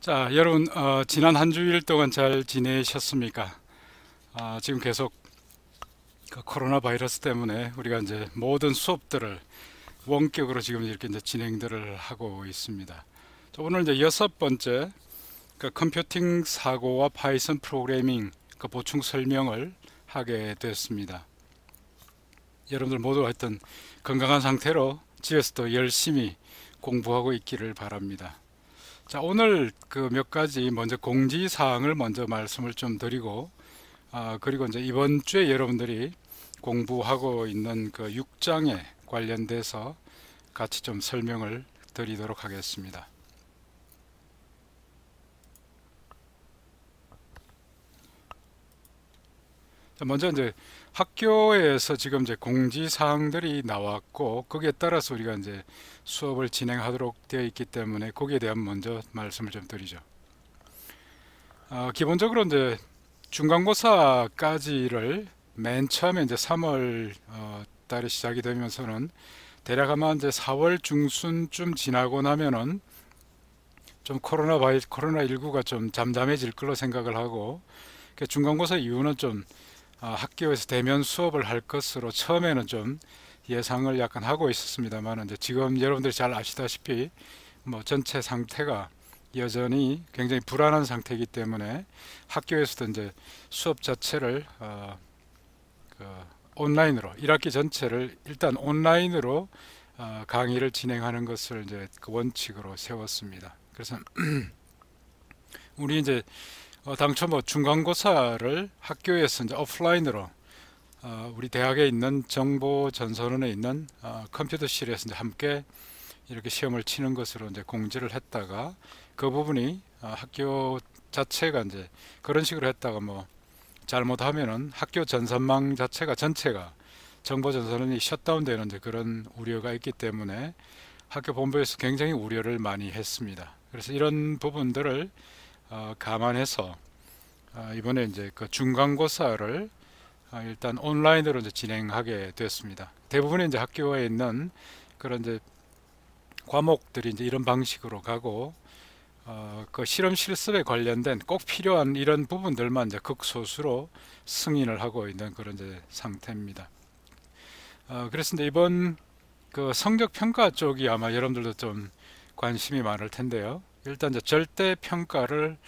자, 여러분, 지난 한 주일 동안 잘 지내셨습니까? 지금 계속 그 코로나 바이러스 때문에 우리가 이제 모든 수업들을 원격으로 지금 이렇게 이제 진행들을 하고 있습니다. 자, 오늘 이제 여섯 번째 그 컴퓨팅 사고와 파이썬 프로그래밍 그 보충 설명을 하게 됐습니다. 여러분들 모두 하여튼 건강한 상태로 집에서도 열심히 공부하고 있기를 바랍니다. 자, 오늘 그 몇 가지 먼저 공지사항을 먼저 말씀을 좀 드리고, 그리고 이제 이번 주에 여러분들이 공부하고 있는 그 6장에 관련돼서 같이 좀 설명을 드리도록 하겠습니다. 자, 먼저 이제 학교에서 지금 이제 공지사항들이 나왔고, 거기에 따라서 우리가 이제 수업을 진행하도록 되어 있기 때문에 거기에 대한 먼저 말씀을 좀 드리죠. 기본적으로 이제 중간고사까지를 맨 처음에 이제 3월 달에 시작이 되면서는 대략 아마 이제 4월 중순쯤 지나고 나면은 좀 코로나19가 좀 잠잠해질 걸로 생각을 하고, 그 중간고사 이후는 좀 학교에서 대면 수업을 할 것으로 처음에는 좀 예상을 약간 하고 있었습니다만, 이제 지금 여러분들이 잘 아시다시피 뭐 전체 상태가 여전히 굉장히 불안한 상태이기 때문에 학교에서도 이제 수업 자체를 그 온라인으로 1학기 전체를 일단 온라인으로 강의를 진행하는 것을 이제 그 원칙으로 세웠습니다. 그래서 우리 이제 당초 뭐 중간고사를 학교에서 이제 오프라인으로 우리 대학에 있는 정보전선원에 있는 컴퓨터실에서 이제 함께 이렇게 시험을 치는 것으로 이제 공지를 했다가 그 부분이 학교 자체가 이제 그런 식으로 했다가 뭐 잘못하면은 학교 전선망 자체가 전체가 정보전선이 셧다운되는 이제 그런 우려가 있기 때문에 학교 본부에서 굉장히 우려를 많이 했습니다. 그래서 이런 부분들을 감안해서 이번에 이제 그 중간고사를 일단 온라인으로 이제 진행하게 됐습니다. 대부분의 이제 학교에 있는 그런 이제 과목들이 이제 이런 방식으로 가고, 그 실험 실습에 관련된 꼭 필요한 이런 부분들만 이제 극소수로 승인을 하고 있는 그런 이제 상태입니다. 그래서 이제 이번 그 성적 평가 쪽이 아마 여러분들도 좀 관심이 많을 텐데요. 일단 이제 절대 평가를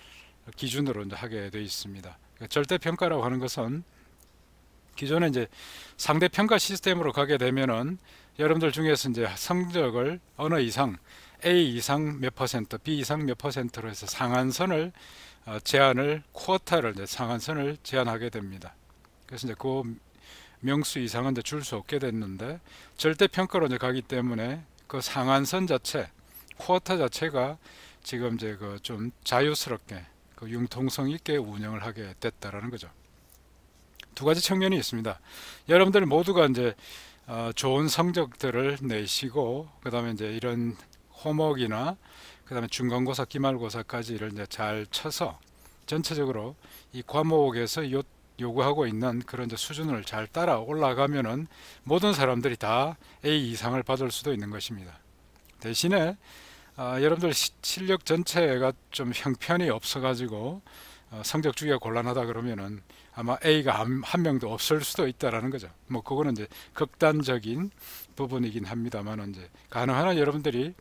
기준으로 이제 하게 되어 있습니다. 절대 평가라고 하는 것은 기존에 이제 상대 평가 시스템으로 가게 되면은 여러분들 중에서 이제 성적을 어느 이상 A 이상 몇 퍼센트, B 이상 몇 퍼센트로 해서 상한선을 제한을 쿼터를 이제 상한선을 제한하게 됩니다. 그래서 이제 그 명수 이상은 이제 줄 수 없게 됐는데, 절대 평가로 이제 가기 때문에 그 상한선 자체, 쿼터 자체가 지금 이제 그 좀 자유스럽게 그 융통성 있게 운영을 하게 됐다라는 거죠. 두 가지 측면이 있습니다. 여러분들 모두가 이제 좋은 성적들을 내시고, 그 다음에 이제 이런 홈워크나 그 다음에 중간고사, 기말고사까지를 이제 잘 쳐서 전체적으로 이 과목에서 요구하고 있는 그런 이제 수준을 잘 따라 올라가면은 모든 사람들이 다 A 이상을 받을 수도 있는 것입니다. 대신에 여러분들 실력 전체가 좀 형편이 없어가지고 성적 주기가 곤란하다 그러면은 아마 A가 한 명도 없을 수도 있다라는 거죠. 뭐 그거는 이제 극단적인 부분이긴 합니다만, 이제 가능한 한 여러분들이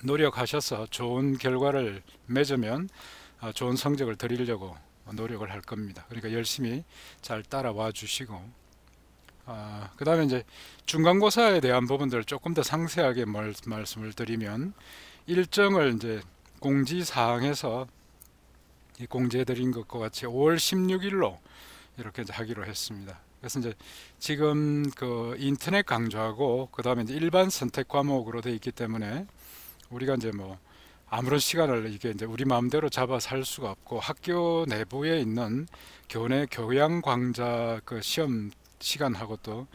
노력하셔서 좋은 결과를 맺으면 좋은 성적을 드리려고 노력을 할 겁니다. 그러니까 열심히 잘 따라와 주시고, 그 다음에 이제 중간고사에 대한 부분들을 조금 더 상세하게 말씀을 드리면, 일정을 이제 공지사항에서 공지해 드린 것과 같이 5월 16일로 이렇게 이제 하기로 했습니다. 그래서 이제 지금 그 인터넷 강좌하고 그 다음에 이제 일반 선택 과목으로 되어 있기 때문에 우리가 이제 뭐 아무런 시간을 이게 이제 우리 마음대로 잡아서 할 수가 없고, 학교 내부에 있는 교내 교양 강좌 그 시험 시간하고 또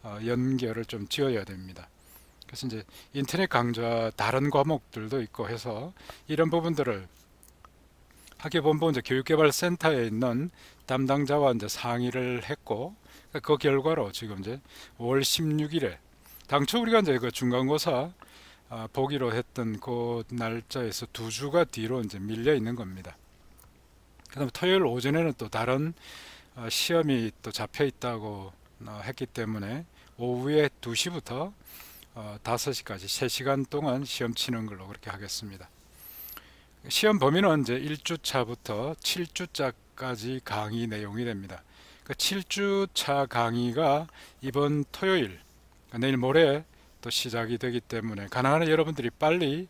연결을 좀 지어야 됩니다. 그래서 이제 인터넷 강좌 다른 과목들도 있고 해서 이런 부분들을 학교본부 이제 교육개발센터에 있는 담당자와 이제 상의를 했고, 그 결과로 지금 이제 5월 16일에 당초 우리가 이제 그 중간고사 보기로 했던 그 날짜에서 2주가 뒤로 이제 밀려 있는 겁니다. 그다음에 토요일 오전에는 또 다른 시험이 또 잡혀 있다고 했기 때문에 오후에 2시부터 5시까지 3시간 동안 시험 치는 걸로 그렇게 하겠습니다. 시험 범위는 이제 1주차부터 7주차까지 강의 내용이 됩니다. 그 7주차 강의가 이번 토요일, 내일 모레 또 시작이 되기 때문에 가능한 여러분들이 빨리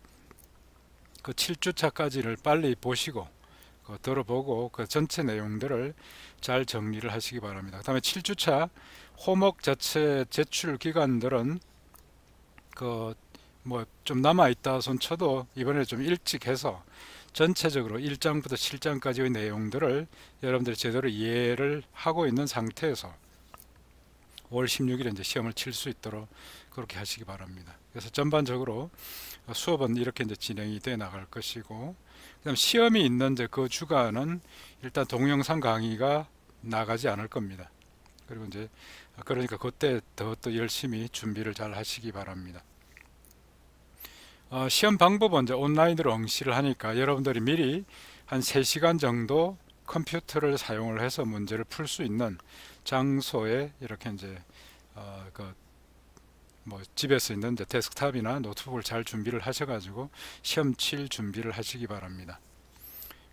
그 7주차까지를 빨리 보시고 들어보고 그 전체 내용들을 잘 정리를 하시기 바랍니다. 그 다음에 7주차 호목 자체 제출 기간들은 그 뭐 좀 남아있다 손 쳐도 이번에 좀 일찍 해서 전체적으로 1장부터 7장까지의 내용들을 여러분들이 제대로 이해를 하고 있는 상태에서 5월 16일에 이제 시험을 칠 수 있도록 그렇게 하시기 바랍니다. 그래서 전반적으로 수업은 이렇게 이제 진행이 돼 나갈 것이고, 그다음 시험이 있는 이제 그 주간은 일단 동영상 강의가 나가지 않을 겁니다. 그리고 이제 그러니까 그때 더 또 열심히 준비를 잘 하시기 바랍니다. 시험 방법은 이제 온라인으로 응시를 하니까 여러분들이 미리 한 3시간 정도 컴퓨터를 사용을 해서 문제를 풀 수 있는 장소에 이렇게 이제 뭐 집에서 있는 이제 데스크탑이나 노트북을 잘 준비를 하셔가지고 시험 칠 준비를 하시기 바랍니다.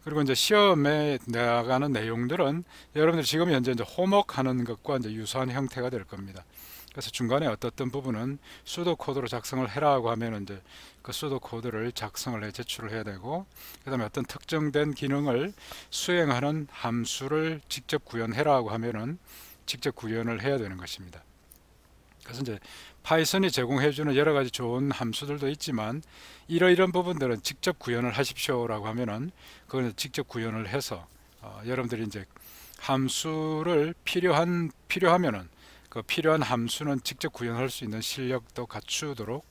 그리고 이제 시험에 나가는 내용들은 여러분들 지금 현재 이제 호목하는 것과 이제 유사한 형태가 될 겁니다. 그래서 중간에 어떤 부분은 수도 코드로 작성을 해라고 하면 이제 그 수도 코드를 작성을 해 제출을 해야 되고, 그 다음에 어떤 특정된 기능을 수행하는 함수를 직접 구현해라고 하면은 직접 구현을 해야 되는 것입니다. 그래서 이제 파이썬이 제공해주는 여러 가지 좋은 함수들도 있지만 이러이런 부분들은 직접 구현을 하십시오라고 하면은 그걸 직접 구현을 해서 여러분들이 이제 함수를 필요하면은 그 필요한 함수는 직접 구현할 수 있는 실력도 갖추도록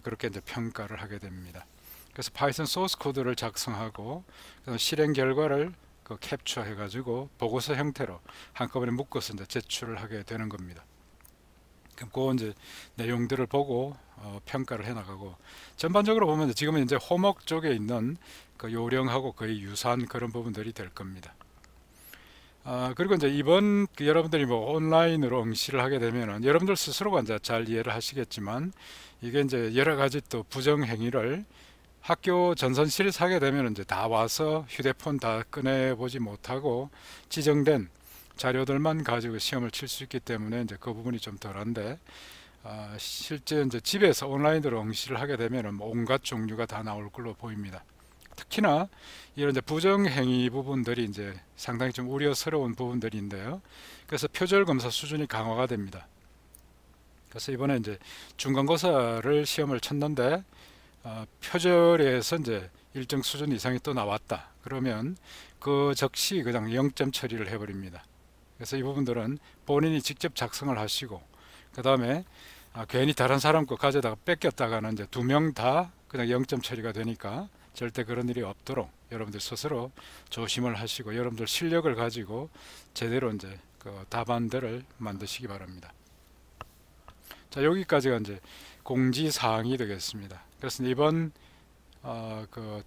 그렇게 이제 평가를 하게 됩니다. 그래서 파이썬 소스 코드를 작성하고 실행 결과를 캡처해 가지고 보고서 형태로 한꺼번에 묶어서 이제 제출을 하게 되는 겁니다. 그럼 그 이제 내용들을 보고 평가를 해 나가고, 전반적으로 보면 지금은 이제 호목 쪽에 있는 그 요령하고 거의 유사한 그런 부분들이 될 겁니다. 그리고 이제 이번 여러분들이 뭐 온라인으로 응시를 하게 되면은 여러분들 스스로가 이제 잘 이해를 하시겠지만 이게 이제 여러 가지 또 부정 행위를 학교 전산실에 사게 되면 이제 다 와서 휴대폰 다 꺼내 보지 못하고 지정된 자료들만 가지고 시험을 칠 수 있기 때문에 이제 그 부분이 좀 덜한데, 실제 이제 집에서 온라인으로 응시를 하게 되면 온갖 종류가 다 나올 걸로 보입니다. 특히나 이런 이제 부정행위 부분들이 이제 상당히 좀 우려스러운 부분들인데요. 그래서 표절 검사 수준이 강화가 됩니다. 그래서 이번에 이제 중간고사를 시험을 쳤는데 표절에서 이제 일정 수준 이상이 또 나왔다. 그러면 그 즉시 그냥 0점 처리를 해버립니다. 그래서 이 부분들은 본인이 직접 작성을 하시고, 그 다음에 괜히 다른 사람 거 가져다가 뺏겼다가는 이제 2명 다 그냥 0점 처리가 되니까 절대 그런 일이 없도록 여러분들 스스로 조심을 하시고 여러분들 실력을 가지고 제대로 이제 그 답안들을 만드시기 바랍니다. 자, 여기까지가 이제 공지사항이 되겠습니다. 그래서 이번 그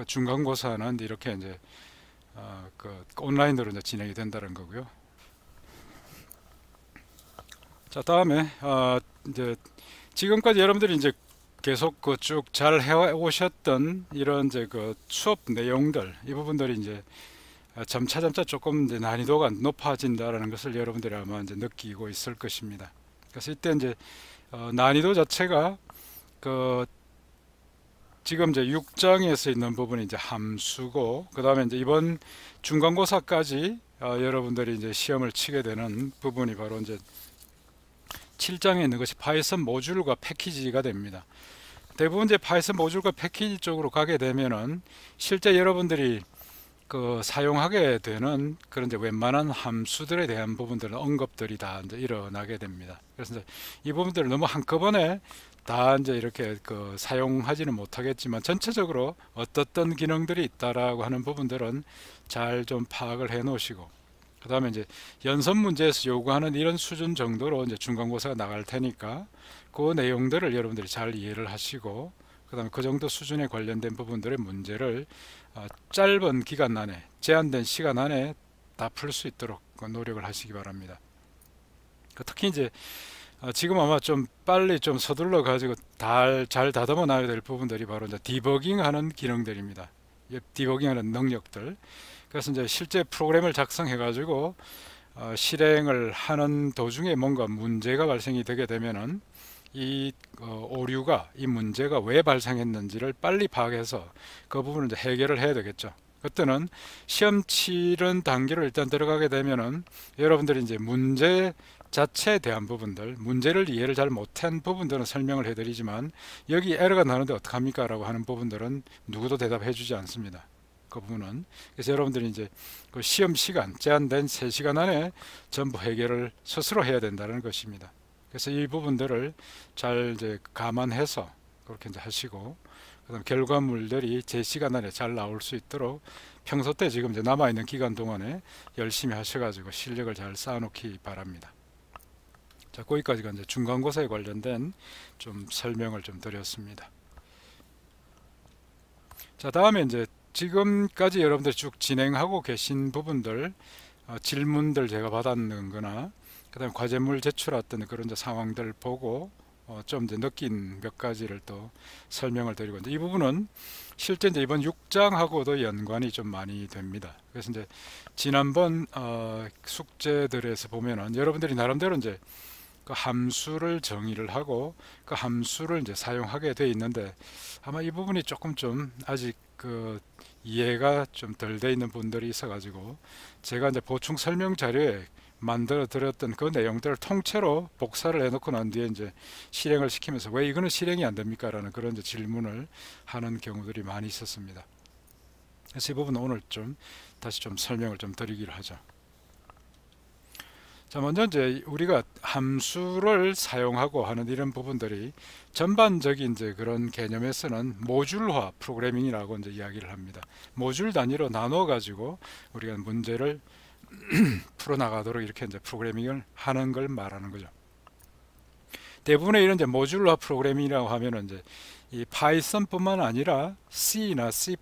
중간고사는 이렇게 이제 온라인으로 이제 진행이 된다는 거고요. 자, 다음에 이제 지금까지 여러분들이 이제 계속 쭉 잘 해오셨던 이런 이제 그 수업 내용들, 이 부분들이 이제 점차 조금 이제 난이도가 높아진다라는 것을 여러분들이 아마 이제 느끼고 있을 것입니다. 그래서 이때 이제 난이도 자체가 지금 이제 6장에서 있는 부분이 이제 함수고, 그 다음에 이제 이번 중간고사까지 여러분들이 이제 시험을 치게 되는 부분이 바로 이제 7장에 있는 것이 파이썬 모듈과 패키지가 됩니다. 대부분 이제 파이썬 모듈과 패키지 쪽으로 가게 되면은 실제 여러분들이 사용하게 되는 그런 이제 웬만한 함수들에 대한 부분들은 언급들이 다 이제 일어나게 됩니다. 그래서 이제 이 부분들을 너무 한꺼번에 다 이제 이렇게 사용하지는 못하겠지만 전체적으로 어떤 기능들이 있다라고 하는 부분들은 잘 좀 파악을 해 놓으시고, 그 다음에 이제 연선 문제에서 요구하는 이런 수준 정도로 이제 중간고사가 나갈 테니까 그 내용들을 여러분들이 잘 이해를 하시고, 그 다음에 그 정도 수준에 관련된 부분들의 문제를 짧은 기간 안에, 제한된 시간 안에 다 풀 수 있도록 노력을 하시기 바랍니다. 특히 이제 지금 아마 좀 빨리 좀 서둘러 가지고 잘 다듬어 놔야 될 부분들이 바로 이제 디버깅하는 기능들입니다. 디버깅하는 능력들. 그래서 이제 실제 프로그램을 작성해 가지고 실행을 하는 도중에 뭔가 문제가 발생이 되게 되면은 이 오류가, 이 문제가 왜 발생했는지를 빨리 파악해서 그 부분을 이제 해결을 해야 되겠죠. 그때는 시험 치른 단계로 일단 들어가게 되면은 여러분들이 이제 문제 자체에 대한 부분들, 문제를 이해를 잘 못한 부분들은 설명을 해드리지만 여기 에러가 나는데 어떡합니까? 라고 하는 부분들은 누구도 대답해 주지 않습니다. 그 부분은. 그래서 여러분들이 이제 그 시험 시간, 제한된 3시간 안에 전부 해결을 스스로 해야 된다는 것입니다. 그래서 이 부분들을 잘 이제 감안해서 그렇게 이제 하시고, 그다음 결과물들이 제 시간 안에 잘 나올 수 있도록 평소 때 지금 이제 남아있는 기간 동안에 열심히 하셔가지고 실력을 잘 쌓아놓기 바랍니다. 자, 거기까지가 이제 중간고사에 관련된 좀 설명을 좀 드렸습니다. 자, 다음에 이제 지금까지 여러분들 쭉 진행하고 계신 부분들, 질문들 제가 받았는 거나, 그 다음에 과제물 제출했던 그런 이제 상황들 보고 좀 이제 느낀 몇 가지를 또 설명을 드리고, 이제 이 부분은 실제 이제 이번 6장하고도 연관이 좀 많이 됩니다. 그래서 이제 지난번 숙제들에서 보면은 여러분들이 나름대로 이제 그 함수를 정의를 하고 그 함수를 이제 사용하게 돼 있는데, 아마 이 부분이 조금 좀 아직 그 이해가 좀 덜 돼 있는 분들이 있어 가지고 제가 이제 보충 설명 자료에 만들어 드렸던 그 내용들을 통째로 복사를 해 놓고 난 뒤에 이제 실행을 시키면서 왜 이거는 실행이 안 됩니까? 라는 그런 이제 질문을 하는 경우들이 많이 있었습니다. 그래서 이 부분 오늘 좀 다시 좀 설명을 좀 드리기로 하죠. 자, 먼저 이제 우리가 함수를 사용하고 하는 이런 부분들이 전반적인 이제 그런 개념에서는 모듈화 프로그래밍이라고 이제 이야기를 합니다. 모듈 단위로 나눠 가지고 우리가 문제를 풀어 나가도록 이렇게 이제 프로그래밍을 하는 걸 말하는 거죠. 대부분의 이런 이제 모듈화 프로그래밍이라고 하면은 이제 이 파이썬뿐만 아니라 C나 C++,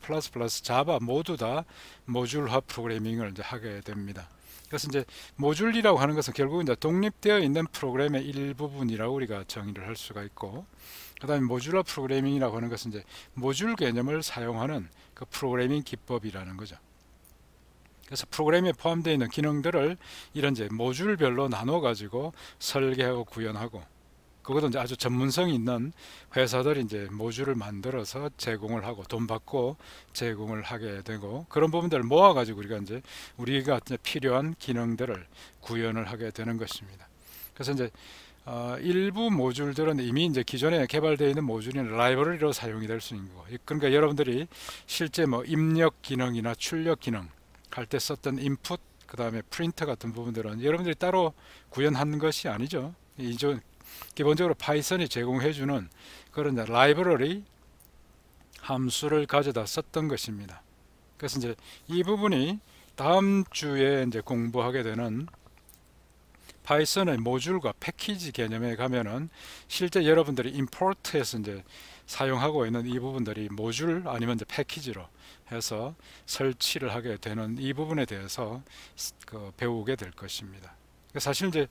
자바 모두 다 모듈화 프로그래밍을 이제 하게 됩니다. 그래서 이제 모듈이라고 하는 것은 결국 이제 독립되어 있는 프로그램의 일부분이라고 우리가 정의를 할 수가 있고, 그 다음에 모듈화 프로그래밍이라고 하는 것은 이제 모듈 개념을 사용하는 그 프로그래밍 기법이라는 거죠. 그래서 프로그램에 포함되어 있는 기능들을 이런 이제 모듈별로 나눠 가지고 설계하고 구현하고, 그것도 이제 아주 전문성이 있는 회사들이 이제 모듈을 만들어서 제공을 하고 돈 받고 제공을 하게 되고, 그런 부분들을 모아 가지고 우리가 이제 필요한 기능들을 구현을 하게 되는 것입니다. 그래서 이제 일부 모듈들은 이미 이제 기존에 개발되어 있는 모듈인 라이브러리로 사용이 될 수 있는 거고, 그러니까 여러분들이 실제 뭐 입력 기능이나 출력 기능 할 때 썼던 인풋, 그 다음에 프린터 같은 부분들은 여러분들이 따로 구현한 것이 아니죠. 기본적으로 파이썬이 제공해주는 그런 라이브러리 함수를 가져다 썼던 것입니다. 그래서 이제 이 부분이 다음 주에 이제 공부하게 되는 파이썬의 모듈과 패키지 개념에 가면은 실제 여러분들이 임포트해서 이제 사용하고 있는 이 부분들이 모듈 아니면 이제 패키지로 해서 설치를 하게 되는 이 부분에 대해서 배우게 될 것입니다. 사실 이제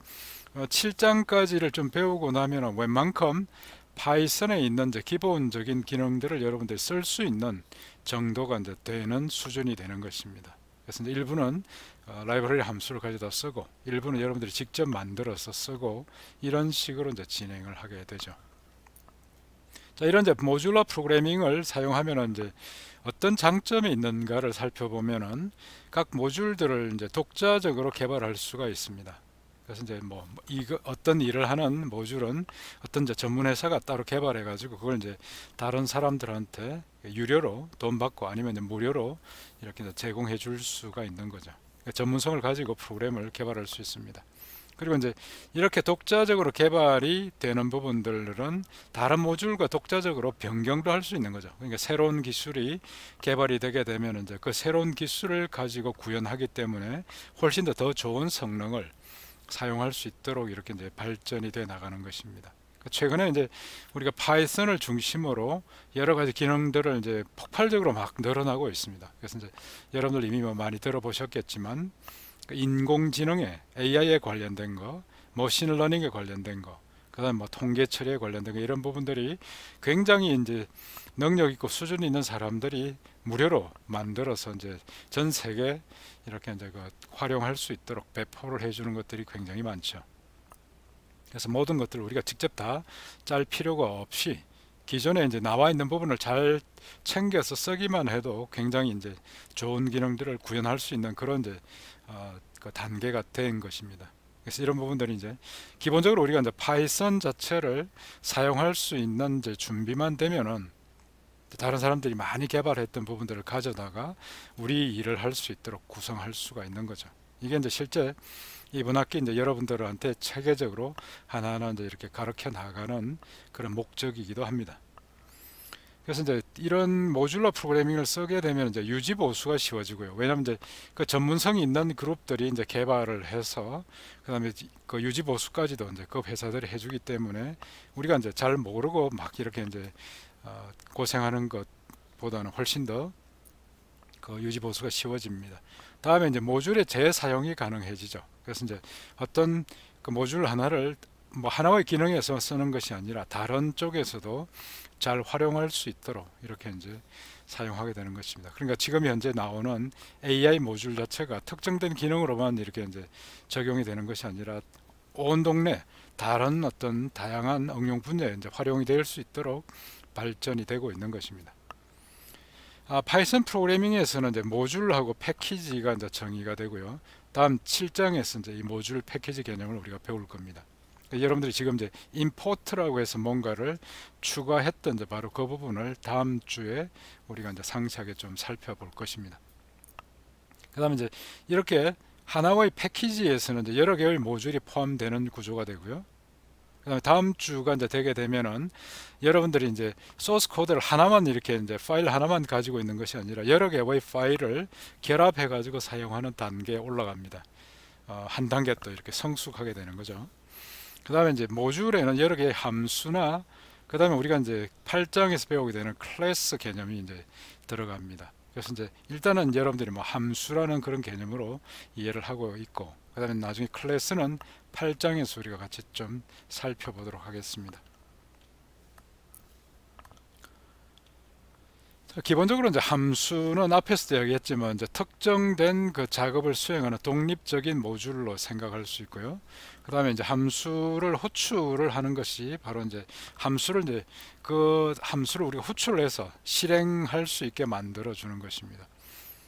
7장까지를 좀 배우고 나면 웬만큼 파이썬에 있는 이제 기본적인 기능들을 여러분들이 쓸 수 있는 정도가 이제 되는 수준이 되는 것입니다. 그래서 이제 일부는 라이브러리 함수를 가져다 쓰고, 일부는 여러분들이 직접 만들어서 쓰고, 이런 식으로 이제 진행을 하게 되죠. 자, 이런 이제 모듈러 프로그래밍을 사용하면 이제 어떤 장점이 있는가를 살펴보면은 각 모듈들을 이제 독자적으로 개발할 수가 있습니다. 그래서 이제 어떤 일을 하는 모듈은 어떤 이제 전문 회사가 따로 개발해 가지고 그걸 이제 다른 사람들한테 유료로 돈 받고 아니면 이제 무료로 이렇게 제공해 줄 수가 있는 거죠. 그러니까 전문성을 가지고 프로그램을 개발할 수 있습니다. 그리고 이제 이렇게 독자적으로 개발이 되는 부분들은 다른 모듈과 독자적으로 변경도 할 수 있는 거죠. 그러니까 새로운 기술이 개발이 되게 되면 이제 그 새로운 기술을 가지고 구현하기 때문에 훨씬 더 좋은 성능을 사용할 수 있도록 이렇게 이제 발전이 돼 나가는 것입니다. 최근에 이제 우리가 파이썬을 중심으로 여러 가지 기능들을 이제 폭발적으로 막 늘어나고 있습니다. 그래서 이제 여러분들 이미 뭐 많이 들어보셨겠지만 인공지능에 AI에 관련된 거, 머신러닝에 관련된 거, 그다음 뭐 통계 처리에 관련된 거 이런 부분들이 굉장히 이제 능력 있고 수준 있는 사람들이 무료로 만들어서 이제 전 세계 이렇게 이제 그 활용할 수 있도록 배포를 해주는 것들이 굉장히 많죠. 그래서 모든 것들을 우리가 직접 다 짤 필요가 없이 기존에 이제 나와 있는 부분을 잘 챙겨서 쓰기만 해도 굉장히 이제 좋은 기능들을 구현할 수 있는 그런 이제 그 단계가 된 것입니다. 그래서 이런 부분들이 이제 기본적으로 우리가 이제 파이썬 자체를 사용할 수 있는 이제 준비만 되면은 다른 사람들이 많이 개발했던 부분들을 가져다가 우리 일을 할 수 있도록 구성할 수가 있는 거죠. 이게 이제 실제 이번 학기 이제 여러분들한테 체계적으로 하나하나 이제 이렇게 가르쳐 나가는 그런 목적이기도 합니다. 그래서 이제 이런 모듈러 프로그래밍을 쓰게 되면 이제 유지 보수가 쉬워지고요. 왜냐하면 이제 그 전문성이 있는 그룹들이 이제 개발을 해서 그다음에 그 유지 보수까지도 이제 그 회사들이 해주기 때문에 우리가 이제 잘 모르고 막 이렇게 이제 고생하는 것보다는 훨씬 더 그 유지 보수가 쉬워집니다. 다음에 이제 모듈의 재사용이 가능해지죠. 그래서 이제 어떤 그 모듈 하나를 뭐 하나의 기능에서 쓰는 것이 아니라 다른 쪽에서도 잘 활용할 수 있도록 이렇게 이제 사용하게 되는 것입니다. 그러니까 지금 현재 나오는 AI 모듈 자체가 특정된 기능으로만 이렇게 이제 적용이 되는 것이 아니라 온 동네 다른 어떤 다양한 응용 분야에 이제 활용이 될 수 있도록 발전이 되고 있는 것입니다. 파이썬 프로그래밍에서는 이제 모듈하고 패키지가 이제 정의가 되고요. 다음 7장에서 이제 이 모듈 패키지 개념을 우리가 배울 겁니다. 여러분들이 지금 이제 임포트라고 해서 뭔가를 추가했던 이제 바로 그 부분을 다음 주에 우리가 이제 상세하게 좀 살펴볼 것입니다. 그다음에 이제 이렇게 하나의 패키지에서는 이제 여러 개의 모듈이 포함되는 구조가 되고요. 그다음에 다음 주가 이제 되게 되면은 여러분들이 이제 소스 코드를 하나만 이렇게 이제 파일 하나만 가지고 있는 것이 아니라 여러 개의 파일을 결합해 가지고 사용하는 단계에 올라갑니다. 한 단계 또 이렇게 성숙하게 되는 거죠. 그 다음에 이제 모듈에는 여러 개의 함수나 그 다음에 우리가 이제 8장에서 배우게 되는 클래스 개념이 이제 들어갑니다. 그래서 이제 일단은 여러분들이 뭐 함수라는 그런 개념으로 이해를 하고 있고 그 다음에 나중에 클래스는 8장에서 우리가 같이 좀 살펴보도록 하겠습니다. 기본적으로 이제 함수는 앞에서도 이야기했지만 이제 특정된 그 작업을 수행하는 독립적인 모듈로 생각할 수 있고요. 그 다음에 이제 함수를 호출을 하는 것이 바로 이제 함수를 이제 그 함수를 우리가 호출을 해서 실행할 수 있게 만들어 주는 것입니다.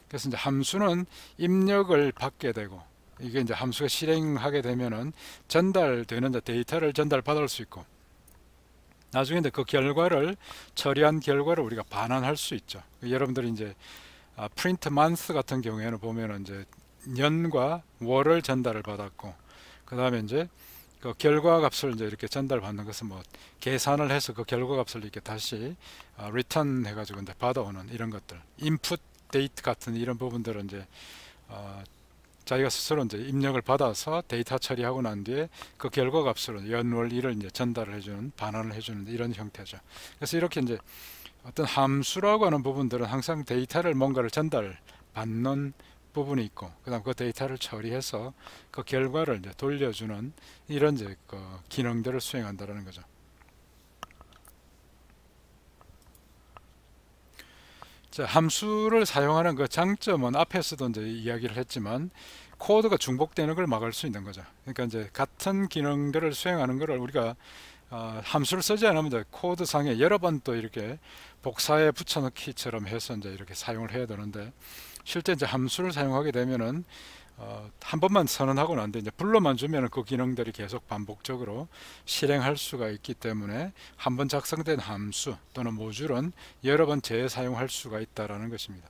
그래서 이제 함수는 입력을 받게 되고 이게 이제 함수가 실행하게 되면은 전달되는 데이터를 전달받을 수 있고 나중에 이제 그 결과를 처리한 결과를 우리가 반환할 수 있죠. 여러분들이 이제 프린트 만스 같은 경우에는 보면은 이제 년과 월을 전달을 받았고 그 다음에 이제 그 결과 값을 이제 이렇게 전달받는 것은 뭐 계산을 해서 그 결과 값을 이렇게 다시 리턴 해가지고 이제 받아오는 이런 것들, 인풋 데이트 같은 이런 부분들은 이제 자기가 스스로 이제 입력을 받아서 데이터 처리하고 난 뒤에 그 결과 값으로 연월일을 이제 전달을 해주는 반환을 해주는 이런 형태죠. 그래서 이렇게 이제 어떤 함수라고 하는 부분들은 항상 데이터를 뭔가를 전달받는 부분이 있고 그다음 그 데이터를 처리해서 그 결과를 이제 돌려주는 이런 이제 그 기능들을 수행한다는 거죠. 자, 함수를 사용하는 그 장점은 앞에서도 이제 이야기를 했지만 코드가 중복되는 걸 막을 수 있는 거죠. 그러니까 이제 같은 기능들을 수행하는 것을 우리가 함수를 쓰지 않으면 이제 코드상에 여러 번 또 이렇게 복사해 붙여넣기처럼 해서 이제 이렇게 사용을 해야 되는데 실제 이제 함수를 사용하게 되면은 한 번만 선언하고 난 뒤에 이제 불러만 주면은 그 기능들이 계속 반복적으로 실행할 수가 있기 때문에 한 번 작성된 함수 또는 모듈은 여러 번 재사용할 수가 있다라는 것입니다.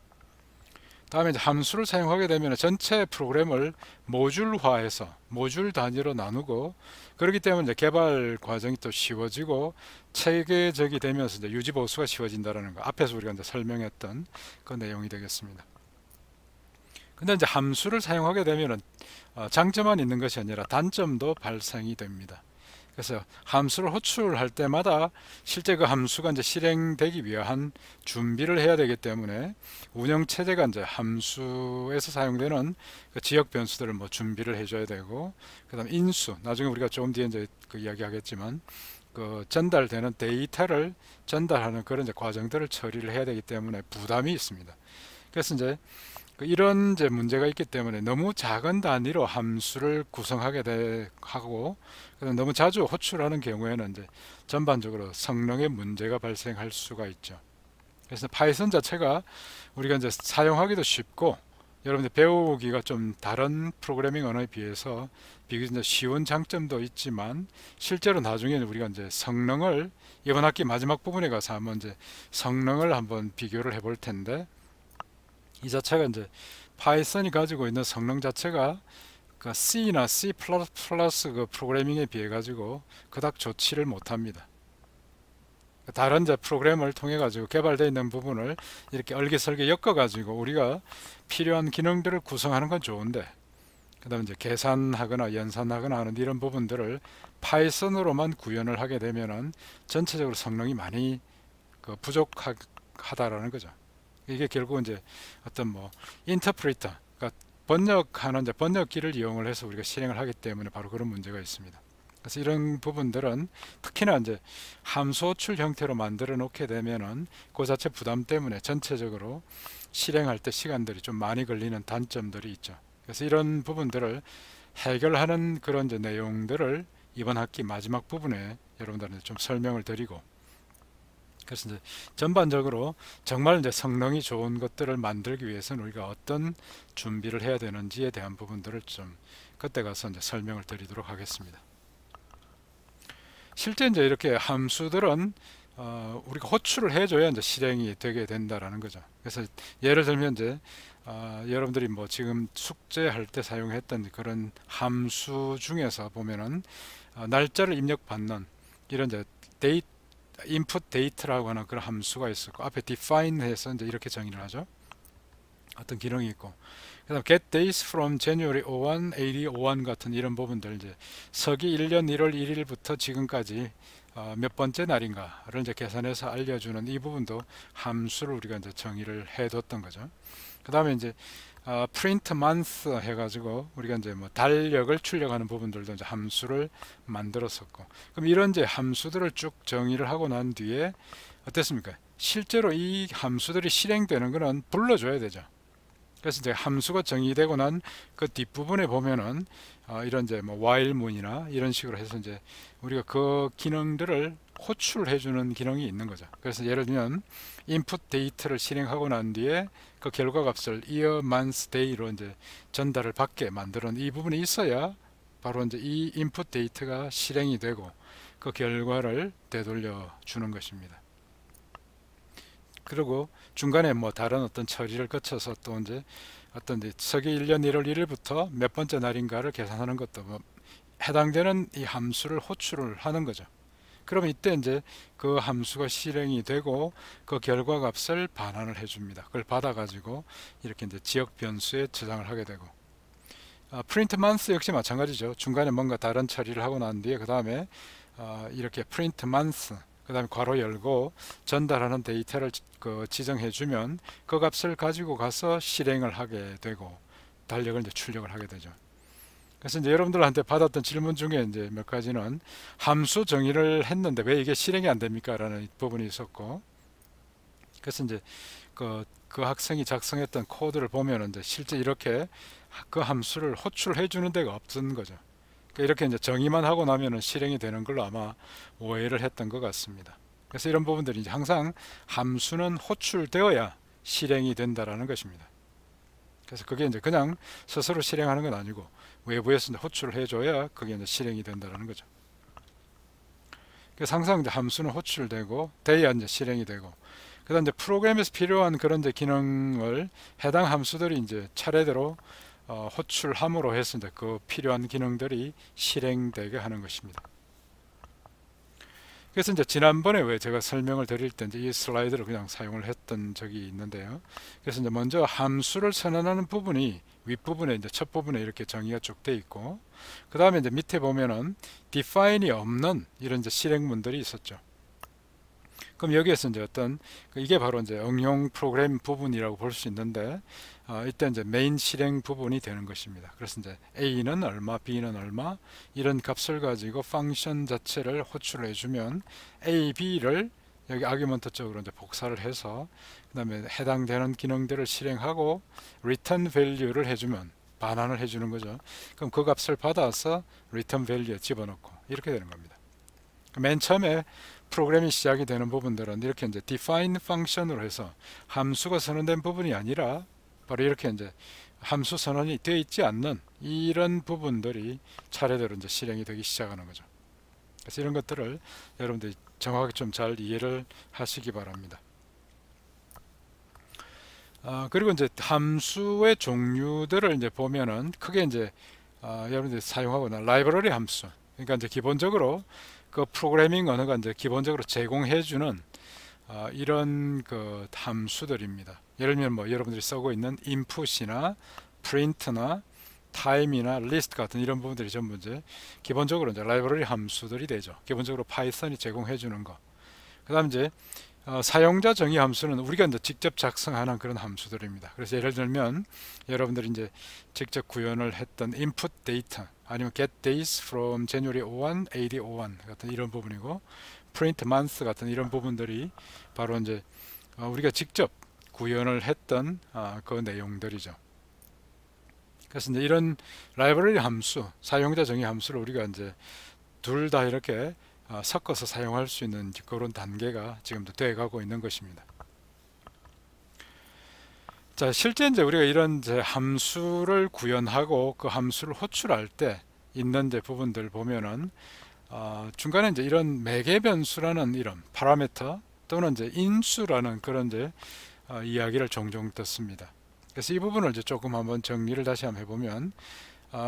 다음에 이제 함수를 사용하게 되면 전체 프로그램을 모듈화해서 모듈 단위로 나누고, 그렇기 때문에 이제 개발 과정이 또 쉬워지고 체계적이 되면서 이제 유지 보수가 쉬워진다라는 거, 앞에서 우리가 이제 설명했던 그 내용이 되겠습니다. 근데 이제 함수를 사용하게 되면은 장점만 있는 것이 아니라 단점도 발생이 됩니다. 그래서 함수를 호출할 때마다 실제 그 함수가 이제 실행되기 위한 준비를 해야 되기 때문에 운영체제가 이제 함수에서 사용되는 그 지역 변수들을 뭐 준비를 해줘야 되고, 그 다음 인수, 나중에 우리가 조금 뒤에 이제 그 이야기하겠지만 그 전달되는 데이터를 전달하는 그런 이제 과정들을 처리를 해야 되기 때문에 부담이 있습니다. 그래서 이제 이런 이제 문제가 있기 때문에 너무 작은 단위로 함수를 구성하게 하고, 너무 자주 호출하는 경우에는 이제 전반적으로 성능에 문제가 발생할 수가 있죠. 그래서 파이썬 자체가 우리가 이제 사용하기도 쉽고, 여러분들 배우기가 좀 다른 프로그래밍 언어에 비해서 비교적 쉬운 장점도 있지만, 실제로 나중에는 우리가 이제 성능을 이번 학기 마지막 부분에 가서 한번 이제 성능을 한번 비교를 해볼 텐데, 이 자체가 이제 파이썬이 가지고 있는 성능 자체가 그 C나 C++ 그 프로그래밍에 비해 가지고 그닥 좋지를 못합니다. 다른 이제 프로그램을 통해 가지고 개발되어 있는 부분을 이렇게 얼기설기 엮어 가지고 우리가 필요한 기능들을 구성하는 건 좋은데, 그 다음에 이제 계산하거나 연산하거나 하는 이런 부분들을 파이썬으로만 구현을 하게 되면은 전체적으로 성능이 많이 부족하다라는 거죠. 이게 결국 이제 어떤 뭐 인터프리터, 그러니까 번역하는 이제 번역기를 이용을 해서 우리가 실행을 하기 때문에 바로 그런 문제가 있습니다. 그래서 이런 부분들은 특히나 이제 함수 호출 형태로 만들어 놓게 되면은 그 자체 부담 때문에 전체적으로 실행할 때 시간들이 좀 많이 걸리는 단점들이 있죠. 그래서 이런 부분들을 해결하는 그런 이제 내용들을 이번 학기 마지막 부분에 여러분들한테 좀 설명을 드리고, 그래서 이제 전반적으로 정말 이제 성능이 좋은 것들을 만들기 위해서는 우리가 어떤 준비를 해야 되는지에 대한 부분들을 좀 그때 가서 이제 설명을 드리도록 하겠습니다. 실제 이제 이렇게 함수들은 우리가 호출을 해줘야 이제 실행이 되게 된다라는 거죠. 그래서 예를 들면 이제 여러분들이 뭐 지금 숙제할 때 사용했던 그런 함수 중에서 보면은 날짜를 입력받는 이런 이제 input date라고 하는 그런 함수가 있었고, 앞에 define 해서 이제 이렇게 정의를 하죠. 어떤 기능이 있고, 그 다음 get dates from January 01, AD 01 같은 이런 부분들, 이제 서기 1년 1월 1일부터 지금까지 몇 번째 날인가를 이제 계산해서 알려주는 이 부분도 함수를 우리가 이제 정의를 해뒀던 거죠. 그 다음에 이제 print month 해가지고 우리가 이제 뭐 달력을 출력하는 부분들도 이제 함수를 만들었었고, 그럼 이런 이제 함수들을 쭉 정의를 하고 난 뒤에 어땠습니까? 실제로 이 함수들이 실행되는 거는 불러줘야 되죠. 그래서 이제 함수가 정의되고 난 그 뒷부분에 보면은 이런 이제 뭐 while문이나 이런 식으로 해서 이제 우리가 그 기능들을 호출해 주는 기능이 있는 거죠. 그래서 예를 들면 input 데이터를 실행하고 난 뒤에 그 결과 값을 year, month, day로 이제 전달을 받게 만드는 이 부분이 있어야 바로 이제 이 input 데이터가 실행이 되고 그 결과를 되돌려 주는 것입니다. 그리고 중간에 뭐 다른 어떤 처리를 거쳐서 또 이제 어떤 서기 1년 1월 1일부터 몇 번째 날인가를 계산하는 것도 뭐 해당되는 이 함수를 호출을 하는 거죠. 그러면 이때 이제 그 함수가 실행이 되고 그 결과 값을 반환을 해줍니다. 그걸 받아가지고 이렇게 이제 지역 변수에 저장을 하게 되고, print month 역시 마찬가지죠. 중간에 뭔가 다른 처리를 하고 난 뒤에 그 다음에 이렇게 print month, 그 다음에 괄호 열고 전달하는 데이터를 지정해 주면 그 값을 가지고 가서 실행을 하게 되고 달력을 이제 출력을 하게 되죠. 그래서 이제 여러분들한테 받았던 질문 중에 이제 몇 가지는 함수 정의를 했는데 왜 이게 실행이 안 됩니까? 라는 부분이 있었고, 그래서 이제 그 학생이 작성했던 코드를 보면 이제 실제 이렇게 그 함수를 호출해 주는 데가 없는 거죠. 그러니까 이렇게 이제 정의만 하고 나면은 실행이 되는 걸로 아마 오해를 했던 것 같습니다. 그래서 이런 부분들이 이제 항상 함수는 호출되어야 실행이 된다라는 것입니다. 그래서 그게 이제 그냥 스스로 실행하는 건 아니고 외부에서 이제 호출을 해줘야 그게 이제 실행이 된다라는 거죠. 그래서 항상 이제 함수는 호출되고 돼야 이제 실행이 되고, 그다음 이제 프로그램에서 필요한 그런 이제 기능을 해당 함수들이 이제 차례대로 호출함으로 해서 이제 그 필요한 기능들이 실행되게 하는 것입니다. 그래서 이제 지난번에 왜 제가 설명을 드릴 때 이제 이 슬라이드를 그냥 사용을 했던 적이 있는데요. 그래서 이제 먼저 함수를 선언하는 부분이 윗부분에 이제 첫 부분에 이렇게 정의가 쭉 돼 있고, 그 다음에 이제 밑에 보면은 define이 없는 이런 이제 실행문들이 있었죠. 그럼 여기에서 이제 어떤 이게 바로 이제 응용 프로그램 부분이라고 볼 수 있는데, 이때 이제 메인 실행 부분이 되는 것입니다. 그래서 이제 a는 얼마, b는 얼마 이런 값을 가지고 펑션 자체를 호출을 해주면 a, b를 여기 아규먼트 쪽으로 이제 복사를 해서 그 다음에 해당되는 기능들을 실행하고 return value를 해주면 반환을 해주는 거죠. 그럼 그 값을 받아서 return value에 집어넣고 이렇게 되는 겁니다. 맨 처음에 프로그램이 시작이 되는 부분들은 이렇게 이제 define function으로 해서 함수가 선언된 부분이 아니라 바로 이렇게 이제 함수 선언이 되어 있지 않는 이런 부분들이 차례대로 이제 실행이 되기 시작하는 거죠. 그래서 이런 것들을 여러분들이 정확하게 좀 잘 이해를 하시기 바랍니다. 그리고 이제 함수의 종류들을 이제 보면은 크게 이제 여러분들이 사용하거나 라이브러리 함수, 그러니까 이제 기본적으로 그 프로그래밍 언어가 이제 기본적으로 제공해주는 이런 그 함수들입니다. 예를 들면 뭐 여러분들이 쓰고 있는 input이나 print나 time이나 list 같은 이런 부분들이 전부 이제 기본적으로 이제 라이브러리 함수들이 되죠. 기본적으로 파이썬이 제공해주는 거. 그다음 이제 사용자 정의 함수는 우리가 이제 직접 작성하는 그런 함수들입니다. 그래서 예를 들면 여러분들이 이제 직접 구현을 했던 input data 아니면 get days from January 01, AD 01 같은 이런 부분이고, print month 같은 이런 부분들이 바로 이제 우리가 직접 구현을 했던 그 내용들이죠. 그래서 이제 이런 라이브러리 함수, 사용자 정의 함수를 우리가 이제 둘 다 이렇게 섞어서 사용할 수 있는 그런 단계가 지금도 되어가고 있는 것입니다. 자, 실제 이제 우리가 이런 이제 함수를 구현하고 그 함수를 호출할 때 있는 이제 부분들 보면은 중간에 이제 이런 매개 변수라는 이런 파라미터 또는 이제 인수라는 그런 이제 이야기를 종종 듣습니다. 그래서 이 부분을 이제 조금 한번 정리를 다시 한번 해보면,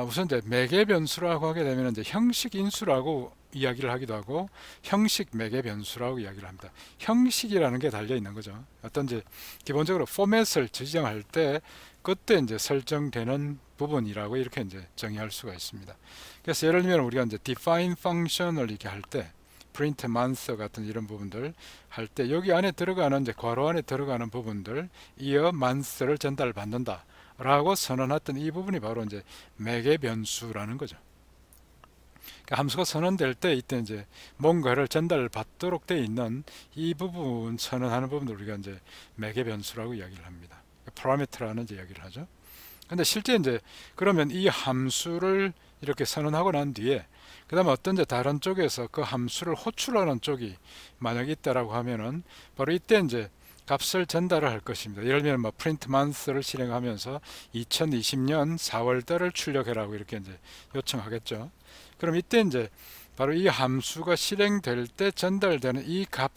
우선 이제 매개 변수라고 하게 되면 이제 형식 인수라고 이야기를 하기도 하고 형식 매개 변수라고 이야기를 합니다. 형식이라는 게 달려 있는 거죠. 어떤 이제 기본적으로 포맷을 지정할 때 그때 이제 설정되는 부분이라고 이렇게 이제 정의할 수가 있습니다. 그래서 예를 들면 우리가 이제 define function을 이렇게 할 때 print month 같은 이런 부분들 할 때 여기 안에 들어가는 이제 괄호 안에 들어가는 부분들 이어 month를 전달받는다 라고 선언했던 이 부분이 바로 이제 매개 변수라는 거죠. 그러니까 함수가 선언될 때 이때 이제 뭔가를 전달받도록 되어 있는 이 부분 선언하는 부분을 우리가 이제 매개 변수라고 이야기를 합니다. 파라미터라는 이야기를 하죠. 근데 실제 이제 그러면 이 함수를 이렇게 선언하고 난 뒤에 그 다음에 어떤 이제 다른 쪽에서 그 함수를 호출하는 쪽이 만약 있다라고 하면은 바로 이때 이제 값을 전달을 할 것입니다. 예를 들면 뭐 print month를 실행하면서 2020년 4월 달을 출력해라고 이렇게 이제 요청하겠죠. 그럼 이때 이제 바로 이 함수가 실행될 때 전달되는 이 값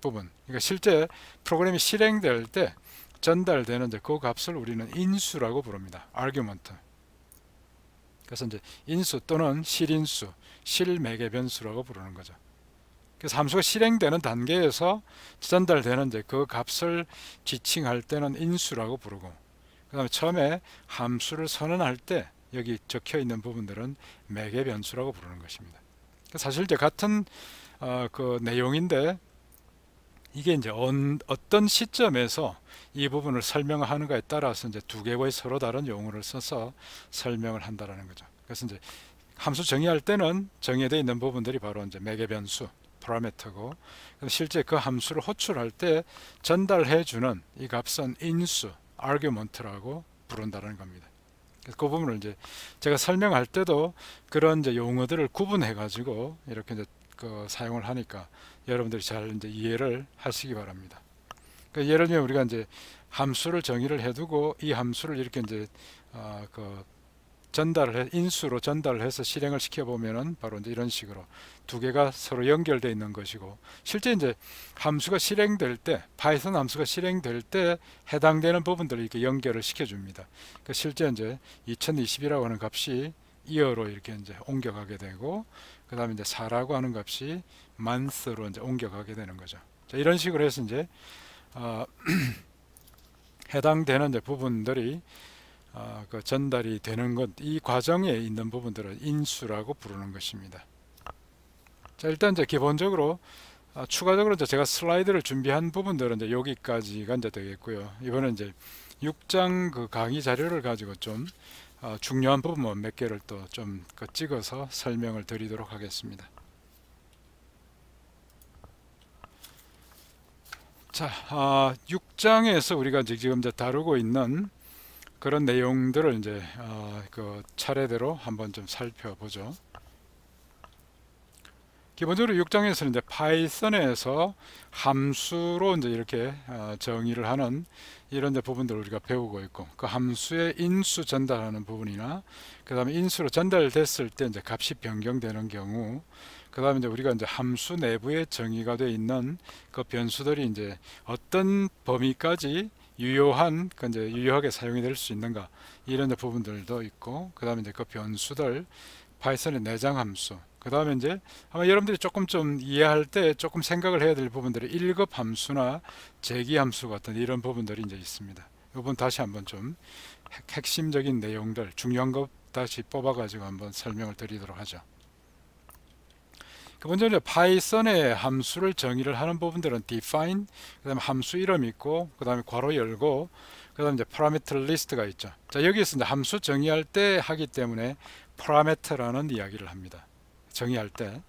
부분, 그러니까 실제 프로그램이 실행될 때 전달되는 이제 그 값을 우리는 인수라고 부릅니다. argument. 그래서 이제 인수 또는 실인수, 실매개 변수라고 부르는 거죠. 그래서 함수가 실행되는 단계에서 전달되는 이제 그 값을 지칭할 때는 인수라고 부르고, 그 다음에 처음에 함수를 선언할 때 여기 적혀 있는 부분들은 매개 변수라고 부르는 것입니다. 사실 이제 같은 그 내용인데 이게 이제 어떤 시점에서 이 부분을 설명하는가에 따라서 이제 두 개의 서로 다른 용어를 써서 설명을 한다라는 거죠. 그래서 이제 함수 정의할 때는 정의되어 있는 부분들이 바로 이제 매개 변수, 파라미터고, 실제 그 함수를 호출할 때 전달해 주는 이 값은 인수, argument라고 부른다는 겁니다. 그래서 그 부분을 이제 제가 설명할 때도 그런 이제 용어들을 구분해 가지고 이렇게 이제 그 사용을 하니까 여러분들이 잘 이제 이해를 하시기 바랍니다. 그러니까 예를 들면 우리가 이제 함수를 정의를 해두고 이 함수를 이렇게 이제 그 인수로 전달을 해서 실행을 시켜보면은 바로 이제 이런 식으로 두 개가 서로 연결되어 있는 것이고, 실제 이제 함수가 실행될 때, 파이썬 함수가 실행될 때 해당되는 부분들을 이렇게 연결을 시켜줍니다. 그러니까 실제 이제 2020이라고 하는 값이 year로 이렇게 이제 옮겨가게 되고, 그 다음에 이제 4라고 하는 값이 month로 이제 옮겨가게 되는 거죠. 자, 이런 식으로 해서 이제 해당되는 이제 부분들이 그 전달이 되는 것, 이 과정에 있는 부분들을 인수라고 부르는 것입니다. 자, 일단 이제 기본적으로 추가적으로 이제 제가 슬라이드를 준비한 부분들은 이제 여기까지가 이제 되겠고요. 이번에 이제 6장 그 강의 자료를 가지고 좀 중요한 부분 몇 개를 또 좀 찍어서 설명을 드리도록 하겠습니다. 자, 6장에서 우리가 지금 이제 다루고 있는 그런 내용들을 이제 그 차례대로 한번 좀 살펴보죠. 기본적으로 6장에서는 이제 파이썬에서 함수로 이제 이렇게 정의를 하는 이런 이제 부분들을 우리가 배우고 있고, 그 함수의 인수 전달하는 부분이나, 그 다음에 인수로 전달됐을 때 이제 값이 변경되는 경우, 그 다음에 이제 우리가 이제 함수 내부에 정의가 되어 있는 그 변수들이 이제 어떤 범위까지 유효하게 사용이 될 수 있는가, 이런 부분들도 있고, 그 다음에 이제 그 변수들, 파이썬의 내장 함수, 그 다음에 이제 아마 여러분들이 조금 좀 이해할 때 조금 생각을 해야 될 부분들이 1급 함수나 재기 함수 같은 이런 부분들이 이제 있습니다. 이 부분 다시 한번 좀 핵심적인 내용들, 중요한 것 다시 뽑아 가지고 한번 설명을 드리도록 하죠. 먼저 파이썬의 함수를 정의를 하는 부분들은 define, 그 다음에 함수 이름이 있고, 그 다음에 괄호 열고, 그 다음에 이제 parameter list가 있죠. 자, 여기에서 이제 함수 정의할 때 하기 때문에 parameter라는 이야기를 합니다. 정의할 때.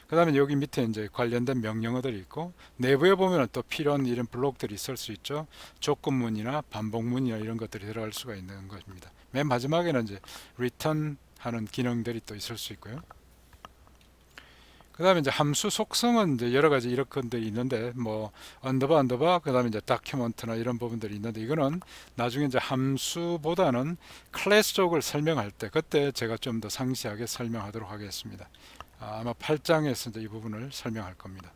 그 다음에 여기 밑에 이제 관련된 명령어들이 있고, 내부에 보면 또 필요한 이런 블록들이 있을 수 있죠. 조건문이나 반복문이나 이런 것들이 들어갈 수가 있는 것입니다. 맨 마지막에는 이제 return 하는 기능들이 또 있을 수 있고요. 그 다음에 이제 함수 속성은 이제 여러 가지 이렇게 있는데, 뭐 언더바 그 다음에 이제 다큐먼트나 이런 부분들이 있는데, 이거는 나중에 이제 함수보다는 클래스 쪽을 설명할 때 그때 제가 좀 더 상세하게 설명하도록 하겠습니다. 아마 8장에서 이제 이 부분을 설명할 겁니다.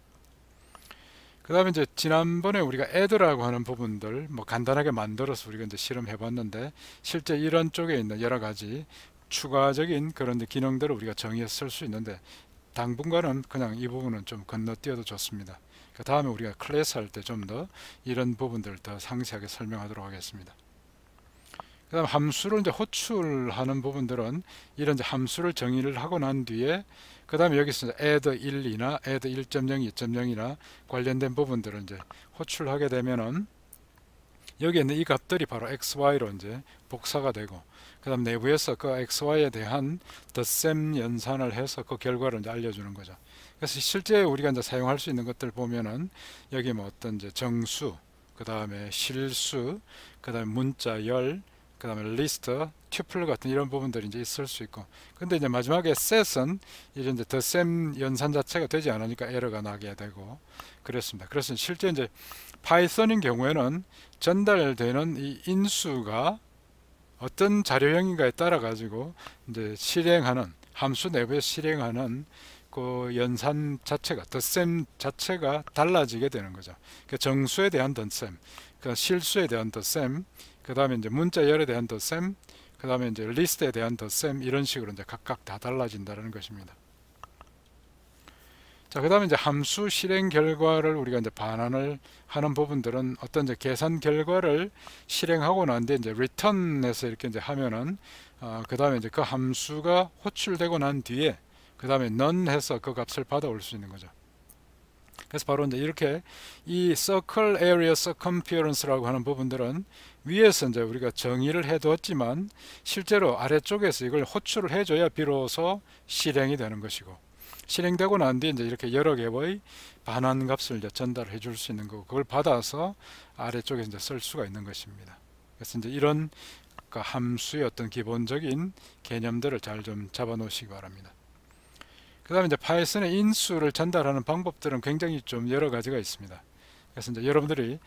그 다음에 이제 지난번에 우리가 add라고 하는 부분들 뭐 간단하게 만들어서 우리가 이제 실험해 봤는데, 실제 이런 쪽에 있는 여러 가지 추가적인 그런 기능들을 우리가 정의해서 쓸 수 있는데, 당분간은 그냥 이 부분은 좀 건너뛰어도 좋습니다. 그 다음에 우리가 클래스 할 때 좀 더 이런 부분들을 더 상세하게 설명하도록 하겠습니다. 그 다음 함수를 이제 호출하는 부분들은 이런 이제 함수를 정의를 하고 난 뒤에, 그 다음에 여기서 add 1이나 add 1.0, 2.0이나 관련된 부분들을 이제 호출하게 되면은 여기에 있는 이 값들이 바로 xy로 이제 복사가 되고, 그 다음 내부에서 그 xy에 대한 덧셈 연산을 해서 그 결과를 이제 알려주는 거죠. 그래서 실제 우리가 이제 사용할 수 있는 것들 보면은 여기 뭐 어떤 이제 정수, 그 다음에 실수, 그 다음에 문자열, 그 다음에 리스트, 튜플 같은 이런 부분들이 이제 있을 수 있고, 근데 이제 마지막에 set은 이제 덧셈 연산 자체가 되지 않으니까 에러가 나게 되고 그렇습니다. 그래서 실제 이제 파이썬인 경우에는 전달되는 이 인수가 어떤 자료형인가에 따라 가지고 이제 실행하는 함수 내부에 실행하는 그 연산 자체가, 덧셈 자체가 달라지게 되는 거죠. 그 정수에 대한 덧셈, 그 실수에 대한 덧셈, 그 다음에 이제 문자열에 대한 덧셈, 그 다음에 이제 리스트에 대한 덧셈, 이런 식으로 이제 각각 다 달라진다는 것입니다. 자, 그 다음에 이제 함수 실행 결과를 우리가 이제 반환을 하는 부분들은 어떤 이제 계산 결과를 실행하고 난 뒤에 이제 return에서 이렇게 이제 하면은 그 다음에 이제 그 함수가 호출되고 난 뒤에 그 다음에 none 해서 그 값을 받아올 수 있는 거죠. 그래서 바로 이제 이렇게 이 circle area circumference라고 하는 부분들은 위에서 이제 우리가 정의를 해두었지만 실제로 아래쪽에서 이걸 호출을 해줘야 비로소 실행이 되는 것이고, 실행되고 난 뒤에 이제 이렇게 여러 개의 반환 값을 이제 전달해 줄 수 있는 거고, 그걸 받아서 아래쪽에 이제 쓸 수가 있는 것입니다. 그래서 이제 이런 그 함수의 어떤 기본적인 개념들을 잘 좀 잡아 놓으시기 바랍니다. 그 다음에 이제 파이썬의 인수를 전달하는 방법들은 굉장히 좀 여러 가지가 있습니다. 그래서 이제 여러분들이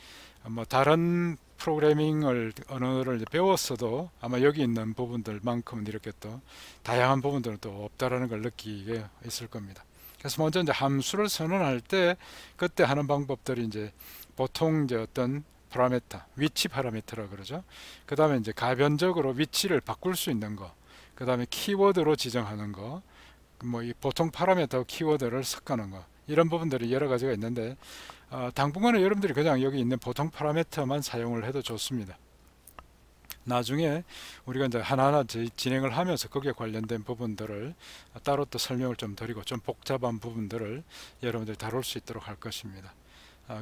뭐 다른 프로그래밍을 언어를 이제 배웠어도 아마 여기 있는 부분들만큼은 이렇게 또 다양한 부분들은 또 없다라는 걸 느끼게 있을 겁니다. 그래서 먼저 이제 함수를 선언할 때 그때 하는 방법들이 이제 보통 이제 어떤 파라미터, 위치 파라미터라 그러죠. 그 다음에 이제 가변적으로 위치를 바꿀 수 있는 거, 그 다음에 키워드로 지정하는 거, 뭐 이 보통 파라미터하고 키워드를 섞는 거, 이런 부분들이 여러 가지가 있는데 당분간은 여러분들이 그냥 여기 있는 보통 파라미터만 사용을 해도 좋습니다. 나중에 우리가 이제 하나하나 진행을 하면서 거기에 관련된 부분들을 따로 또 설명을 좀 드리고 좀 복잡한 부분들을 여러분들이 다룰 수 있도록 할 것입니다.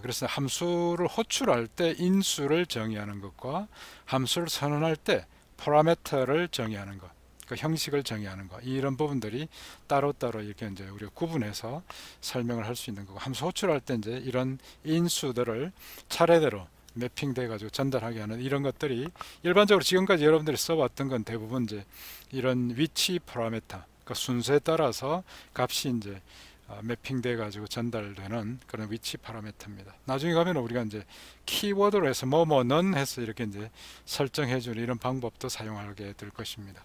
그래서 함수를 호출할 때 인수를 정의하는 것과 함수를 선언할 때 파라미터를 정의하는 것, 그 형식을 정의하는 것, 이런 부분들이 따로따로 이렇게 이제 우리가 구분해서 설명을 할 수 있는 거고, 함수 호출할 때 이제 이런 인수들을 차례대로 매핑돼 가지고 전달하게 하는 이런 것들이 일반적으로 지금까지 여러분들이 써왔던 건 대부분 이제 이런 위치 파라미터, 그 순서에 따라서 값이 이제 매핑돼 가지고 전달되는 그런 위치 파라미터입니다. 나중에 가면 우리가 이제 키워드로 해서 뭐뭐는 해서 이렇게 이제 설정해 주는 이런 방법도 사용하게 될 것입니다.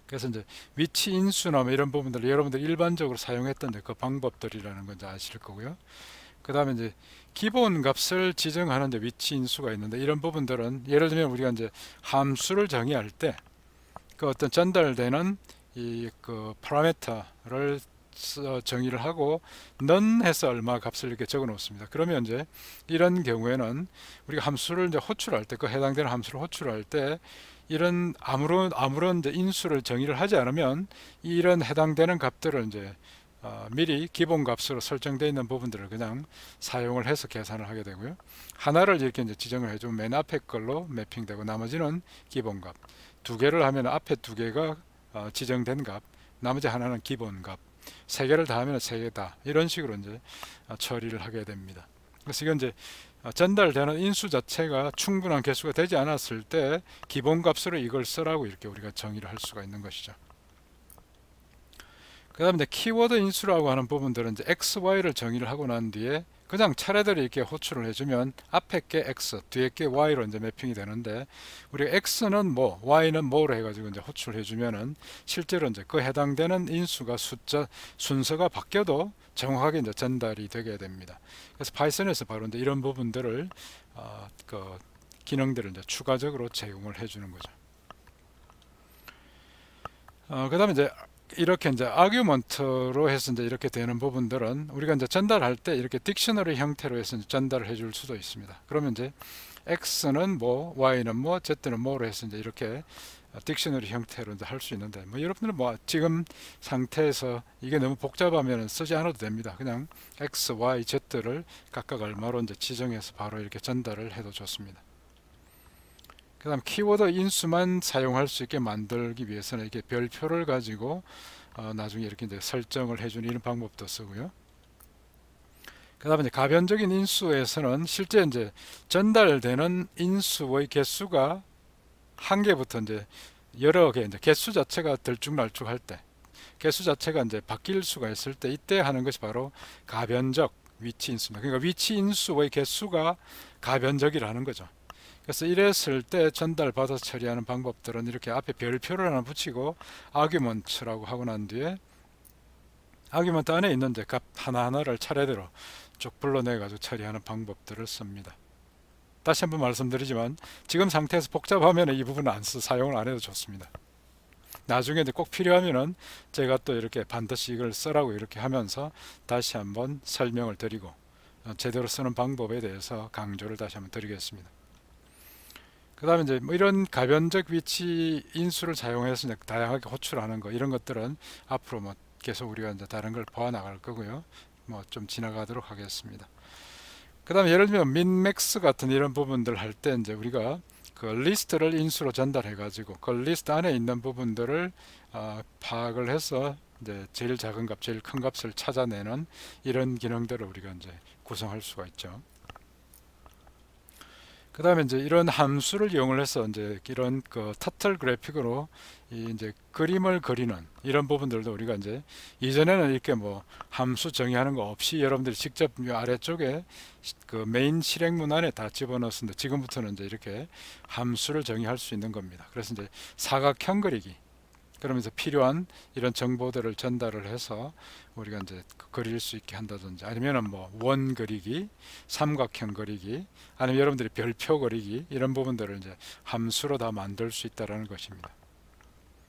그래서 이제 위치 인수나 뭐 이런 부분들 여러분들 일반적으로 사용했던 그 방법들이라는 건 이제 아실 거고요. 그 다음에 이제 기본 값을 지정하는 이제 위치 인수가 있는데, 이런 부분들은 예를 들면 우리가 이제 함수를 정의할 때 그 어떤 전달되는 이 그 파라미터를 정의를 하고 none 해서 얼마 값을 이렇게 적어 놓습니다. 그러면 이제 이런 경우에는 우리가 함수를 이제 호출할 때, 그 해당되는 함수를 호출할 때 이런 아무런 이제 인수를 정의를 하지 않으면 이런 해당되는 값들을 이제 미리 기본 값으로 설정되어 있는 부분들을 그냥 사용을 해서 계산을 하게 되고요. 하나를 이렇게 이제 지정을 해주면 맨 앞에 걸로 매핑되고 나머지는 기본 값. 두 개를 하면 앞에 두 개가 지정된 값, 나머지 하나는 기본 값. 세 개를 다 하면 세 개다. 이런 식으로 이제 처리를 하게 됩니다. 그래서 이건 이제 전달되는 인수 자체가 충분한 개수가 되지 않았을 때 기본 값으로 이걸 쓰라고 이렇게 우리가 정의를 할 수가 있는 것이죠. 그 다음에 키워드 인수라고 하는 부분들은 이제 x, y를 정의를 하고 난 뒤에 그냥 차례대로 이렇게 호출을 해주면 앞에 게 x, 뒤에 게 y로 이제 매핑이 되는데, 우리가 x는 뭐, y는 뭐로 해가지고 이제 호출해 주면은 실제로 이제 그 해당되는 인수가 순서가 바뀌어도 정확하게 이제 전달이 되게 됩니다. 그래서 파이썬에서 바로 이제 이런 부분들을 그 기능들을 이제 추가적으로 제공을 해주는 거죠. 그 다음에 이제 이렇게 이제 아규먼트로 해서 이제 이렇게 되는 부분들은 우리가 이제 전달할 때 이렇게 딕셔너리 형태로 해서 이제 전달을 해줄 수도 있습니다. 그러면 이제 x는 뭐, y는 뭐, z는 뭐로 해서 이제 이렇게 딕셔너리 형태로 이제 할 수 있는데, 뭐 여러분들은 뭐 지금 상태에서 이게 너무 복잡하면 쓰지 않아도 됩니다. 그냥 x, y, z를 각각 얼마로 이제 지정해서 바로 이렇게 전달을 해도 좋습니다. 그 다음 키워드 인수만 사용할 수 있게 만들기 위해서는 이렇게 별표를 가지고 나중에 이렇게 이제 설정을 해주는 이런 방법도 쓰고요. 그 다음에 이제 가변적인 인수에서는 실제 이제 전달되는 인수의 개수가 한 개부터 이제 여러 개, 이제 개수 자체가 들쭉날쭉할 때, 개수 자체가 이제 바뀔 수가 있을 때, 이때 하는 것이 바로 가변적 위치 인수입니다. 그러니까 위치 인수의 개수가 가변적이라는 거죠. 그래서 이랬을 때 전달받아서 처리하는 방법들은 이렇게 앞에 별표를 하나 붙이고 아규먼트라고 하고 난 뒤에 아규먼트 안에 있는 이제 값 하나하나를 차례대로 쭉 불러내 가지고 처리하는 방법들을 씁니다. 다시 한번 말씀드리지만 지금 상태에서 복잡하면 이 부분은 사용을 안 해도 좋습니다. 나중에 이제 꼭 필요하면은 제가 또 이렇게 반드시 이걸 쓰라고 이렇게 하면서 다시 한번 설명을 드리고 제대로 쓰는 방법에 대해서 강조를 다시 한번 드리겠습니다. 그 다음에 이제 뭐 이런 가변적 위치 인수를 사용해서 이제 다양하게 호출하는 거, 이런 것들은 앞으로 뭐 계속 우리가 이제 다른 걸 보아 나갈 거고요. 뭐 좀 지나가도록 하겠습니다. 그 다음에 예를 들면 민맥스 같은 이런 부분들 할 때 이제 우리가 그 리스트를 인수로 전달해 가지고 그 리스트 안에 있는 부분들을 파악을 해서 이제 제일 작은 값, 제일 큰 값을 찾아내는 이런 기능들을 우리가 이제 구성할 수가 있죠. 그 그 다음에 이제 이런 함수를 이용을 해서 이제 이런 그 터틀 그래픽으로 이 이제 그림을 그리는 이런 부분들도 우리가 이제 이전에는 이렇게 뭐 함수 정의하는 거 없이 여러분들이 직접 이 아래쪽에 그 메인 실행문 안에 다 집어넣었는데 지금부터는 이제 이렇게 함수를 정의할 수 있는 겁니다. 그래서 이제 사각형 그리기, 그러면서 필요한 이런 정보들을 전달을 해서 우리가 이제 그릴 수 있게 한다든지, 아니면은 뭐 원 그리기, 삼각형 그리기, 아니면 여러분들이 별표 그리기, 이런 부분들을 이제 함수로 다 만들 수 있다라는 것입니다.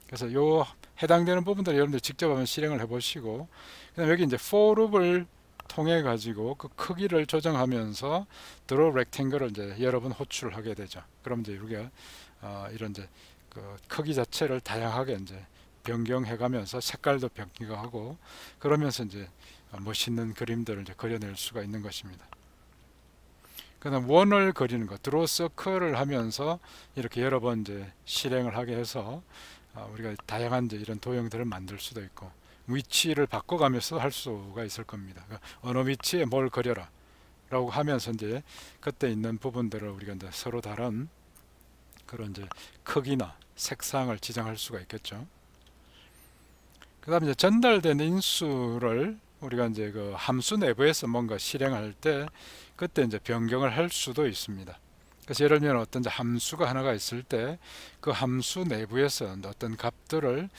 그래서 요 해당되는 부분들을 여러분들이 직접 한번 실행을 해 보시고, 그다음 여기 이제 for loop을 통해 가지고 그 크기를 조정하면서 draw rectangle을 이제 여러 번 호출하게 되죠. 그럼 이제 우리가 이런 이제 그 크기 자체를 다양하게 이제 변경해 가면서 색깔도 변경하고, 그러면서 이제 멋있는 그림들을 이제 그려낼 수가 있는 것입니다. 그다음 원을 그리는 것, 드로우 서클을 하면서 이렇게 여러 번 이제 실행을 하게 해서 우리가 다양한 이제 이런 도형들을 만들 수도 있고, 위치를 바꿔가면서 할 수가 있을 겁니다. 그러니까 어느 위치에 뭘 그려라 라고 하면서 이제 그때 있는 부분들을 우리가 이제 서로 다른 그런 이제 크기나 색상을 지정할 수가 있겠죠. 그 다음에 이제 전달된 인수를 우리가 이제 그 함수 내부에서 뭔가 실행할 때 그때 이제 변경을 할 수도 있습니다. 그래서 예를 들면 어떤 함수가 하나가 있을 때 그 함수 내부에서 어떤 값들을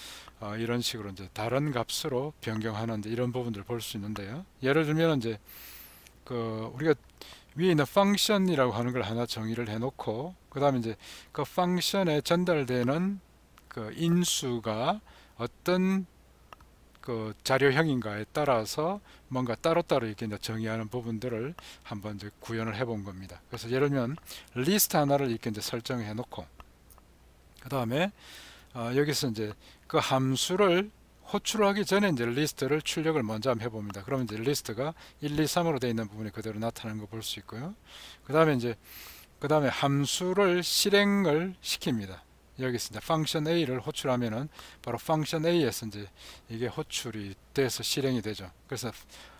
이런 식으로 이제 다른 값으로 변경하는 이런 부분들을 볼 수 있는데요. 예를 들면 이제 그 우리가 위에 있는 펑션이라고 하는 걸 하나 정의를 해놓고, 그 다음에 이제 그 펑션에 전달되는 그 인수가 어떤 그 자료형인가에 따라서 뭔가 따로따로 이렇게 이제 정의하는 부분들을 한번 이제 구현을 해 본 겁니다. 그래서 예를 들면 리스트 하나를 이렇게 이제 설정해 놓고, 그 다음에 여기서 이제 그 함수를 호출하기 전에 이제 리스트를 출력을 먼저 한번 해봅니다. 그러면 이제 리스트가 1, 2, 3으로 되어 있는 부분이 그대로 나타나는 거 볼 수 있고요. 그 다음에 함수를 실행을 시킵니다. 여기서 이제 펑션 A를 호출하면은 바로 펑션 A에서 이제 이게 호출이 돼서 실행이 되죠. 그래서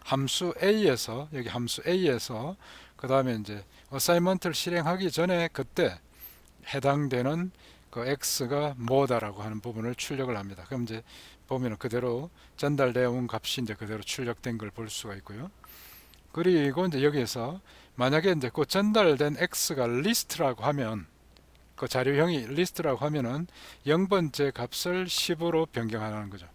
함수 A에서 여기 함수 A에서 그 다음에 이제 어사이먼트를 실행하기 전에 그때 해당되는 그 X가 뭐다라고 하는 부분을 출력을 합니다. 그럼 이제 보면은 그대로 전달되어 온 값이 이제 그대로 출력된 걸 볼 수가 있고요. 그리고 이제 여기에서 만약에 이제 그 전달된 X가 리스트라고 하면, 그 자료형이 리스트라고 하면은 0번째 값을 10으로 변경하는 거죠.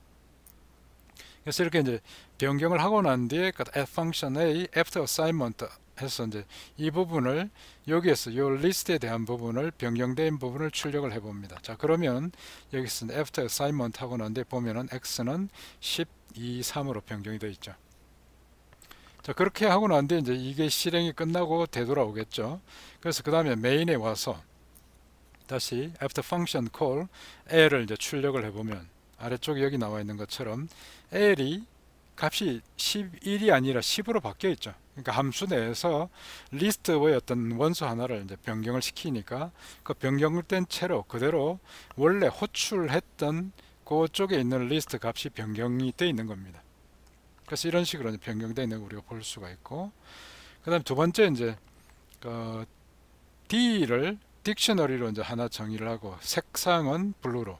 그래서 이렇게 이제 변경을 하고 난 뒤에 그 add function A after assignment 해서 이제 이 부분을 여기에서 이 리스트에 대한 부분을 변경된 부분을 출력을 해 봅니다. 자, 그러면 여기서 after assignment 하고 난 뒤에 보면은 x는 12, 3으로 변경이 되어 있죠. 자, 그렇게 하고 난 뒤에 이제 이게 실행이 끝나고 되돌아오겠죠. 그래서 그 다음에 메인에 와서 다시 after function call L을 이제 출력을 해보면 아래쪽에 여기 나와 있는 것처럼 L이 값이 11이 아니라 10으로 바뀌어 있죠. 그러니까 함수 내에서 리스트의 어떤 원소 하나를 이제 변경을 시키니까 그 변경된 채로 그대로 원래 호출했던 그쪽에 있는 리스트 값이 변경이 되어 있는 겁니다. 그래서 이런 식으로 이제 변경되어 있는 걸 우리가 볼 수가 있고, 그 다음 두 번째 이제 그 D를 딕셔너리로 이제 하나 정의를 하고, 색상은 블루로,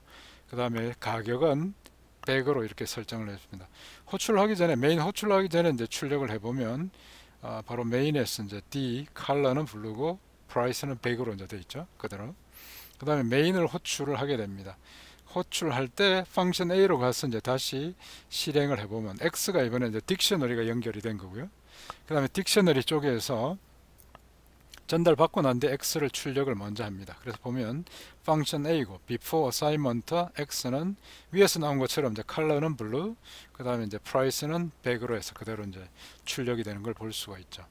그 다음에 가격은 100으로 이렇게 설정을 했습니다. 호출하기 전에, 메인 호출하기 전에 이제 출력을 해보면 바로 메인에서 이제 D 컬러는 블루고 프라이스는 100으로 이제 되어 있죠. 그대로. 그 다음에 메인을 호출을 하게 됩니다. 호출할 때 펑션 A로 가서 이제 다시 실행을 해보면 X가 이번에 이제 딕셔너리가 연결이 된 거고요. 그 다음에 딕셔너리 쪽에서 전달받고 난 뒤에 X를 출력을 먼저 합니다. 그래서 보면 function A고 before assignment X는 위에서 나온 것처럼 이제 컬러는 블루, 그 다음에 이제 price는 100으로 해서 그대로 이제 출력이 되는 걸 볼 수가 있죠.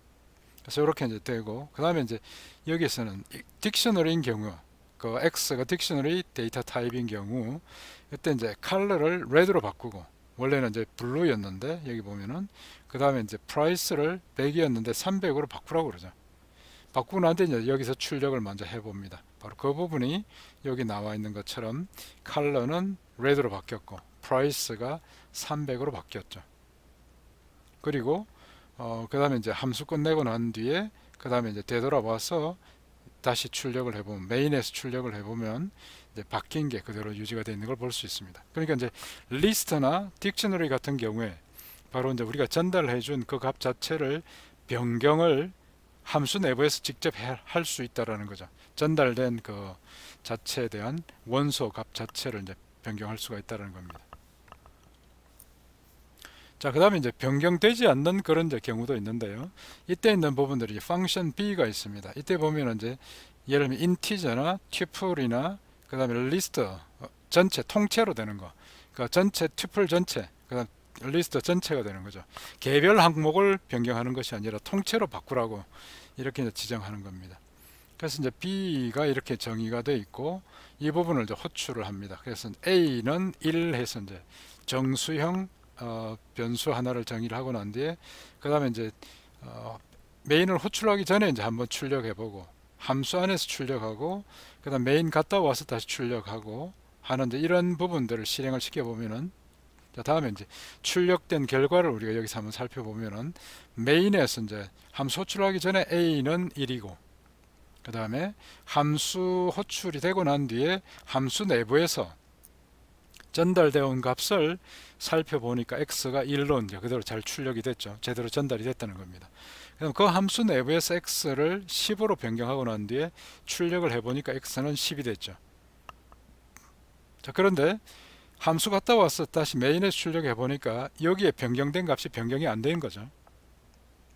그래서 이렇게 이제 되고, 그 다음에 이제 여기서는 딕셔너리인 경우, 그 X가 딕셔너리 데이터 타입인 경우, 이때 이제 컬러를 red로 바꾸고, 원래는 이제 블루였는데 여기 보면은 그 다음에 이제 price를 100이었는데 300으로 바꾸라고 그러죠. 바꾸고 난 뒤에 이제 여기서 출력을 먼저 해봅니다. 바로 그 부분이 여기 나와 있는 것처럼 컬러는 red로 바뀌었고 price가 300으로 바뀌었죠. 그리고 그 다음에 이제 함수 끝내고 난 뒤에 그 다음에 이제 되돌아와서 다시 출력을 해보면, 메인에서 출력을 해보면 이제 바뀐 게 그대로 유지가 되어 있는 걸 볼 수 있습니다. 그러니까 이제 리스트나 딕셔너리 같은 경우에 바로 이제 우리가 전달해 준 그 값 자체를 변경을 함수 내부에서 직접 할 수 있다라는 거죠. 전달된 그 자체에 대한 원소 값 자체를 이제 변경할 수가 있다는 겁니다. 자, 그 다음에 이제 변경되지 않는 그런 이제 경우도 있는데요. 이때 있는 부분들이 펑션 B가 있습니다. 이때 보면 이제 예를 들면 인티저나 튜플이나 그 다음에 리스트 전체 통째로 되는 거, 그러니까 전체 튜플 전체, 그 다음 리스트 전체가 되는 거죠. 개별 항목을 변경하는 것이 아니라 통째로 바꾸라고 이렇게 이제 지정하는 겁니다. 그래서 이제 B가 이렇게 정의가 되어 있고 이 부분을 이제 호출을 합니다. 그래서 A는 1 해서 이제 정수형 변수 하나를 정의를 하고 난 뒤에 그 다음에 이제 메인을 호출하기 전에 이제 한번 출력해 보고 함수 안에서 출력하고 그 다음 메인 갔다 와서 다시 출력하고 하는 이제 이런 부분들을 실행을 시켜 보면은, 자, 다음에 이제 출력된 결과를 우리가 여기서 한번 살펴보면은 메인에서 이제 함수 호출하기 전에 A는 1이고 그 다음에 함수 호출이 되고 난 뒤에 함수 내부에서 전달되어 온 값을 살펴보니까 x가 1로 이제 그대로 잘 출력이 됐죠. 제대로 전달이 됐다는 겁니다. 그럼 그 함수 내부에서 x를 10으로 변경하고 난 뒤에 출력을 해보니까 x는 10이 됐죠. 자, 그런데 함수 갔다 와서 다시 메인에서 출력해 보니까 여기에 변경된 값이 변경이 안 된 거죠.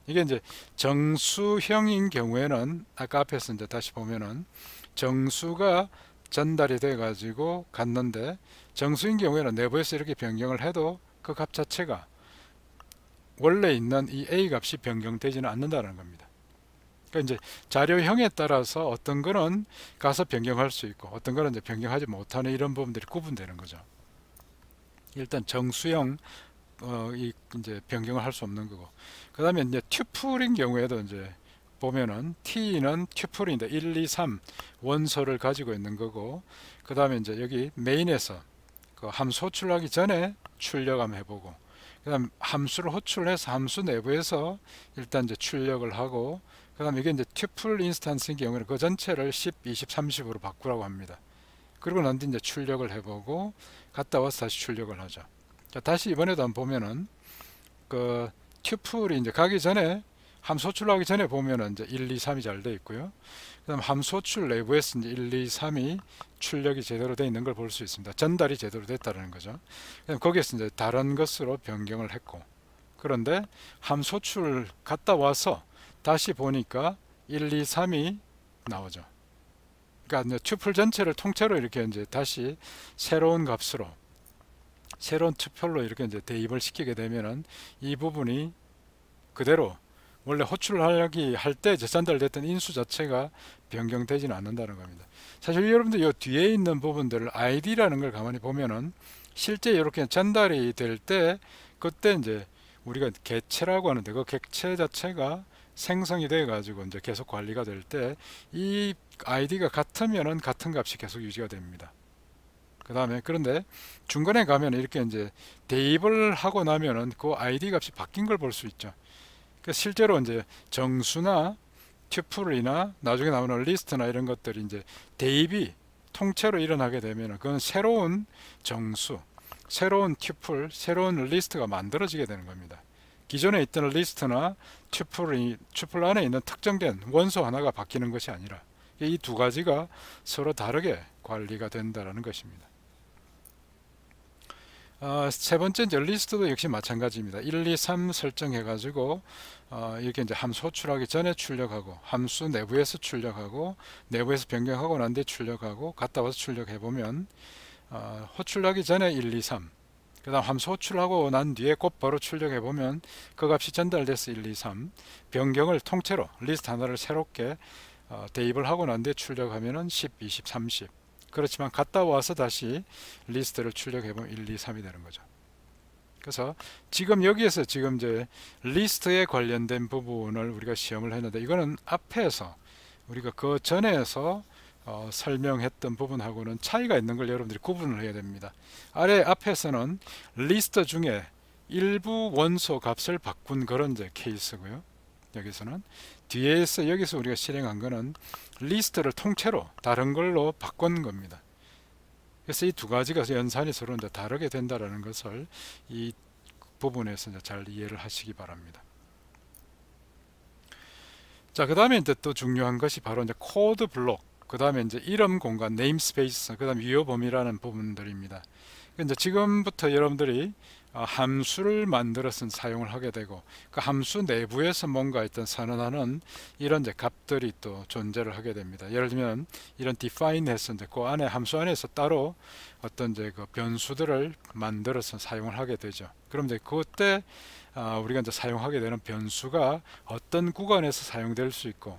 이게 이제 정수형인 경우에는 아까 앞에서 이제 다시 보면은 정수가 전달이 돼 가지고 갔는데, 정수인 경우에는 내부에서 이렇게 변경을 해도 그 값 자체가 원래 있는 이 A 값이 변경되지는 않는다는 겁니다. 그러니까 이제 자료형에 따라서 어떤 거는 가서 변경할 수 있고 어떤 거는 이제 변경하지 못하는 이런 부분들이 구분되는 거죠. 일단 정수형 이제 변경을 할 수 없는 거고, 그 다음에 이제 튜플인 경우에도 이제 보면은 T는 튜플인데 1, 2, 3 원소를 가지고 있는 거고, 그 다음에 이제 여기 메인에서 그 함수 호출하기 전에 출력 한번 해보고, 그 다음 함수를 호출해서 함수 내부에서 일단 이제 출력을 하고, 그 다음에 이게 이제 튜플 인스턴스인 경우는 그 전체를 10, 20, 30으로 바꾸라고 합니다. 그리고 난 뒤 이제 출력을 해보고 갔다 와서 다시 출력을 하죠. 자, 다시 이번에도 한번 보면은 그 튜플이 이제 가기 전에 함수 호출하기 전에 보면은 이제 1, 2, 3이 잘 되어 있고요. 그다음 함수 호출 내부에서 이제 1, 2, 3이 출력이 제대로 되어 있는 걸 볼 수 있습니다. 전달이 제대로 됐다는 거죠. 그다음 거기에서 이제 다른 것으로 변경을 했고, 그런데 함수 호출 갔다 와서 다시 보니까 1, 2, 3이 나오죠. 그러니까 이제 튜플 전체를 통째로 이렇게 이제 다시 새로운 값으로 새로운 튜플로 이렇게 이제 대입을 시키게 되면은 이 부분이 그대로 원래 호출하기 할 때 전달됐던 인수 자체가 변경되지는 않는다는 겁니다. 사실 여러분들 이 뒤에 있는 부분들을 id라는 걸 가만히 보면은 실제 이렇게 전달이 될 때 그때 이제 우리가 객체라고 하는데 그 객체 자체가 생성이 돼 가지고 이제 계속 관리가 될 때 이 id가 같으면은 같은 값이 계속 유지가 됩니다. 그 다음에 그런데 중간에 가면 이렇게 이제 대입을 하고 나면은 그 id 값이 바뀐 걸 볼 수 있죠. 그 실제로 이제 정수나 튜플이나 나중에 나오는 리스트나 이런 것들이 이제 대입이 통째로 일어나게 되면 그건 새로운 정수, 새로운 튜플, 새로운 리스트가 만들어지게 되는 겁니다. 기존에 있던 리스트나 튜플 안에 있는 특정된 원소 하나가 바뀌는 것이 아니라 이 두 가지가 서로 다르게 관리가 된다는 것입니다. 세 번째 이제 리스트도 역시 마찬가지입니다. 1, 2, 3 설정해 가지고 이렇게 이제 함수 호출하기 전에 출력하고 함수 내부에서 출력하고 내부에서 변경하고 난 뒤에 출력하고 갔다 와서 출력해 보면 호출하기 전에 1, 2, 3 그 다음 함수 호출하고 난 뒤에 곧바로 출력해 보면 그 값이 전달돼서 1, 2, 3 변경을 통째로 리스트 하나를 새롭게 대입을 하고 난 뒤에 출력하면은 10, 20, 30 그렇지만 갔다 와서 다시 리스트를 출력해보면 1, 2, 3이 되는 거죠. 그래서 지금 여기에서 지금 이제 리스트에 관련된 부분을 우리가 시험을 했는데 이거는 앞에서 우리가 그 전에서 설명했던 부분하고는 차이가 있는 걸 여러분들이 구분을 해야 됩니다. 아래 앞에서는 리스트 중에 일부 원소 값을 바꾼 그런 이제 케이스고요. 여기서는 뒤에서 여기서 우리가 실행한 거는 리스트를 통째로 다른 걸로 바꾼 겁니다. 그래서 이 두 가지가 연산이 서로 이제 다르게 된다라는 것을 이 부분에서 이제 잘 이해를 하시기 바랍니다. 자, 그 다음에 이제 또 중요한 것이 바로 이제 코드 블록, 그 다음에 이제 이름 공간, 네임스페이스, 그 다음에 유효 범위라는 부분들입니다. 이제 지금부터 여러분들이 함수를 만들어서 사용을 하게 되고, 그 함수 내부에서 뭔가 있던 선언하는 이런 이제 값들이 또 존재를 하게 됩니다. 예를 들면 이런 define해서 이제 그 안에 함수 안에서 따로 어떤 이제 그 변수들을 만들어서 사용을 하게 되죠. 그럼 이제 그때 우리가 이제 사용하게 되는 변수가 어떤 구간에서 사용될 수 있고,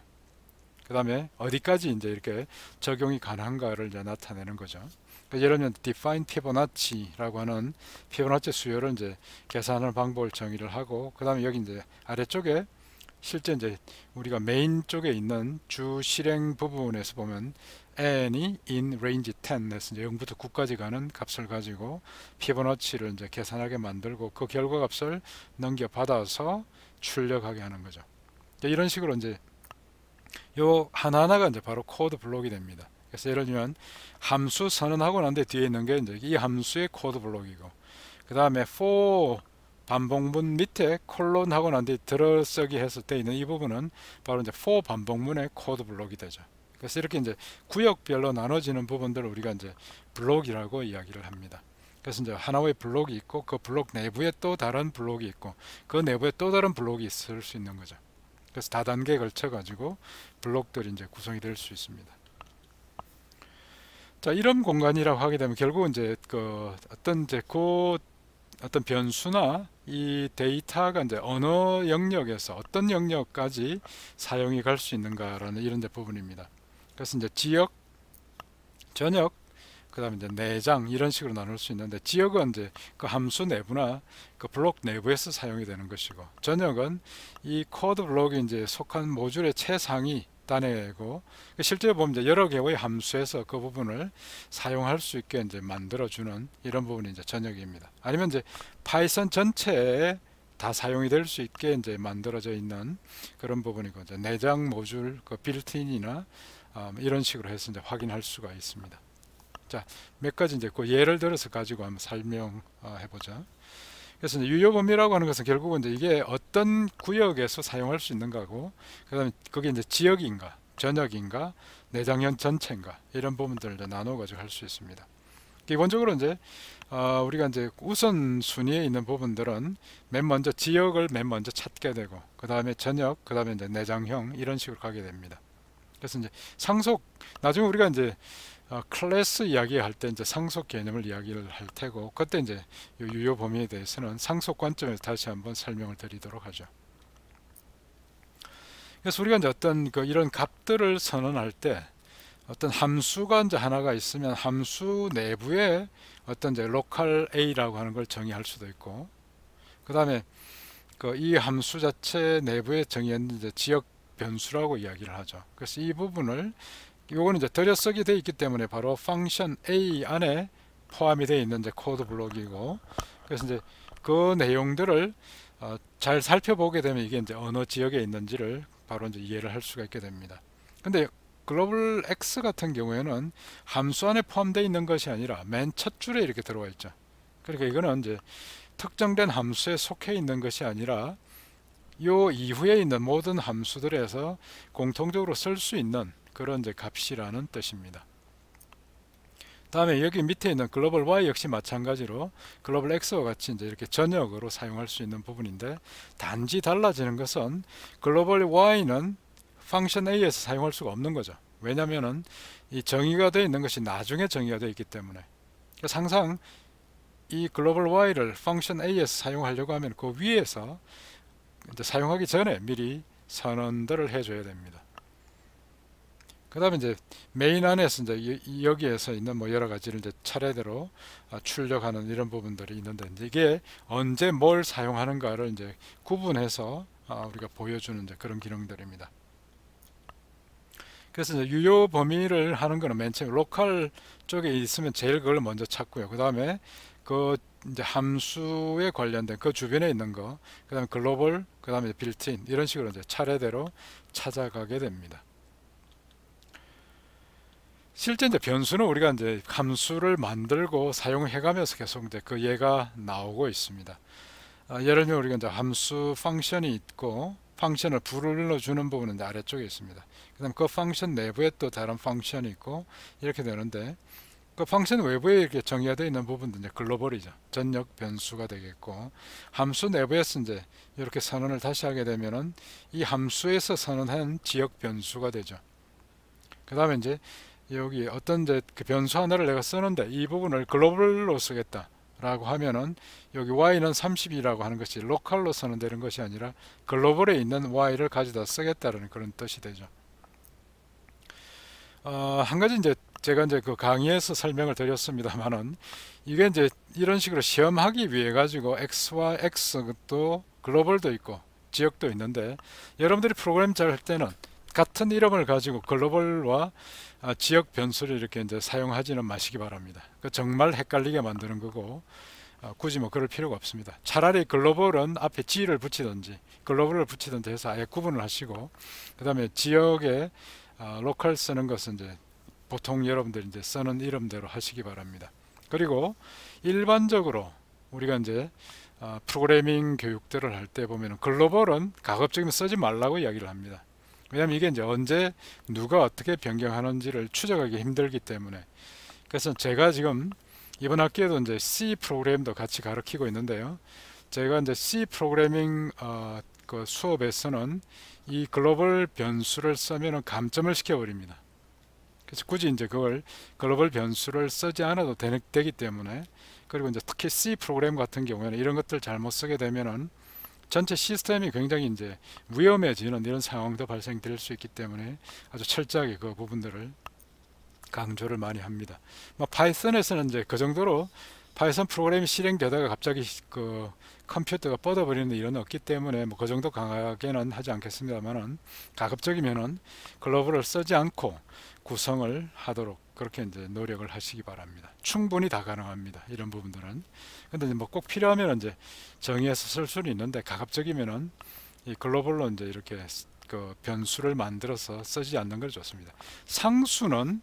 그 다음에 어디까지 이제 이렇게 적용이 가능한가를 이제 나타내는 거죠. 예를 들면 define 피보나치라고 하는 피보나치 수요를 이제 계산하는 방법을 정의를 하고, 그 다음에 여기 이제 아래쪽에 실제 이제 우리가 메인 쪽에 있는 주 실행 부분에서 보면 n이 in range 10에서 이제 0부터 9까지 가는 값을 가지고 피보나치를 이제 계산하게 만들고, 그 결과 값을 넘겨받아서 출력하게 하는 거죠. 이런 식으로 이제 요 하나하나가 이제 바로 코드 블록이 됩니다. 그래서 예를 들면 함수 선언하고 난 뒤에 뒤에 있는 게 이제 이 함수의 코드 블록이고, 그 다음에 for 반복문 밑에 콜론 하고 난 뒤에 들어쓰기 해서 돼 있는 이 부분은 바로 이제 for 반복문의 코드 블록이 되죠. 그래서 이렇게 이제 구역별로 나눠지는 부분들을 우리가 이제 블록이라고 이야기를 합니다. 그래서 이제 하나의 블록이 있고, 그 블록 내부에 또 다른 블록이 있고, 그 내부에 또 다른 블록이 있을 수 있는 거죠. 그래서 다단계에 걸쳐 가지고 블록들이 이제 구성이 될 수 있습니다. 자, 이런 공간이라고 하게 되면 결국 이제 그 어떤 이제 그 어떤 변수나 이 데이터가 이제 어느 영역에서 어떤 영역까지 사용이 갈 수 있는가라는 이런 데 부분입니다. 그래서 이제 지역, 전역, 그 다음에 이제 내장 이런 식으로 나눌 수 있는데, 지역은 이제 그 함수 내부나 그 블록 내부에서 사용이 되는 것이고, 전역은 이 코드 블록이 이제 속한 모듈의 최상위 단위고, 실제로 보면 이제 여러 개의 함수에서 그 부분을 사용할 수 있게 이제 만들어주는 이런 부분이 이제 전역입니다. 아니면 이제 파이썬 전체에 다 사용이 될 수 있게 이제 만들어져 있는 그런 부분이고, 이제 내장 모듈, 그 빌트인이나 이런 식으로 해서 이제 확인할 수가 있습니다. 자, 몇 가지 이제 그 예를 들어서 가지고 한번 설명해 보자. 그래서 이제 유효 범위라고 하는 것은 결국은 이제 이게 어떤 구역에서 사용할 수 있는가고, 그다음에 그게 이제 지역인가, 전역인가, 내장형 전체인가 이런 부분들을 이제 나눠 가지고 할 수 있습니다. 기본적으로 이제 우리가 이제 우선 순위에 있는 부분들은 맨 먼저 지역을 맨 먼저 찾게 되고, 그 다음에 전역, 그 다음에 이제 내장형 이런 식으로 가게 됩니다. 그래서 이제 상속, 나중에 우리가 이제 클래스 이야기할 때 이제 상속 개념을 이야기를 할 테고, 그때 이제 유효 범위에 대해서는 상속 관점에서 다시 한번 설명을 드리도록 하죠. 그래서 우리가 이제 어떤 이런 값들을 선언할 때 어떤 함수가 이제 하나가 있으면 함수 내부에 어떤 이제 로컬 A라고 하는 걸 정의할 수도 있고, 그 다음에 이 함수 자체 내부에 정의한 이제 지역 변수라고 이야기를 하죠. 그래서 이 부분을 요거는 이제 들여쓰기 되어 있기 때문에 바로 펑션 A 안에 포함이 되어 있는 이제 코드 블록이고, 그래서 이제 그 내용들을 잘 살펴보게 되면 이게 이제 어느 지역에 있는지를 바로 이제 이해를 할 수가 있게 됩니다. 근데 글로벌 X 같은 경우에는 함수 안에 포함되어 있는 것이 아니라 맨 첫 줄에 이렇게 들어와 있죠. 그러니까 이거는 이제 특정된 함수에 속해 있는 것이 아니라 요 이후에 있는 모든 함수들에서 공통적으로 쓸 수 있는 그런 이제 값이라는 뜻입니다. 다음에 여기 밑에 있는 글로벌 Y 역시 마찬가지로 글로벌 X와 같이 이제 이렇게 전역으로 사용할 수 있는 부분인데, 단지 달라지는 것은 글로벌 Y는 펑션 A에서 사용할 수가 없는 거죠. 왜냐하면은 이 정의가 되어 있는 것이 나중에 정의가 되어 있기 때문에. 그래서 항상 이 글로벌 Y를 펑션 A에서 사용하려고 하면 그 위에서 이제 사용하기 전에 미리 선언들을 해줘야 됩니다. 그 다음에 이제 메인 안에서 이제 여기에서 있는 뭐 여러 가지를 이제 차례대로 출력하는 이런 부분들이 있는데, 이게 언제 뭘 사용하는가를 이제 구분해서 우리가 보여주는 이제 그런 기능들입니다. 그래서 이제 유효 범위를 하는 거는 맨 처음에 로컬 쪽에 있으면 제일 그걸 먼저 찾고요. 그 다음에 그 이제 함수에 관련된 그 주변에 있는 거, 그 다음에 글로벌 그 다음에 빌트인 이런 식으로 이제 차례대로 찾아가게 됩니다. 실제 이제 변수는 우리가 이제 함수를 만들고 사용해가면서 계속 이제 그 예가 나오고 있습니다. 예를 들면 우리가 이제 함수 펑션이 있고 펑션을 불러주는 부분은 이제 아래쪽에 있습니다. 그다음 그 펑션 내부에 또 다른 펑션이 있고 이렇게 되는데 그 펑션 외부에 이렇게 정의되어 있는 부분도 이제 글로벌이죠. 전역 변수가 되겠고 함수 내부에서 이제 이렇게 선언을 다시 하게 되면은 이 함수에서 선언한 지역 변수가 되죠. 그 다음에 이제 여기 어떤 이제 그 변수 하나를 내가 쓰는데 이 부분을 글로벌로 쓰겠다 라고 하면은 여기 y는 30이라고 하는 것이 로컬로 선언되는 것이 아니라 글로벌에 있는 y를 가져다 쓰겠다는 그런 뜻이 되죠. 한 가지 이제 제가 이제 그 강의에서 설명을 드렸습니다만은 이게 이제 이런 식으로 시험하기 위해 가지고 x와 x도 글로벌도 있고 지역도 있는데 여러분들이 프로그램 짤 때는 같은 이름을 가지고 글로벌과 지역 변수를 이렇게 이제 사용하지는 마시기 바랍니다. 그 정말 헷갈리게 만드는 거고 굳이 뭐 그럴 필요가 없습니다. 차라리 글로벌은 앞에 G를 붙이든지 글로벌을 붙이든지 해서 아예 구분을 하시고 그 다음에 지역에 로컬 쓰는 것은 이제 보통 여러분들이 이제 쓰는 이름대로 하시기 바랍니다. 그리고 일반적으로 우리가 이제 프로그래밍 교육들을 할 때 보면 글로벌은 가급적이면 쓰지 말라고 이야기를 합니다. 왜냐하면 이게 이제 언제 누가 어떻게 변경하는지를 추적하기 힘들기 때문에. 그래서 제가 지금 이번 학기에도 이제 C 프로그램도 같이 가르치고 있는데요. 제가 이제 C 프로그래밍 그 수업에서는 이 글로벌 변수를 쓰면은 감점을 시켜버립니다. 그래서 굳이 이제 그걸 글로벌 변수를 쓰지 않아도 되기 때문에 그리고 이제 특히 C 프로그램 같은 경우에는 이런 것들 잘못 쓰게 되면은 전체 시스템이 굉장히 이제 위험해지는 이런 상황도 발생될 수 있기 때문에 아주 철저하게 그 부분들을 강조를 많이 합니다. 뭐 파이썬에서는 이제 그 정도로 파이썬 프로그램이 실행되다가 갑자기 그 컴퓨터가 뻗어버리는 일은 없기 때문에 뭐 그 정도 강하게는 하지 않겠습니다만은 가급적이면은 글로벌을 쓰지 않고 구성을 하도록 그렇게 이제 노력을 하시기 바랍니다. 충분히 다 가능합니다. 이런 부분들은. 근데 뭐 꼭 필요하면 이제 정의해서 쓸 수는 있는데 가급적이면은 이 글로벌로 이제 이렇게 그 변수를 만들어서 쓰지 않는 걸 좋습니다. 상수는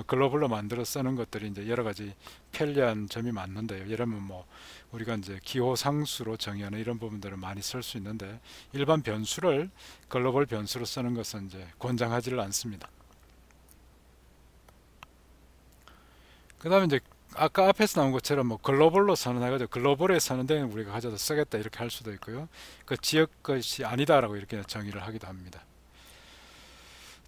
글로벌로 만들어 쓰는 것들이 이제 여러 가지 편리한 점이 많는데요. 예를 들면 뭐 우리가 이제 기호 상수로 정의하는 이런 부분들을 많이 쓸 수 있는데 일반 변수를 글로벌 변수로 쓰는 것은 이제 권장하지를 않습니다. 그 다음에 이제 아까 앞에서 나온 것처럼 뭐 글로벌로 선언해가지고 글로벌에 선언되는 우리가 가져다 쓰겠다 이렇게 할 수도 있고요. 그 지역 것이 아니다라고 이렇게 정의를 하기도 합니다.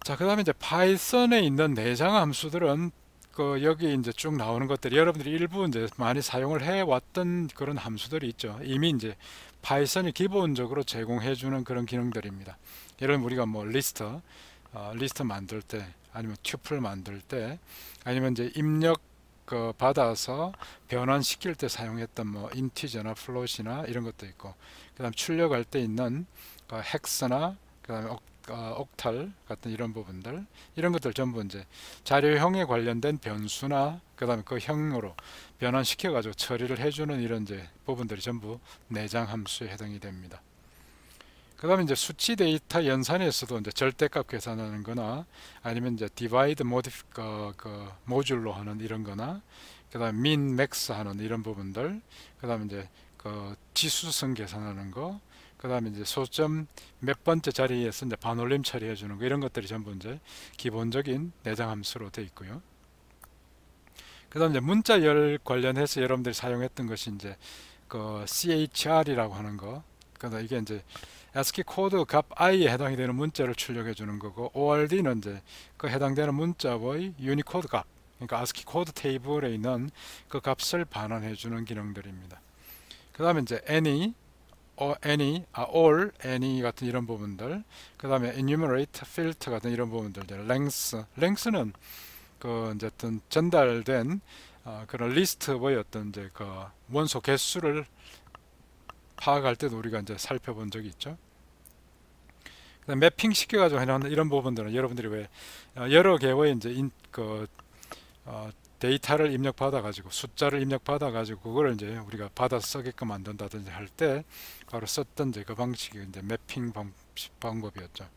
자, 그 다음에 이제 파이썬에 있는 내장 함수들은 그 여기 이제 쭉 나오는 것들이 여러분들이 일부 이제 많이 사용을 해왔던 그런 함수들이 있죠. 이미 이제 파이썬이 기본적으로 제공해주는 그런 기능들입니다. 예를 들면 우리가 뭐 리스트 만들 때 아니면 튜플 만들 때 아니면 이제 입력 받아서 변환시킬 때 사용했던 뭐 인티저나 플롯이나 이런 것도 있고 그 다음 출력할 때 있는 헥스나 그 다음에 옥탈 같은 이런 부분들 이런 것들 전부 이제 자료형에 관련된 변수나 그 다음에 그 형으로 변환시켜 가지고 처리를 해주는 이런 이제 부분들이 전부 내장 함수에 해당이 됩니다. 그 다음에 이제 수치 데이터 연산에서도 이제 절대값 계산하는 거나 아니면 이제 디바이드 모듈로 하는 이런 거나 그 다음에 민, 맥스 하는 이런 부분들 그 다음에 이제 그 지수성 계산하는 거 그 다음에 이제 소점 몇 번째 자리에서 이제 반올림 처리해 주는 거 이런 것들이 전부 이제 기본적인 내장 함수로 되어 있고요. 그 다음 이제 문자열 관련해서 여러분들이 사용했던 것이 이제 그 CHR이라고 하는 거. 그러니까 이게 이제 ASCII 코드 값 i에 해당이 되는 문자를 출력해 주는 거고 ORD는 이제 그 해당되는 문자의 유니코드 값. 그러니까 ASCII 코드 테이블에 있는 그 값을 반환해 주는 기능들입니다. 그 다음에 이제 any all, any 같은 이런 부분들, 그 다음에 enumerate, filter 같은 이런 부분들, length는 그 이제 어떤 전달된 그런 리스트의 어떤 이제 그 원소 개수를 파악할 때도 우리가 이제 살펴본 적이 있죠. 그다음 매핑 시켜가지고 해놓는 이런 부분들은 여러분들이 왜 여러 개의 이제 데이터를 입력받아 가지고 숫자를 입력받아 가지고 그걸 이제 우리가 받아서 쓰게끔 만든다든지 할 때 바로 썼던 이제 그 방식이 이제 매핑 방법이었죠.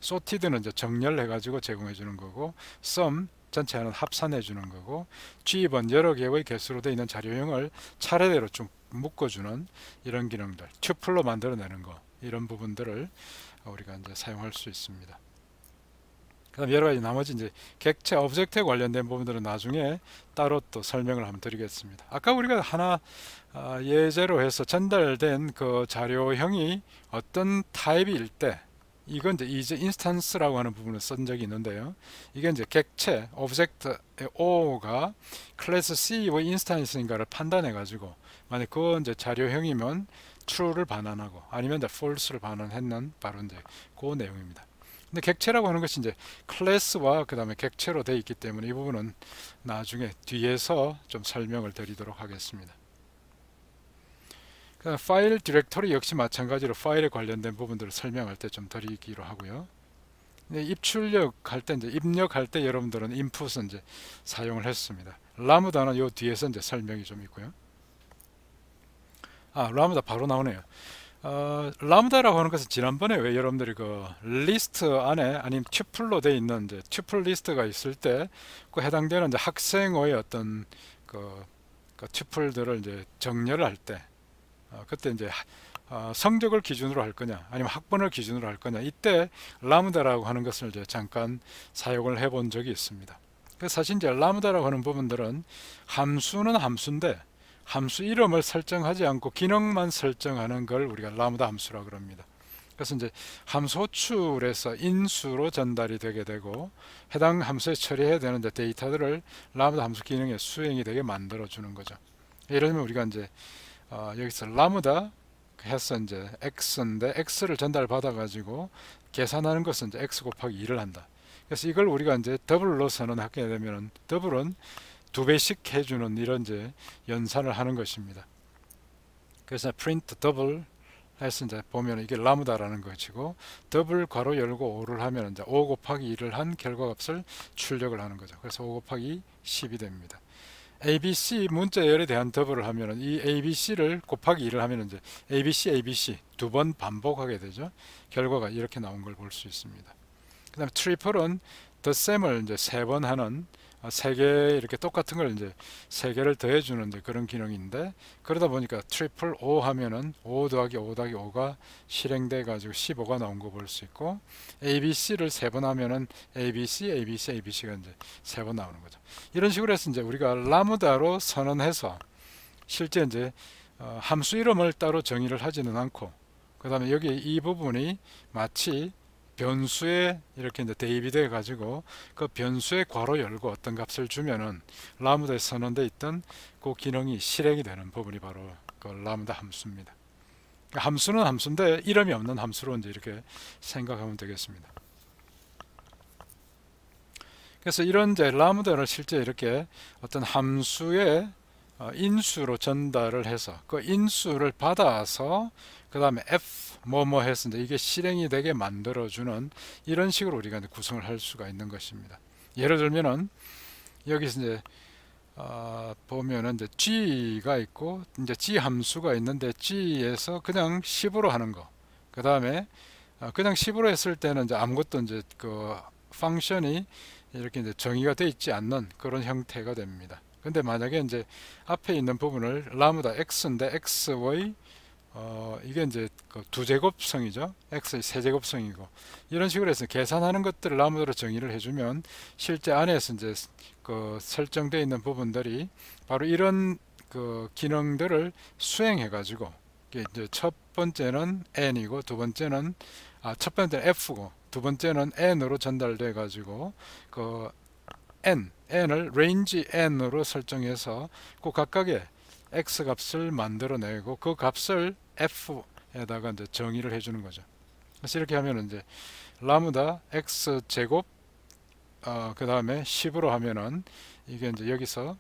sorted는 이제 정렬해 가지고 제공해 주는 거고, sum 전체는 합산해 주는 거고, g번 여러 개의 개수로 되어 있는 자료형을 차례대로 쭉 묶어 주는 이런 기능들, 튜플로 만들어내는 거, 이런 부분들을 우리가 이제 사용할 수 있습니다. 그다음 여러 가지 나머지 이제 객체 오브젝트에 관련된 부분들은 나중에 따로 또 설명을 한번 드리겠습니다. 아까 우리가 하나 예제로 해서 전달된 그 자료형이 어떤 타입일 때, 이건 이제 인스턴스라고 하는 부분을 쓴 적이 있는데요. 이게 이제 객체 오브젝트 O가 클래스 C의 인스턴스인가를 판단해 가지고, 만약 그 이제 자료형이면 true를 반환하고 아니면 false를 반환했는 바로 이제 그 내용입니다. 근데 객체라고 하는 것이 이제 클래스와 그 다음에 객체로 되어 있기 때문에 이 부분은 나중에 뒤에서 좀 설명을 드리도록 하겠습니다. 파일 디렉토리 역시 마찬가지로 파일에 관련된 부분들을 설명할 때 좀 드리기로 하고요. 입출력할 때 이제 입력할 때 여러분들은 인풋은 이제 사용을 했습니다. 라무다는 요 뒤에서 이제 설명이 좀 있고요. 라무다 바로 나오네요. 람다라고 하는 것은 지난번에 왜 여러분들이 그 리스트 안에 아니면 튜플로 되어 있는 이제 튜플 리스트가 있을 때 그 해당되는 이제 학생의 어떤 그 튜플들을 이제 정렬을 할 때 그때 이제 성적을 기준으로 할 거냐 아니면 학번을 기준으로 할 거냐, 이때 람다라고 하는 것을 이제 잠깐 사용을 해본 적이 있습니다. 그래서 사실 이제 람다라고 하는 부분들은 함수는 함수인데 함수 이름을 설정하지 않고 기능만 설정하는 걸 우리가 람다 함수라고 그럽니다. 그래서 이제 함수 호출에서 인수로 전달이 되게 되고 해당 함수에 처리해야 되는 데이터들을 람다 함수 기능에 수행이 되게 만들어 주는 거죠. 예를 들면 우리가 이제 여기서 람다 해서 이제 x인데 x를 전달받아 가지고 계산하는 것은 이제 x 곱하기 2를 한다. 그래서 이걸 우리가 이제 더블로 선언하게 되면은 더블은 2배씩 해주는 이런 이제 연산을 하는 것입니다. 그래서 print double 해서 이제 보면 이게 라무다라는 것이고, 더블 괄호 열고 5를 하면 이제 5 곱하기 2를 한 결과값을 출력을 하는 거죠. 그래서 5 곱하기 10이 됩니다. ABC 문자열에 대한 더블을 하면은 이 ABC를 곱하기 2를 하면 이제 ABC 두 번 반복하게 되죠. 결과가 이렇게 나온 걸 볼 수 있습니다. 그다음에 트리플은 the same을 이제 3번 하는 세 개 이렇게 똑같은 걸 이제 세 개를 더해주는 이제 그런 기능인데, 그러다 보니까 트리플 5 하면은 5 더하기 5 더하기 5가 실행돼 가지고 15가 나온 거 볼 수 있고, ABC를 3번 하면은 ABC가 이제 3번 나오는 거죠. 이런 식으로 해서 이제 우리가 라무다로 선언해서 실제 이제 함수 이름을 따로 정의를 하지는 않고, 그 다음에 여기 이 부분이 마치 변수에 이렇게 이제 대입이 돼 가지고 그 변수의 괄호 열고 어떤 값을 주면은 라무다에 선언되어 있던 그 기능이 실행이 되는 부분이 바로 그 라무다 함수입니다. 함수는 함수인데 이름이 없는 함수로 이제 이렇게 생각하면 되겠습니다. 그래서 이런 이제 라무다를 실제 이렇게 어떤 함수의 인수로 전달을 해서 그 인수를 받아서 그 다음에 F 뭐뭐 해서 이게 실행이 되게 만들어주는 이런 식으로 우리가 이제 구성을 할 수가 있는 것입니다. 예를 들면은 여기서 이제 보면은 이제 G가 있고 이제 G 함수가 있는데 G에서 그냥 10으로 하는 거, 그 다음에 그냥 10으로 했을 때는 이제 아무것도 이제 그 펑션이 이렇게 이제 정의가 되어 있지 않는 그런 형태가 됩니다. 근데 만약에 이제 앞에 있는 부분을 라무다 x인데 x의 이게 이제 그 두제곱성이죠. x의 세제곱성이고, 이런 식으로 해서 계산하는 것들을 라무다로 정의를 해주면 실제 안에서 이제 그 설정되어 있는 부분들이 바로 이런 그 기능들을 수행해 가지고, 이제 첫 번째는 n이고 두 번째는 첫 번째는 f고 두 번째는 n으로 전달돼 가지고 그 n을 range n으로 설정해서 그 각각의 x 값을 만들어내고 그 값을 f에다가 이제 정의를 해주는 거죠. 그래서 이렇게 하면 이제 라무다 x 제곱 그 다음에 10으로 하면은 이게 이제 여기서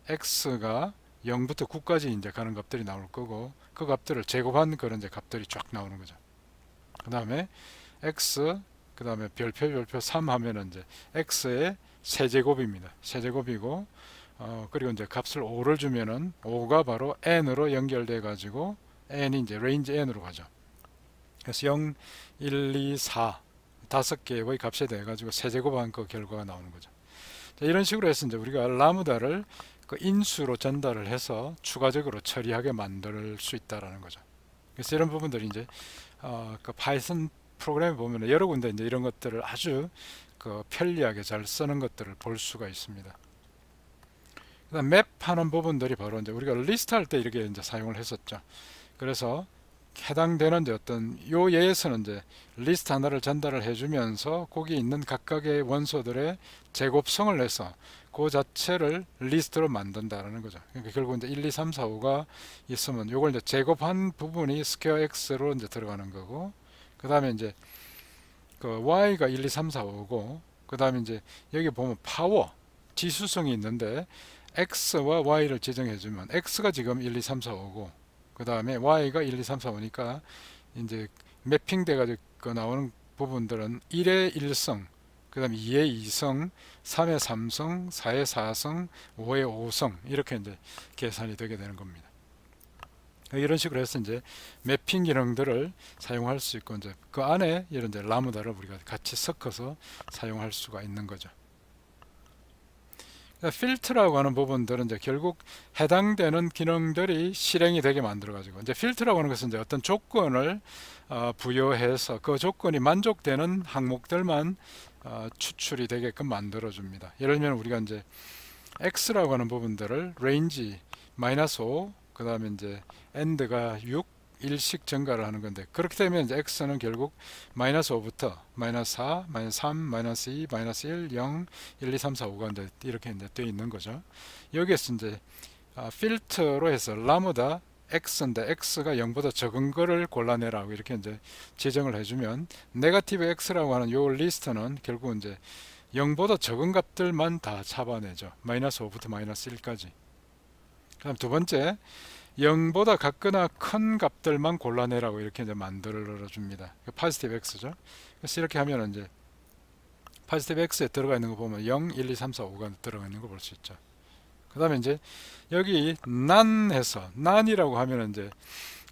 x가 0부터 9까지 이제 가는 값들이 나올 거고, 그 값들을 제곱한 그런 이제 값들이 쫙 나오는 거죠. 그 다음에 x 그 다음에 별표 3 하면은 이제 x의 세제곱입니다. 세제곱이고, 그리고 이제 값을 5를 주면은 5가 바로 n으로 연결돼 가지고 n이 이제 range n으로 가죠. 그래서 0, 1, 2, 4 다섯 개의 값에 대해 가지고 세제곱한 그 결과가 나오는 거죠. 자, 이런 식으로 해서 이제 우리가 라무다를 그 인수로 전달을 해서 추가적으로 처리하게 만들 수 있다라는 거죠. 그래서 이런 부분들이 이제 그 파이썬 프로그램에 보면 여러 군데 이제 이런 것들을 아주 그 편리하게 잘 쓰는 것들을 볼 수가 있습니다. 그다음 맵하는 부분들이 바로 이제 우리가 리스트 할 때 이렇게 이제 사용을 했었죠. 그래서 해당되는 이제 어떤 요 예에서는 이제 리스트 하나를 전달을 해주면서 거기 있는 각각의 원소들의 제곱성을 내서 그 자체를 리스트로 만든다라는 거죠. 그러니까 결국 이제 1, 2, 3, 4, 5가 있으면 요걸 이제 제곱한 부분이 스퀘어 x로 이제 들어가는 거고, 그 다음에 이제 그 y가 1, 2, 3, 4, 5고, 그 다음에 이제 여기 보면 파워 지수성이 있는데 x와 y를 지정해주면 x가 지금 1, 2, 3, 4, 5고, 그 다음에 y가 1, 2, 3, 4, 5니까 이제 매핑돼 가지고 나오는 부분들은 1의 1성, 그 다음에 2의 2성, 3의 3성, 4의 4성, 5의 5성 이렇게 이제 계산이 되게 되는 겁니다. 이런 식으로 해서 이제 매핑 기능들을 사용할 수 있고, 이제 그 안에 이런 이제 라무다를 우리가 같이 섞어서 사용할 수가 있는 거죠. 필터라고 하는 부분들은 이제 결국 해당되는 기능들이 실행이 되게 만들어 가지고, 이제 필터라고 하는 것은 이제 어떤 조건을 부여해서 그 조건이 만족되는 항목들만 추출이 되게끔 만들어 줍니다. 예를 들면 우리가 이제 x라고 하는 부분들을 range -5, 그 다음에 이제 end가 6, 일씩 증가를 하는 건데, 그렇게 되면 이제 x는 결국 -5부터 -4, -3, -2, -1, 0, 1, 2, 3, 4, 5가 이제 이렇게 이제 되어 있는 거죠. 여기에서 이제 필터로 해서 라무다 x인데 x가 0보다 적은 거를 골라내라고 이렇게 이제 지정을 해주면, 네거티브 x라고 하는 요 리스트는 결국 이제 0보다 적은 값들만 다 잡아내죠. -5부터 -1까지. 그다음 두 번째, 0보다 같거나 큰 값들만 골라내라고 이렇게 이제 만들어 줍니다. 포지티브 x죠. 그래서 이렇게 하면 이제 포지티브 x에 들어가 있는 거 보면 0, 1, 2, 3, 4, 5가 들어가 있는 거 볼 수 있죠. 그 다음에 이제 여기 none해서, none이라고 하면 이제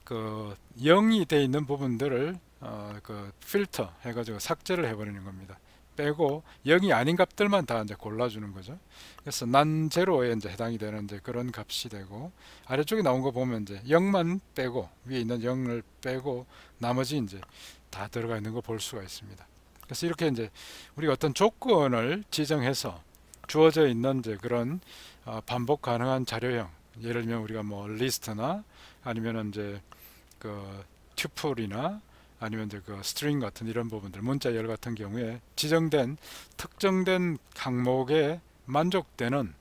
그 0이 돼 있는 부분들을 그 필터 해가지고 삭제를 해버리는 겁니다. 빼고 0이 아닌 값들만 다 이제 골라주는 거죠. 그래서 난 제로에 이제 해당이 되는 이제 그런 값이 되고, 아래쪽에 나온 거 보면 이제 0만 빼고 위에 있는 0을 빼고 나머지 이제 다 들어가 있는 거 볼 수가 있습니다. 그래서 이렇게 이제 우리가 어떤 조건을 지정해서 주어져 있는 이제 그런 반복 가능한 자료형, 예를 들면 우리가 뭐 리스트나 아니면 이제 그 튜플이나 아니면 이제 그 스트링 같은 이런 부분들, 문자열 같은 경우에 지정된 특정된 항목에 만족되는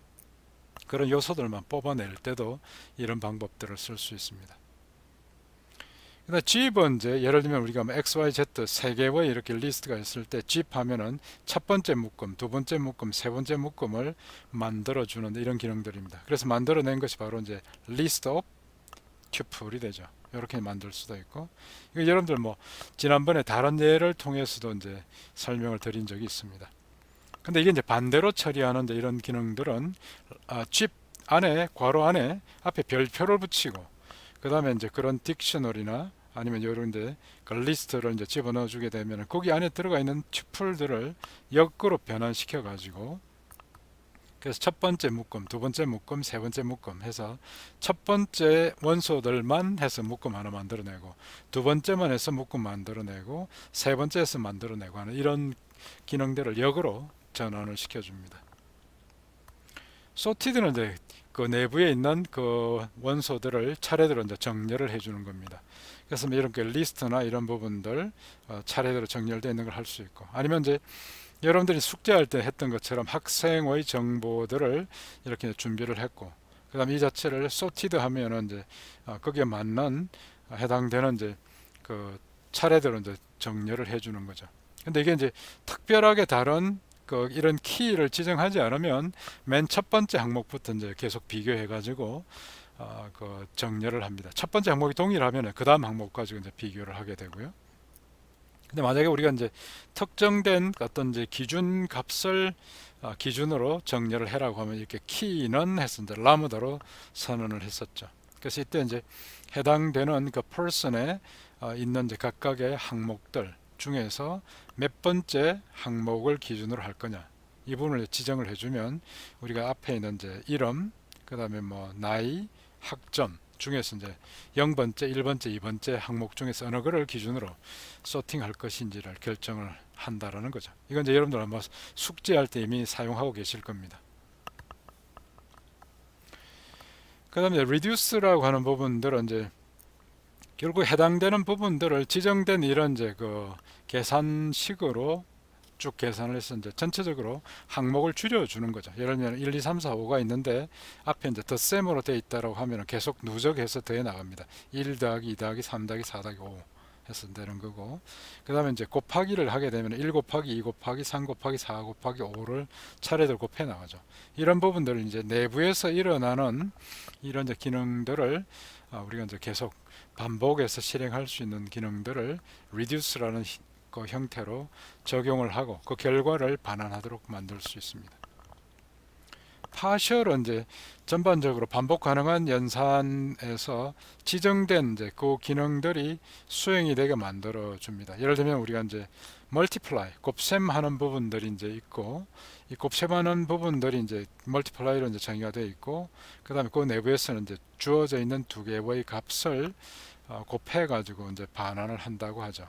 그런 요소들만 뽑아낼 때도 이런 방법들을 쓸 수 있습니다. 그다음 집은 이제 예를 들면 우리가 뭐 x, y, z 세 개의 이렇게 리스트가 있을 때 집 하면은 첫 번째 묶음, 두 번째 묶음, 세 번째 묶음을 만들어 주는 이런 기능들입니다. 그래서 만들어낸 것이 바로 이제 list of 튜플이 되죠. 이렇게 만들 수도 있고, 이거 여러분들 뭐 지난번에 다른 예를 통해서도 이제 설명을 드린 적이 있습니다. 근데 이게 이제 반대로 처리하는 이런 기능들은 집 안에 괄호 안에 앞에 별표를 붙이고, 그 다음에 이제 그런 딕셔너리나 아니면 이런 데 그 리스트를 이제 집어넣어 주게 되면 거기 안에 들어가 있는 튜플들을 역으로 변환시켜 가지고, 그래서 첫 번째 묶음, 두 번째 묶음, 세 번째 묶음 해서 첫 번째 원소들만 해서 묶음 하나 만들어내고, 두 번째만 해서 묶음 만들어내고, 세 번째에서 만들어내고 하는 이런 기능들을 역으로 전환을 시켜줍니다. sorted는 이제 그 내부에 있는 그 원소들을 차례대로 이제 정렬을 해주는 겁니다. 그래서 뭐 이렇게 리스트나 이런 부분들 차례대로 정렬되어 있는 걸 할 수 있고, 아니면 이제 여러분들이 숙제할 때 했던 것처럼 학생의 정보들을 이렇게 준비를 했고, 그 다음에 이 자체를 sorted 하면은 이제 거기에 맞는 해당되는 이제 그 차례대로 이제 정렬을 해주는 거죠. 근데 이게 이제 특별하게 다른 그 이런 키를 지정하지 않으면 맨 첫 번째 항목부터 이제 계속 비교해 가지고 그 정렬을 합니다. 첫 번째 항목이 동일하면 그 다음 항목 가지고 이제 비교를 하게 되고요. 근데 만약에 우리가 이제 특정된 어떤 이제 기준 값을 기준으로 정렬을 해라고 하면 이렇게 키는 해서 이제 라무다로 선언을 했었죠. 그래서 이때 이제 해당되는 그 person에 있는 이제 각각의 항목들 중에서 몇 번째 항목을 기준으로 할 거냐 이 부분을 지정을 해주면 우리가 앞에 있는 이제 이름, 그 다음에 뭐 나이, 학점 중에서 이제 0번째, 1번째, 2번째 항목 중에서 어느 거를 기준으로 소팅할 것인지를 결정을 한다라는 거죠. 이건 이제 여러분들 아마 숙제할 때 이미 사용하고 계실 겁니다. 그 다음에 reduce라고 하는 부분들은 이제 결국 해당되는 부분들을 지정된 이런 이제 그 계산식으로 쭉 계산을 해서 이제 전체적으로 항목을 줄여주는 거죠. 예를 들면 1, 2, 3, 4, 5가 있는데 앞에 이제 덧셈으로 되어 있다고 하면 계속 누적해서 더해 나갑니다. 1 더하기 2 더하기 3 더하기 4 더하기 5 해서 되는 거고, 그 다음에 이제 곱하기를 하게 되면 1 곱하기 2 곱하기 3 곱하기 4 곱하기 5를 차례대로 곱해 나가죠. 이런 부분들을 이제 내부에서 일어나는 이런 이제 기능들을 우리가 이제 계속 반복해서 실행할 수 있는 기능들을 reduce라는 그 형태로 적용을 하고 그 결과를 반환하도록 만들 수 있습니다. partial은 이제 전반적으로 반복 가능한 연산에서 지정된 이제 그 기능들이 수행이 되게 만들어 줍니다. 예를 들면 우리가 이제 multiply 곱셈하는 부분들이 이제 있고, 이 곱셈하는 부분들이 이제 multiply로 이제 정의가 되어 있고, 그 다음에 그 내부에서는 이제 주어져 있는 두 개의 값을 곱해 가지고 이제 반환을 한다고 하죠.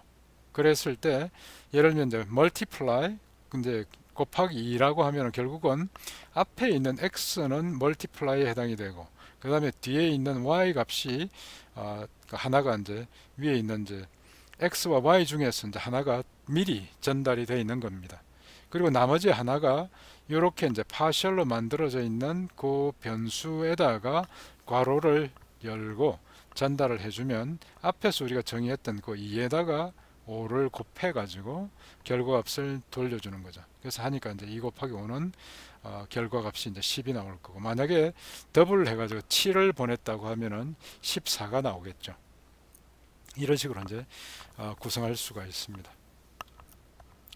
그랬을 때 예를 들면 이제 multiply 근데 곱하기 2라고 하면 결국은 앞에 있는 x는 multiply에 해당이 되고, 그 다음에 뒤에 있는 y 값이 하나가 이제 위에 있는 이제 x와 y 중에서 이제 하나가 미리 전달이 되어 있는 겁니다. 그리고 나머지 하나가 이렇게 이제 파셜로 만들어져 있는 그 변수에다가 괄호를 열고 전달을 해주면 앞에서 우리가 정의했던 그 2에다가 5를 곱해 가지고 결과값을 돌려주는 거죠. 그래서 하니까 이제 2 곱하기 5는 결과값이 이제 10이 나올 거고, 만약에 더블을 해가지고 7을 보냈다고 하면은 14가 나오겠죠. 이런 식으로 이제 구성할 수가 있습니다.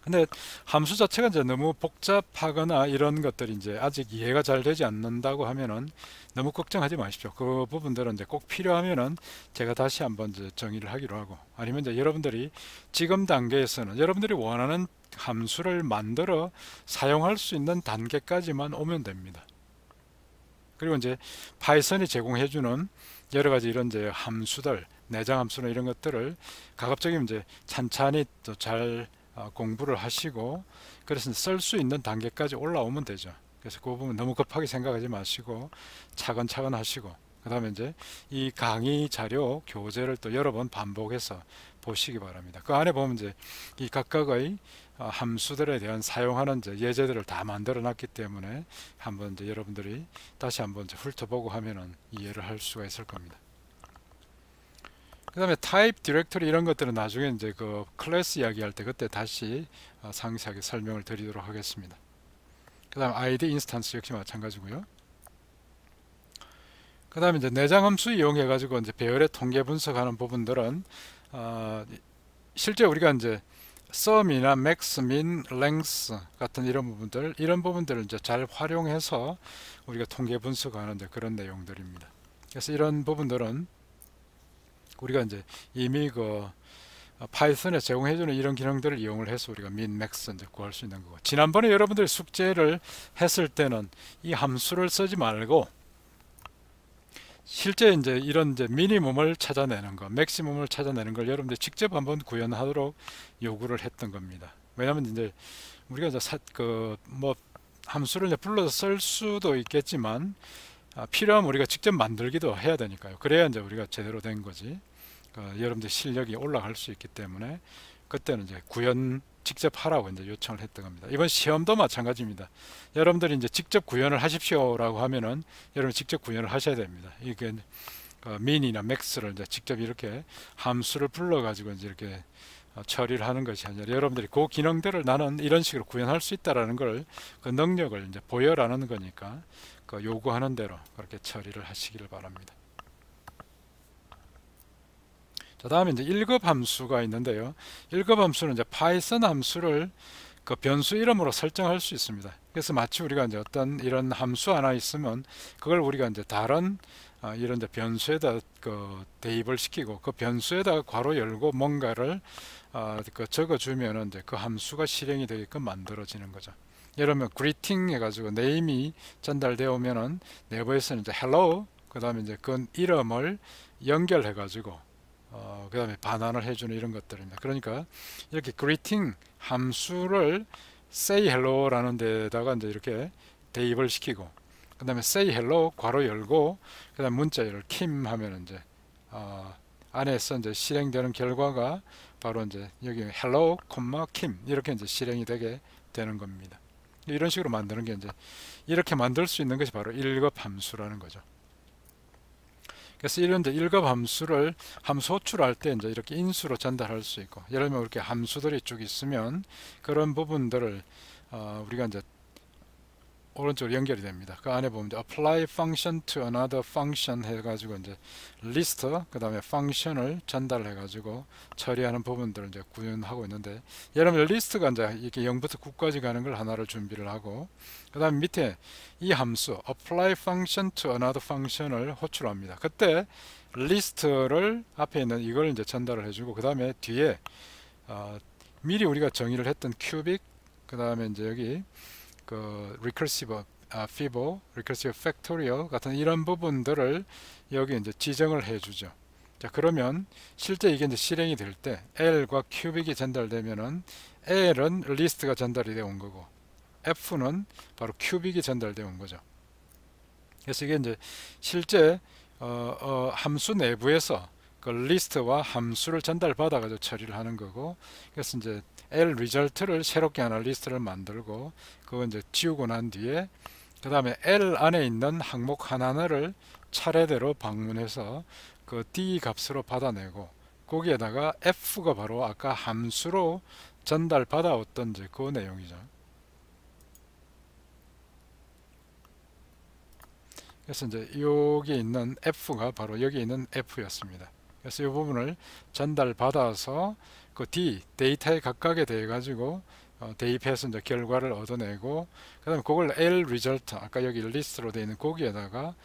근데 함수 자체가 이제 너무 복잡하거나 이런 것들이 이제 아직 이해가 잘 되지 않는다고 하면은 너무 걱정하지 마십시오. 그 부분들은 이제 꼭 필요하면은 제가 다시 한번 이제 정의를 하기로 하고, 아니면 이제 여러분들이 지금 단계에서는 여러분들이 원하는 함수를 만들어 사용할 수 있는 단계까지만 오면 됩니다. 그리고 이제 파이썬이 제공해주는 여러 가지 이런 이제 함수들, 내장 함수나 이런 것들을 가급적이면 이제 찬찬히 또 잘 공부를 하시고, 그래서 쓸 수 있는 단계까지 올라오면 되죠. 그래서 그 부분 너무 급하게 생각하지 마시고 차근차근 하시고, 그 다음에 이제 이 강의 자료 교재를 또 여러 번 반복해서 보시기 바랍니다. 그 안에 보면 이제 이 각각의 함수들에 대한 사용하는 이제 예제들을 다 만들어 놨기 때문에 한번 이제 여러분들이 다시 한번 이제 훑어보고 하면은 이해를 할 수가 있을 겁니다. 그 다음에 타입 디렉토리 이런 것들은 나중에 이제 그 클래스 이야기할 때 그때 다시 상세하게 설명을 드리도록 하겠습니다. 그 다음 id 인스턴스 역시 마찬가지고요. 그 다음에 이제 내장 함수 이용해 가지고 이제 배열의 통계 분석하는 부분들은 실제 우리가 이제 sum이나 max, min, length 같은 이런 부분들을 이제 잘 활용해서 우리가 통계 분석하는 그런 내용들입니다. 그래서 이런 부분들은 우리가 이제 이미 그 파이썬에 제공해주는 이런 기능들을 이용을 해서 우리가 min, max 이제 구할 수 있는 거고, 지난번에 여러분들이 숙제를 했을 때는 이 함수를 쓰지 말고 실제 이제 이런 이제 미니멈을 찾아내는 거, 맥시멈을 찾아내는 걸 여러분들이 직접 한번 구현하도록 요구를 했던 겁니다. 왜냐하면 이제 우리가 이제 뭐 함수를 이제 불러서 쓸 수도 있겠지만 필요하면 우리가 직접 만들기도 해야 되니까요. 그래야 이제 우리가 제대로 된 거지. 여러분들 실력이 올라갈 수 있기 때문에 그때는 이제 구현 직접 하라고 이제 요청을 했던 겁니다. 이번 시험도 마찬가지입니다. 여러분들이 이제 직접 구현을 하십시오라고 하면은 여러분 직접 구현을 하셔야 됩니다. 이게 min이나 max를 이제 직접 이렇게 함수를 불러 가지고 이제 이렇게 처리를 하는 것이 아니라 여러분들이 그 기능들을 나는 이런 식으로 구현할 수 있다라는 걸, 그 능력을 이제 보여라는 거니까 그 요구하는 대로 그렇게 처리를 하시기를 바랍니다. 자, 다음에 이제 1급 함수가 있는데요. 1급 함수는 이제 파이썬 함수를 그 변수 이름으로 설정할 수 있습니다. 그래서 마치 우리가 이제 어떤 이런 함수 하나 있으면 그걸 우리가 이제 다른 이런 이제 변수에다 그 대입을 시키고 그 변수에다 괄호 열고 뭔가를 그 적어주면은 이제 그 함수가 실행이 되게끔 만들어지는 거죠. 예를 들면 greeting 해가지고 네임이 전달되어 오면은 내부에서는 이제 hello 그 다음에 이제 그 이름을 연결해가지고 그 다음에 반환을 해주는 이런 것들입니다. 그러니까 이렇게 greeting 함수를 say hello 라는 데다가 이제 이렇게 대입을 시키고 그 다음에 say hello 괄호 열고 그 다음 문자열을 kim 하면 이제 안에서 이제 실행되는 결과가 바로 이제 여기 hello, kim 이렇게 이제 실행이 되게 되는 겁니다. 이런 식으로 만드는 게 이제 이렇게 만들 수 있는 것이 바로 1급 함수라는 거죠. 그래서 이런 이제 1급 함수를 함수 호출할 때 이제 이렇게 인수로 전달할 수 있고 예를 들면 이렇게 함수들이 쭉 있으면 그런 부분들을 우리가 이제 오른쪽으로 연결이 됩니다. 그 안에 보면 이제 apply function to another function 해가지고 이제 list 그 다음에 function을 전달해 가지고 처리하는 부분들을 이제 구현하고 있는데 예를 들면 list가 이제 이렇게 0부터 9까지 가는 걸 하나를 준비를 하고 그 다음 밑에 이 함수 apply function to another function을 호출합니다. 그때 list를 앞에 있는 이걸 이제 전달을 해주고 그 다음에 뒤에 미리 우리가 정의를 했던 cubic 그 다음에 이제 여기 그 recursive fibo, recursive factorial 같은 이런 부분들을 여기 이제 지정을 해주죠. 자, 그러면 실제 이게 이제 실행이 될 때 L과 큐빅이 전달되면은 L은 리스트가 전달이 되어 온 거고 F는 바로 큐빅이 전달되어 온 거죠. 그래서 이게 이제 실제 함수 내부에서 그 리스트와 함수를 전달받아 가지고 처리를 하는 거고 그래서 이제 L 리절트를 새롭게 하나 리스트를 만들고 그거 이제 지우고 난 뒤에 그 다음에 L 안에 있는 항목 하나하나를 차례대로 방문해서 그 D 값으로 받아내고 거기에다가 F가 바로 아까 함수로 전달받아 왔던 이제 그 내용이죠. 그래서 이제 여기 있는 F가 바로 여기 있는 F였습니다. 그래서 이 부분을 전달받아서 그 D 데이터에 각각에 대해 가지고 대입해서 이제 결과를 얻어내고 그다음에 그걸 L result 아까 여기 리스트로 되어 있는 거기에다가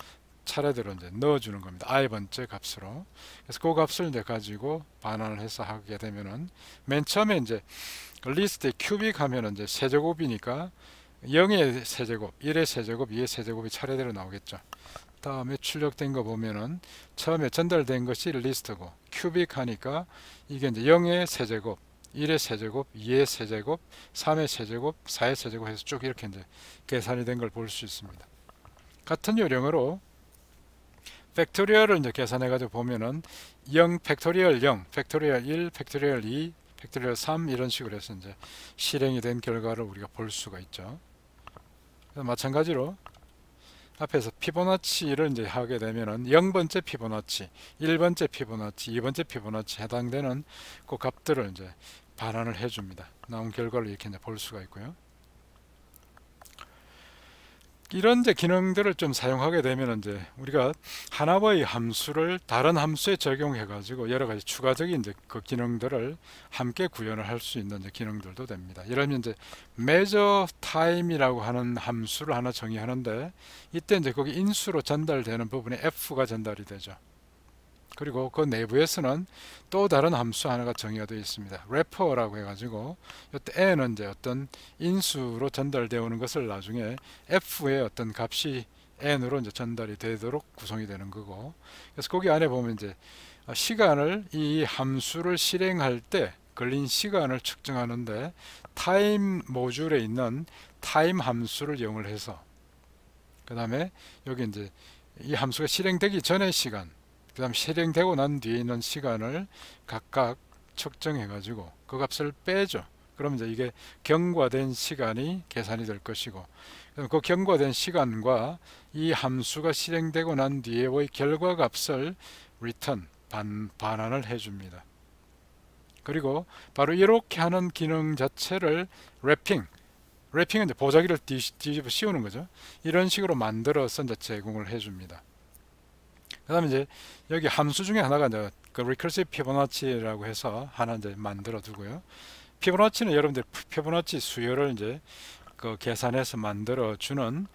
차례대로 이제 넣어주는 겁니다. i번째 값으로. 그래서 그 값을 이제 가지고 반환을 해서 하게 되면은 맨 처음에 이제 리스트에 큐빅 하면은 이제 세제곱이니까 0의 세제곱, 1의 세제곱, 2의 세제곱이 차례대로 나오겠죠. 다음에 출력된 거 보면은 처음에 전달된 것이 리스트고 큐빅 하니까 이게 이제 0의 세제곱, 1의 세제곱, 2의 세제곱, 3의 세제곱, 4의 세제곱 해서 쭉 이렇게 이제 계산이 된 걸 볼 수 있습니다. 같은 요령으로 팩토리얼을 이제 계산해 가지고 보면은 0 팩토리얼 0, 팩토리얼 1, 팩토리얼 2, 팩토리얼 3 이런 식으로 해서 이제 실행이 된 결과를 우리가 볼 수가 있죠. 마찬가지로 앞에서 피보나치를 이제 하게 되면은 0번째 피보나치, 1번째 피보나치, 2번째 피보나치 해당되는 그 값들을 이제 반환을 해줍니다. 나온 결과를 이렇게 이제 볼 수가 있고요. 이런 이제 기능들을 좀 사용하게 되면 이제 우리가 하나의 함수를 다른 함수에 적용해 가지고 여러 가지 추가적인 이제 그 기능들을 함께 구현을 할 수 있는 이제 기능들도 됩니다. 예를 들면 이제 measure time이라고 하는 함수를 하나 정의하는데 이때 이제 거기 인수로 전달되는 부분에 f가 전달이 되죠. 그리고 그 내부에서는 또 다른 함수 하나가 정의가 되어 있습니다. wrapper라고 해가지고 이때 n은 이제 어떤 인수로 전달되어 오는 것을 나중에 f의 어떤 값이 n으로 이제 전달이 되도록 구성이 되는 거고 그래서 거기 안에 보면 이제 시간을 이 함수를 실행할 때 걸린 시간을 측정하는데 타임 모듈에 있는 타임 함수를 이용을 해서 그 다음에 여기 이제 이 함수가 실행되기 전의 시간 그 다음 실행되고 난 뒤에 있는 시간을 각각 측정해 가지고 그 값을 빼죠. 그러면 이제 이게 경과된 시간이 계산이 될 것이고 그 경과된 시간과 이 함수가 실행되고 난 뒤에의 결과 값을 return 반환을 해줍니다. 그리고 바로 이렇게 하는 기능 자체를 랩핑은 이제 보자기를 뒤집어 씌우는 거죠. 이런 식으로 만들어서 이제 제공을 해줍니다. 그 다음에 이제 여기 함수 중에 하나가 이제 그 recursive 피보나치라고 해서 하나 이제 만들어 두고요. 피보나치는 여러분들 피보나치 수열을 이제 그 계산해서 만들어 주는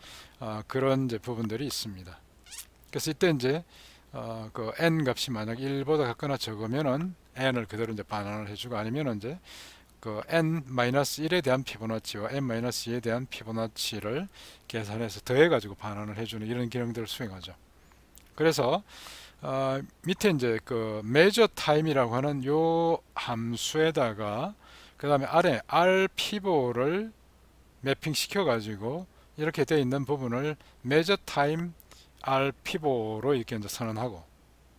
그런 이제 부분들이 있습니다. 그래서 이때 이제 그 n 값이 만약 1보다 같거나 적으면은 n을 그대로 이제 반환을 해주고, 아니면 이제 그 n-1에 대한 피보나치와 n-2에 대한 피보나치를 계산해서 더해가지고 반환을 해주는 이런 기능들을 수행하죠. 그래서 밑에 이제 그 measure time이라고 하는 요 함수에다가 그 다음에 아래 rpivot를 매핑 시켜 가지고 이렇게 되어 있는 부분을 measure time rpivot로 이렇게 이제 선언하고,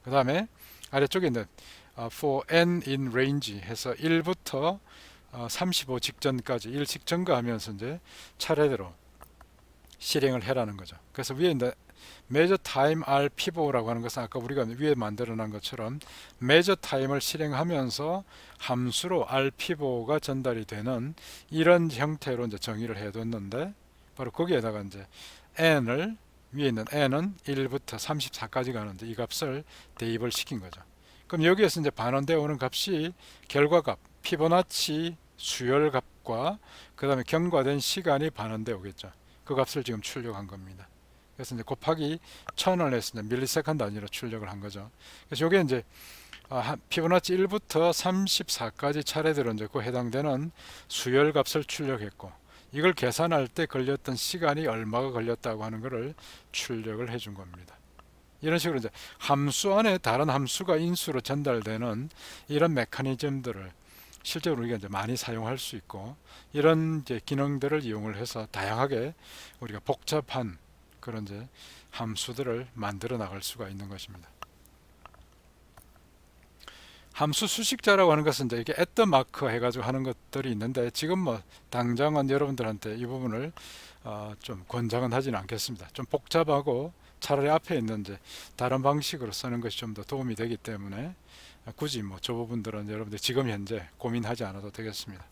그 다음에 아래쪽에 있는 for n in range 해서 1부터 35 직전까지 1씩 증가하면서 이제 차례대로 실행을 해라는 거죠. 그래서 위에 이제 measure time rpivot라고 하는 것은 아까 우리가 위에 만들어 놓은 것처럼 measure time을 실행하면서 함수로 rpivot가 전달이 되는 이런 형태로 이제 정의를 해뒀는데, 바로 거기에다가 이제 n을, 위에 있는 n은 1부터 34까지 가는데 이 값을 대입을 시킨 거죠. 그럼 여기에서 이제 반환되어 오는 값이 결과값 피보나치 수열값과 그 다음에 경과된 시간이 반환되어 오겠죠. 그 값을 지금 출력한 겁니다. 그래서 이제 곱하기 1000을 해서 이제 밀리세컨드 단위로 출력을 한 거죠. 그래서 이게 이제 피보나치 1부터 34까지 차례대로 이제 그 해당되는 수열 값을 출력했고, 이걸 계산할 때 걸렸던 시간이 얼마가 걸렸다고 하는 것을 출력을 해준 겁니다. 이런 식으로 이제 함수 안에 다른 함수가 인수로 전달되는 이런 메커니즘들을 실제로 우리가 이제 많이 사용할 수 있고, 이런 이제 기능들을 이용을 해서 다양하게 우리가 복잡한 그런 이제 함수들을 만들어 나갈 수가 있는 것입니다. 함수 수식자라고 하는 것은 이제 이렇게 at 마크 해가지고 하는 것들이 있는데, 지금 뭐 당장은 여러분들한테 이 부분을 좀 권장은 하지는 않겠습니다. 좀 복잡하고 차라리 앞에 있는 이제 다른 방식으로 쓰는 것이 좀 더 도움이 되기 때문에 굳이 뭐 저 부분들은 여러분들 지금 현재 고민하지 않아도 되겠습니다.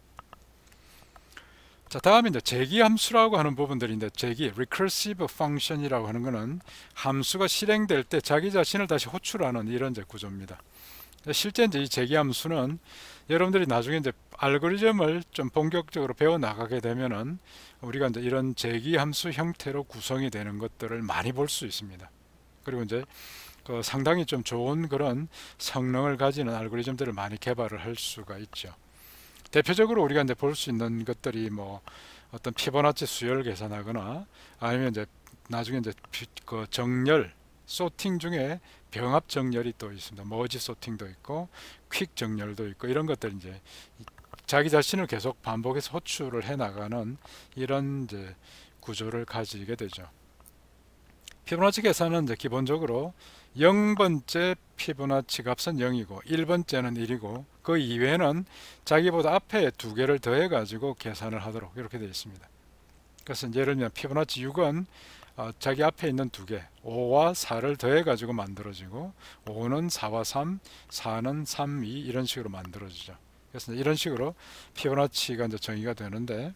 자, 다음에 이제 제기 함수라고 하는 부분들인데, 제기 recursive function이라고 하는 것은 함수가 실행될 때 자기 자신을 다시 호출하는 이런 이제 구조입니다. 실제 이제 이 제기 함수는 여러분들이 나중에 이제 알고리즘을 좀 본격적으로 배워 나가게 되면은 우리가 이제 이런 제기 함수 형태로 구성이 되는 것들을 많이 볼 수 있습니다. 그리고 이제 그 상당히 좀 좋은 그런 성능을 가지는 알고리즘들을 많이 개발을 할 수가 있죠. 대표적으로 우리가 이제 볼 수 있는 것들이 뭐 어떤 피보나치 수열 계산하거나, 아니면 이제 나중에 이제 그 정렬 소팅 중에 병합 정렬이 또 있습니다. 머지 소팅도 있고 퀵 정렬도 있고, 이런 것들 이제 자기 자신을 계속 반복해서 호출을 해 나가는 이런 이제 구조를 가지게 되죠. 피보나치 계산은 이제 기본적으로 0번째 피보나치 값은 0이고 1번째는 1이고 그 이외에는 자기보다 앞에 두 개를 더해 가지고 계산을 하도록 이렇게 되어 있습니다. 그래서 이제 예를 들면 피보나치 6은 자기 앞에 있는 두 개 5와 4를 더해 가지고 만들어지고, 5는 4와 3, 4는 3, 2 이런 식으로 만들어지죠. 그래서 이런 식으로 피보나치가 이제 정의가 되는데,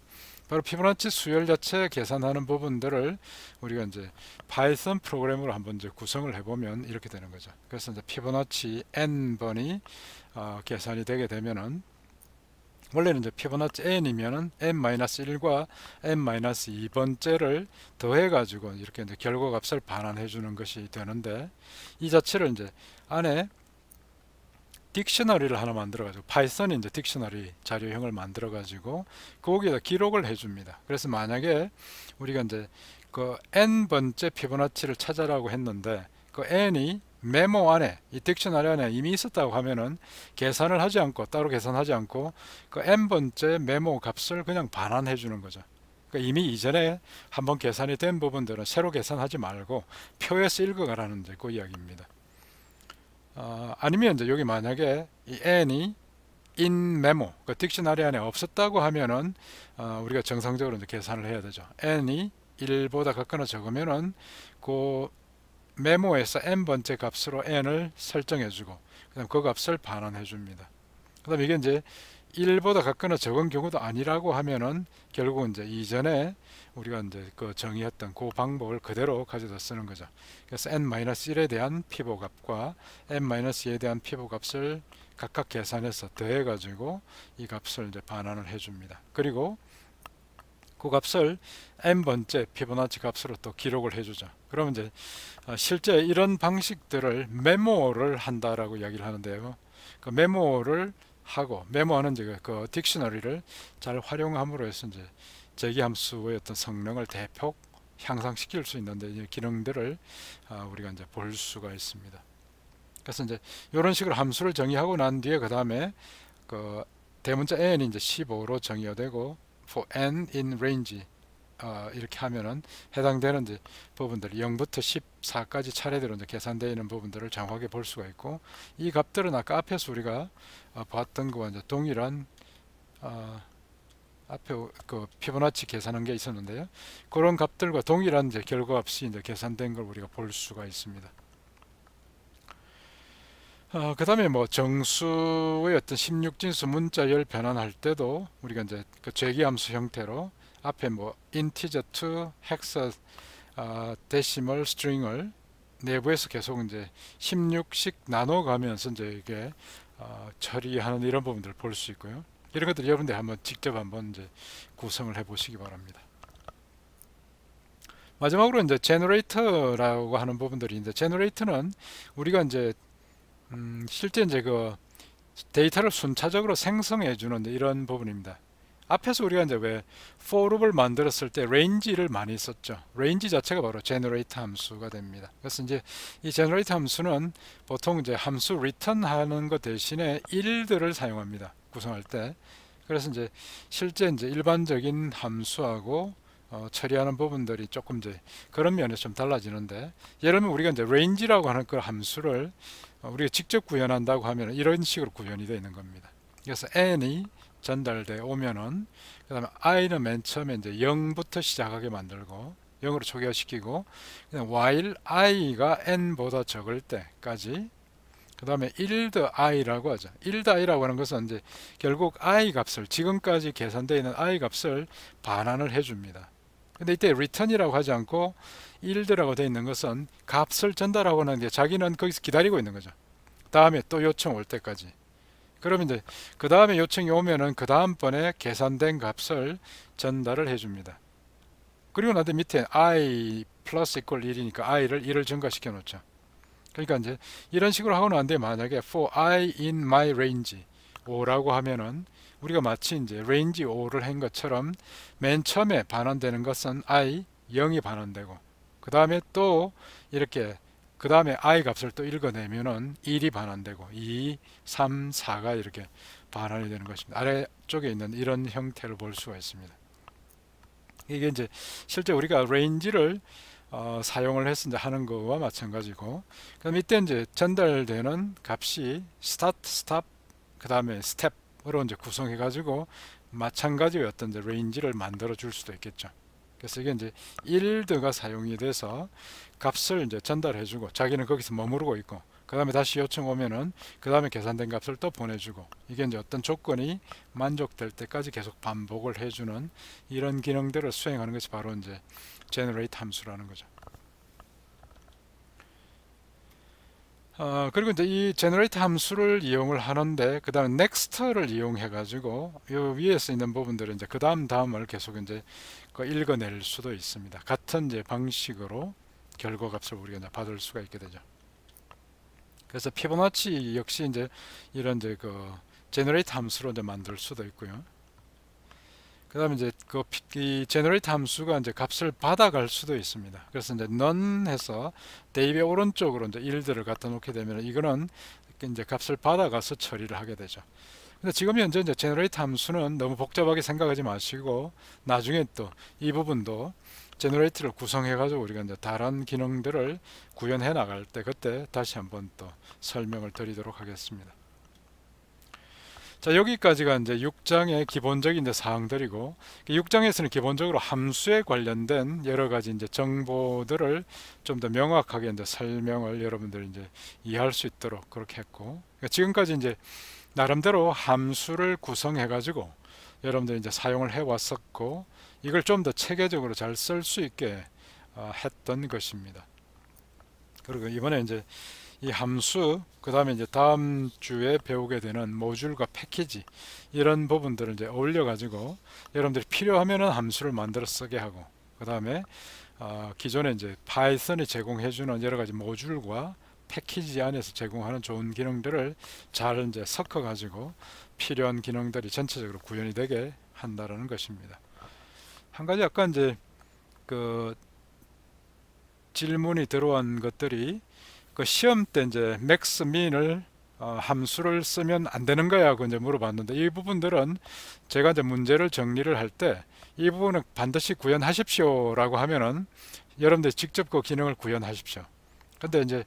바로 피보나치 수열 자체 계산하는 부분들을 우리가 이제 파이썬 프로그램으로 한번 이제 구성을 해보면 이렇게 되는 거죠. 그래서 이제 피보나치 n번이 계산이 되게 되면은, 원래는 이제 피보나치 n이면은 n-1과 n-2번째를 더해 가지고 이렇게 이제 결과값을 반환해 주는 것이 되는데, 이 자체를 이제 안에 딕셔너리를 하나 만들어 가지고, 파이썬이 이제 딕셔너리 자료형을 만들어 가지고 거기에다 기록을 해 줍니다. 그래서 만약에 우리가 이제 그 n번째 피보나치를 찾아라고 했는데 그 n이 메모 안에, 이 딕셔너리 안에 이미 있었다고 하면은 계산을 하지 않고, 따로 계산하지 않고 그 n번째 메모 값을 그냥 반환해 주는 거죠. 그러니까 이미 이전에 한번 계산이 된 부분들은 새로 계산하지 말고 표에서 읽어가라는 이제 그 이야기입니다. 아니면 이제 여기 만약에 이 n이 in memo, 그 딕셔너리 안에 없었다고 하면은 우리가 정상적으로 이제 계산을 해야 되죠. n이 1보다 같거나 적으면은 그 메모에서 n번째 값으로 n을 설정해 주고, 그다음 그 값을 반환해 줍니다. 그다음 이게 이제 1보다 같거나 적은 경우도 아니라고 하면은 결국은 이제 이전에 우리가 이제 그 정의했던 그 방법을 그대로 가져다 쓰는 거죠. 그래서 n-1에 대한 피보값과 n-2에 대한 피보값을 각각 계산해서 더해 가지고 이 값을 이제 반환을 해 줍니다. 그리고 그 값을 n번째 피보나치 값으로 또 기록을 해주죠. 그러면 이제 실제 이런 방식들을 메모를 한다라고 이야기를 하는데요. 그 메모를 하고 메모하는 이제 그 딕셔너리를 잘 활용함으로 해서 이제 재기함수의 어떤 성능을 대폭 향상시킬 수 있는데 이 기능들을 우리가 이제 볼 수가 있습니다. 그래서 이제 이런 식으로 함수를 정의하고 난 뒤에 그 다음에 그 대문자 n이 이제 15로 정의가 되고 for n in range 이렇게 하면은 해당되는 이제 부분들 0부터 14까지 차례대로 이제 계산되어 있는 부분들을 정확하게 볼 수가 있고 이 값들은 아까 앞에서 우리가 봤던 거와 이제 동일한 앞에 그 피보나치 계산한 게 있었는데요. 그런 값들과 동일한 이제 결과값이 이제 계산된 걸 우리가 볼 수가 있습니다. 그 다음에 뭐 정수의 어떤 16진수 문자열 변환할 때도 우리가 이제 그 재기함수 형태로 앞에 뭐 integer to hexa decimal string을 내부에서 계속 이제 16씩 나눠 가면서 이제 이게 처리하는 이런 부분들을 볼 수 있고요. 이런 것들 여러분들 한번 직접 한번 이제 구성을 해 보시기 바랍니다. 마지막으로 이제 제너레이터라고 하는 부분들이 이제 제너레이터는 우리가 이제 실제 이제 그 데이터를 순차적으로 생성해 주는 이런 부분입니다. 앞에서 우리가 이제 왜 for loop을 만들었을 때 range를 많이 썼죠. range 자체가 바로 generate 함수가 됩니다. 그래서 이제 이 generate 함수는 보통 이제 함수 return 하는 것 대신에 일들을 사용합니다. 구성할 때. 그래서 이제 실제 이제 일반적인 함수하고 처리하는 부분들이 조금 이제 그런 면에서 좀 달라지는데, 예를 들면 우리가 이제 range라고 하는 그 함수를 우리가 직접 구현한다고 하면 이런 식으로 구현이 되어 있는 겁니다. 그래서 n이 전달돼 오면은 그 다음에 i는 맨 처음에 이제 0부터 시작하게 만들고 0으로 초기화시키고 while i가 n보다 적을 때까지 그 다음에 ilд i라고 하죠. ild i라고 하는 것은 이제 결국 i 값을 지금까지 계산되어 있는 i 값을 반환을 해줍니다. 근데 이때 return이라고 하지 않고 il드라고 되어 있는 것은 값을 전달하고 하는데 자기는 거기서 기다리고 있는 거죠. 다음에 또 요청 올 때까지. 그러면 이제 그 다음에 요청이 오면은 그 다음번에 계산된 값을 전달을 해줍니다. 그리고 나서 밑에 i 플러스 이퀄 1이니까 i를 1을 증가시켜 놓죠. 그러니까 이제 이런 식으로 하고 나는데 만약에 for i in my range 5라고 하면은 우리가 마치 이제 range 5를 한 것처럼 맨 처음에 반환되는 것은 i 0이 반환되고 그 다음에 또 이렇게 그 다음에 i 값을 또 읽어내면은 1이 반환되고 2, 3, 4가 이렇게 반환이 되는 것입니다. 아래쪽에 있는 이런 형태를 볼 수가 있습니다. 이게 이제 실제 우리가 range를 사용을 해서 이제 하는 거와 마찬가지고, 그럼 이때 이제 전달되는 값이 start, stop, 그 다음에 step으로 이제 구성해 가지고 마찬가지의 어떤 이제 range를 만들어 줄 수도 있겠죠. 그래서 이게 이제 일드가 사용이 돼서 값을 이제 전달해 주고 자기는 거기서 머무르고 있고 그 다음에 다시 요청 오면은 그 다음에 계산된 값을 또 보내주고, 이게 이제 어떤 조건이 만족될 때까지 계속 반복을 해주는 이런 기능들을 수행하는 것이 바로 이제 generate 함수라는 거죠. 그리고 이제 이 generate 함수를 이용을 하는데 그 다음에 next를 이용해 가지고 이 위에서 있는 부분들은 이제 그 다음을 계속 이제 읽어낼 수도 있습니다. 같은 이제 방식으로 결과값을 우리가 이제 받을 수가 있게 되죠. 그래서 피보나치 역시 이제 이런 이제 그 generate 함수로 이제 만들 수도 있고요. 그 다음에 이제 이 generate 함수가 이제 값을 받아갈 수도 있습니다. 그래서 이제 none 해서 대입의 오른쪽으로 이제 일들을 갖다 놓게 되면 이거는 이제 값을 받아가서 처리를 하게 되죠. 근데 지금 현재 이제 generate 함수는 너무 복잡하게 생각하지 마시고 나중에 또 이 부분도 generate를 구성해 가지고 우리가 이제 다른 기능들을 구현해 나갈 때 그때 다시 한번 또 설명을 드리도록 하겠습니다. 자, 여기까지가 이제 6장의 기본적인 이제 사항들이고, 6장에서는 기본적으로 함수에 관련된 여러 가지 이제 정보들을 좀 더 명확하게 이제 설명을 여러분들이 이제 이해할 수 있도록 그렇게 했고, 그러니까 지금까지 이제 나름대로 함수를 구성해 가지고 여러분들이 이제 사용을 해 왔었고, 이걸 좀 더 체계적으로 잘 쓸 수 있게 했던 것입니다. 그리고 이번에 이제 이 함수, 그 다음에 이제 다음 주에 배우게 되는 모듈과 패키지, 이런 부분들을 이제 올려 가지고 여러분들이 필요하면은 함수를 만들어 쓰게 하고, 그 다음에 기존에 이제 파이썬이 제공해 주는 여러 가지 모듈과 패키지 안에서 제공하는 좋은 기능들을 잘 이제 섞어 가지고 필요한 기능들이 전체적으로 구현이 되게 한다라는 것입니다. 한 가지 아까 이제 그 질문이 들어온 것들이, 그 시험 때 이제 맥스 민을 함수를 쓰면 안 되는 거야 그 이제 물어봤는데, 이 부분들은 제가 이제 문제를 정리를 할 때 이 부분은 반드시 구현하십시오 라고 하면은 여러분들이 직접 그 기능을 구현하십시오. 근데 이제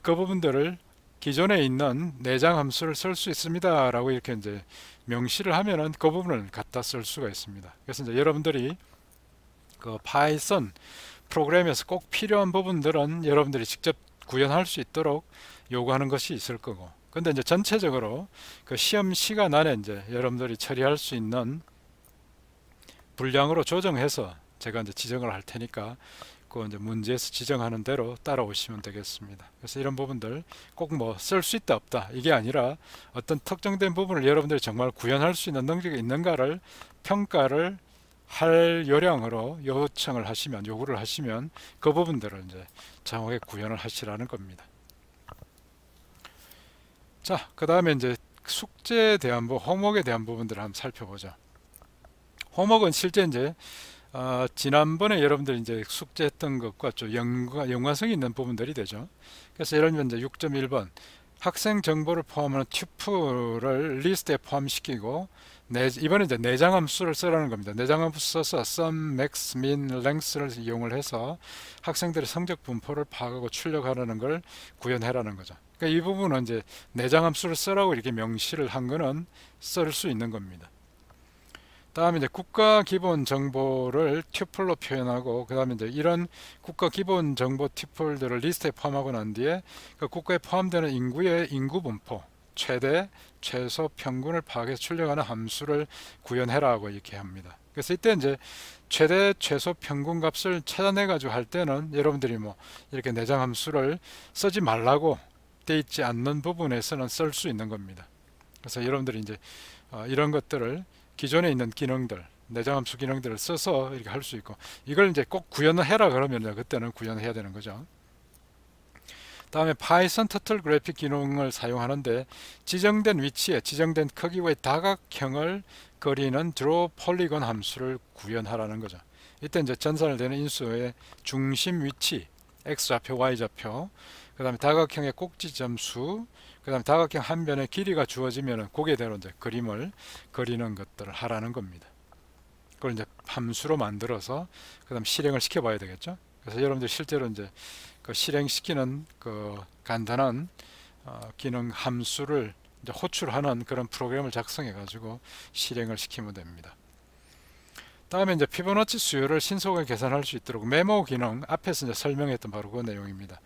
그 부분들을 기존에 있는 내장 함수를 쓸 수 있습니다 라고 이렇게 이제 명시를 하면은 그 부분을 갖다 쓸 수가 있습니다. 그래서 이제 여러분들이 그 파이썬 프로그램에서 꼭 필요한 부분들은 여러분들이 직접 구현할 수 있도록 요구하는 것이 있을 거고, 근데 이제 전체적으로 그 시험 시간 안에 이제 여러분들이 처리할 수 있는 분량으로 조정해서 제가 이제 지정을 할 테니까 그 이제 문제에서 지정하는 대로 따라오시면 되겠습니다. 그래서 이런 부분들 꼭 뭐 쓸 수 있다 없다 이게 아니라 어떤 특정된 부분을 여러분들이 정말 구현할 수 있는 능력이 있는가를 평가를 할 요량으로 요청을 하시면, 요구를 하시면 그 부분들을 이제 정확하게 구현을 하시라는 겁니다. 자, 그 다음에 이제 숙제에 대한 홈워크에 대한 부분들을 한번 살펴보죠. 홈워크는 실제 이제 지난번에 여러분들 이제 숙제했던 것과 좀 연관성이 있는 부분들이 되죠. 그래서 예를 들면 이제 6.1번 학생 정보를 포함하는 튜플을 리스트에 포함시키고 이번에 이제 내장 함수를 쓰라는 겁니다. 내장 함수 써서 sum, max, min, length를 이용을 해서 학생들의 성적 분포를 파악하고 출력하라는 걸 구현해라는 거죠. 그러니까 이 부분은 이제 내장 함수를 쓰라고 이렇게 명시를 한 거는 쓸 수 있는 겁니다. 다음에 이제 국가 기본 정보를 튜플로 표현하고, 그 다음에 이제 이런 국가 기본 정보 튜플들을 리스트에 포함하고 난 뒤에 그 국가에 포함되는 인구의 인구 분포, 최대, 최소, 평균을 파악해서 출력하는 함수를 구현해라고 이렇게 합니다. 그래서 이때 이제 최대, 최소, 평균 값을 찾아내 가지고 할 때는 여러분들이 뭐 이렇게 내장 함수를 쓰지 말라고 돼 있지 않는 부분에서는 쓸 수 있는 겁니다. 그래서 여러분들이 이제 이런 것들을 기존에 있는 기능들, 내장 함수 기능들을 써서 이렇게 할 수 있고, 이걸 이제 꼭 구현을 해라 그러면 그때는 구현해야 되는 거죠. 다음에 파이썬 터틀 그래픽 기능을 사용하는데 지정된 위치에 지정된 크기의 다각형을 그리는 draw polygon 함수를 구현하라는 거죠. 이때 이제 전산되는 인수의 중심 위치, x좌표, y좌표, 그 다음에 다각형의 꼭지점 수, 그 다음에 다각형 한 변의 길이가 주어지면 고개대로 이제 그림을 그리는 것들을 하라는 겁니다. 그걸 이제 함수로 만들어서 그 다음 실행을 시켜 봐야 되겠죠. 그래서 여러분들 실제로 이제 그 실행시키는 그 간단한 기능 함수를 이제 호출하는 그런 프로그램을 작성해 가지고 실행을 시키면 됩니다. 다음에 이제 피보나치 수요를 신속하게 계산할 수 있도록 메모 기능, 앞에서 이제 설명했던 바로 그 내용입니다.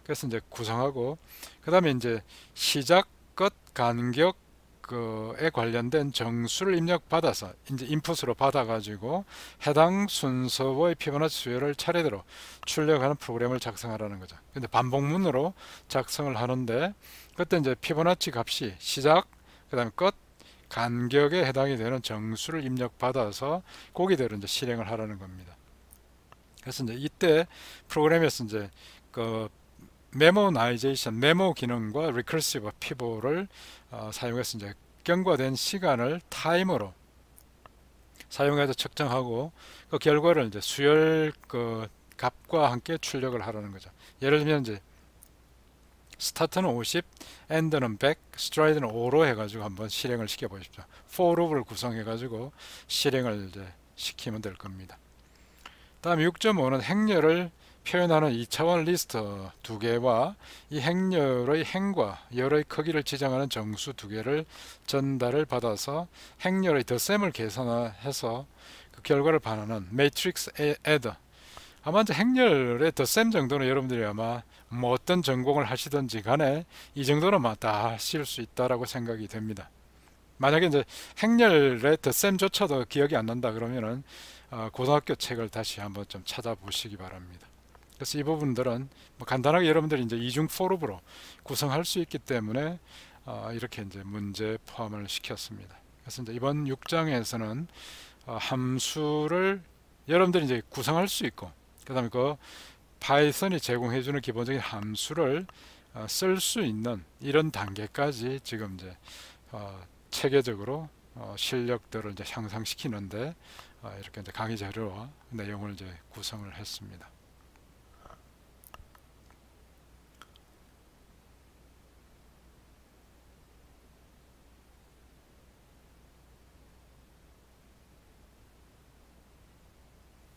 그래서 이제 구성하고, 그 다음에 이제 시작, 끝, 간격에 관련된 정수를 입력받아서 이제 인풋으로 받아가지고 해당 순서의 피보나치 수요를 차례대로 출력하는 프로그램을 작성하라는 거죠. 근데 반복문으로 작성을 하는데, 그때 이제 피보나치 값이 시작, 그 다음에 끝, 간격에 해당이 되는 정수를 입력받아서 거기대로 이제 실행을 하라는 겁니다. 그래서 이제 이때 프로그램에서 이제 그 메모나이제이션, 메모 기능과 리커시브 피보를 사용해서 이제 경과된 시간을 타임으로 사용해서 측정하고 그 결과를 이제 수열 그 값과 함께 출력을 하라는 거죠. 예를 들면 이제 스타트는 50, 엔드는 100, 스트라이드는 5로 해가지고 한번 실행을 시켜 보십시오. for loop을 구성해 가지고 실행을 이제 시키면 될 겁니다. 다음 6.5는 행렬을 표현하는 2차원 리스트 2개와 이 행렬의 행과 열의 크기를 지정하는 정수 2개를 전달을 받아서 행렬의 덧셈을 계산해서 그 결과를 반환하는 매트릭스 애더 아마 이제 행렬의 덧셈 정도는 여러분들이 아마 뭐 어떤 전공을 하시든지 간에 이 정도는 다 하실 수 있다라고 생각이 됩니다. 만약에 이제 행렬의 덧셈조차도 기억이 안 난다 그러면은 고등학교 책을 다시 한번 좀 찾아보시기 바랍니다. 그래서 이 부분들은 뭐 간단하게 여러분들이 이제 이중 포룹으로 구성할 수 있기 때문에 이렇게 이제 문제 포함을 시켰습니다. 그래서 이제 이번 6장에서는 함수를 여러분들이 이제 구성할 수 있고, 그 다음에 그 파이썬이 제공해주는 기본적인 함수를 쓸 수 있는 이런 단계까지 지금 이제 체계적으로 실력들을 이제 향상시키는데 이렇게 이제 강의 자료와 내용을 이제 구성을 했습니다.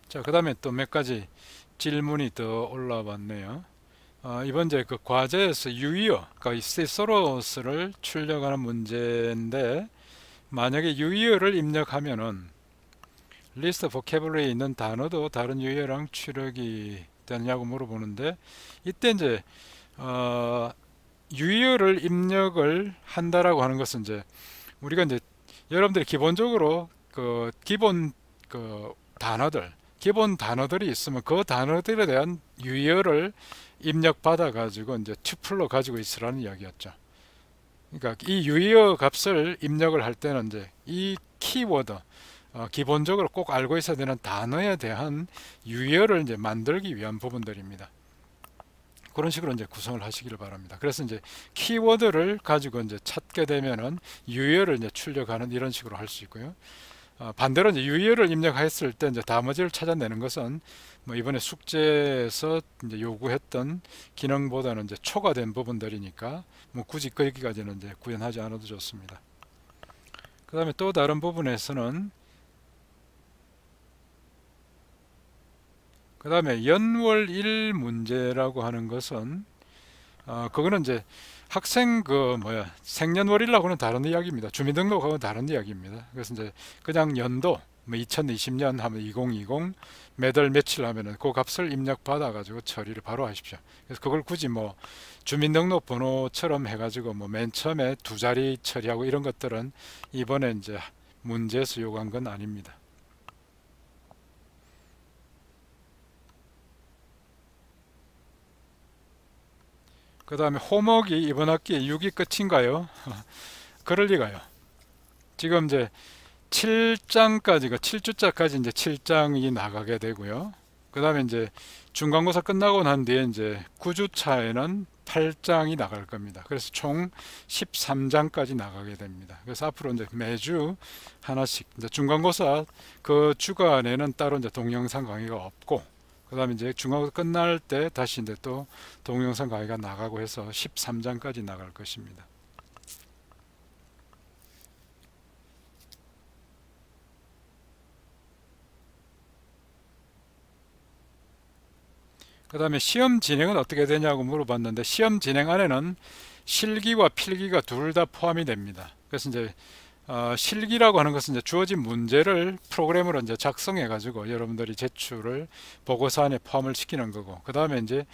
자, 그 다음에 또 몇 가지 질문이 더 올라왔네요. 이번 이제 그 과제에서 유의어, 그러니까 시소로스를 출력하는 문제인데, 만약에 유의어를 입력하면은 리스트 보캐블러리에 있는 단어도 다른 유의어랑 출력이 되느냐고 물어보는데, 이때 이제 유의어를 입력을 한다라고 하는 것은 이제 우리가 이제 여러분들이 기본적으로 그 기본 그 단어들, 기본 단어들이 있으면 그 단어들에 대한 유의어를 입력받아 가지고 이제 튜플로 가지고 있으라는 이야기였죠. 그러니까 이 유의어 값을 입력을 할 때는 이제 이 키워드, 기본적으로 꼭 알고 있어야 되는 단어에 대한 유의어를 이제 만들기 위한 부분들입니다. 그런 식으로 이제 구성을 하시기를 바랍니다. 그래서 이제 키워드를 가지고 이제 찾게 되면은 유의어를 이제 출력하는 이런 식으로 할 수 있고요. 반대로 이제 유의어를 입력했을 때 이제 다머지를 찾아내는 것은 뭐 이번에 숙제에서 이제 요구했던 기능보다는 이제 초과된 부분들이니까 뭐 굳이 거기까지는 이제 구현하지 않아도 좋습니다. 그 다음에 또 다른 부분에서는 그 다음에 연월일 문제라고 하는 것은 그거는 이제 학생 생년월일하고는 다른 이야기입니다. 주민등록하고는 다른 이야기입니다. 그래서 이제 그냥 연도 뭐 2020년 하면 2020 매달 며칠 하면은 그 값을 입력받아 가지고 처리를 바로 하십시오. 그래서 그걸 굳이 뭐 주민등록 번호처럼 해가지고 뭐 맨 처음에 두 자리 처리하고 이런 것들은 이번에 이제 문제에서 요구한 건 아닙니다. 그 다음에 홈워크이 이번 학기에 6이 끝인가요? 그럴 리가요. 지금 이제 7장까지가 7주짜까지 이제 7장이 나가게 되고요. 그 다음에 이제 중간고사 끝나고 난 뒤에 이제 9주차에는 8장이 나갈 겁니다. 그래서 총 13장까지 나가게 됩니다. 그래서 앞으로 이제 매주 하나씩 이제 중간고사 그 주간에는 따로 이제 동영상 강의가 없고, 그 다음에 이제 중간고사 끝날 때 다시 이제 또 동영상 강의가 나가고 해서 13장까지 나갈 것입니다. 그 다음에 시험 진행은 어떻게 되냐고 물어봤는데, 시험 진행 안에는 실기와 필기가 둘 다 포함이 됩니다. 그래서 이제 실기라고 하는 것은 이제 주어진 문제를 프로그램으로 이제 작성해 가지고 여러분들이 제출을 보고서 안에 포함을 시키는 거고, 그 다음에 이제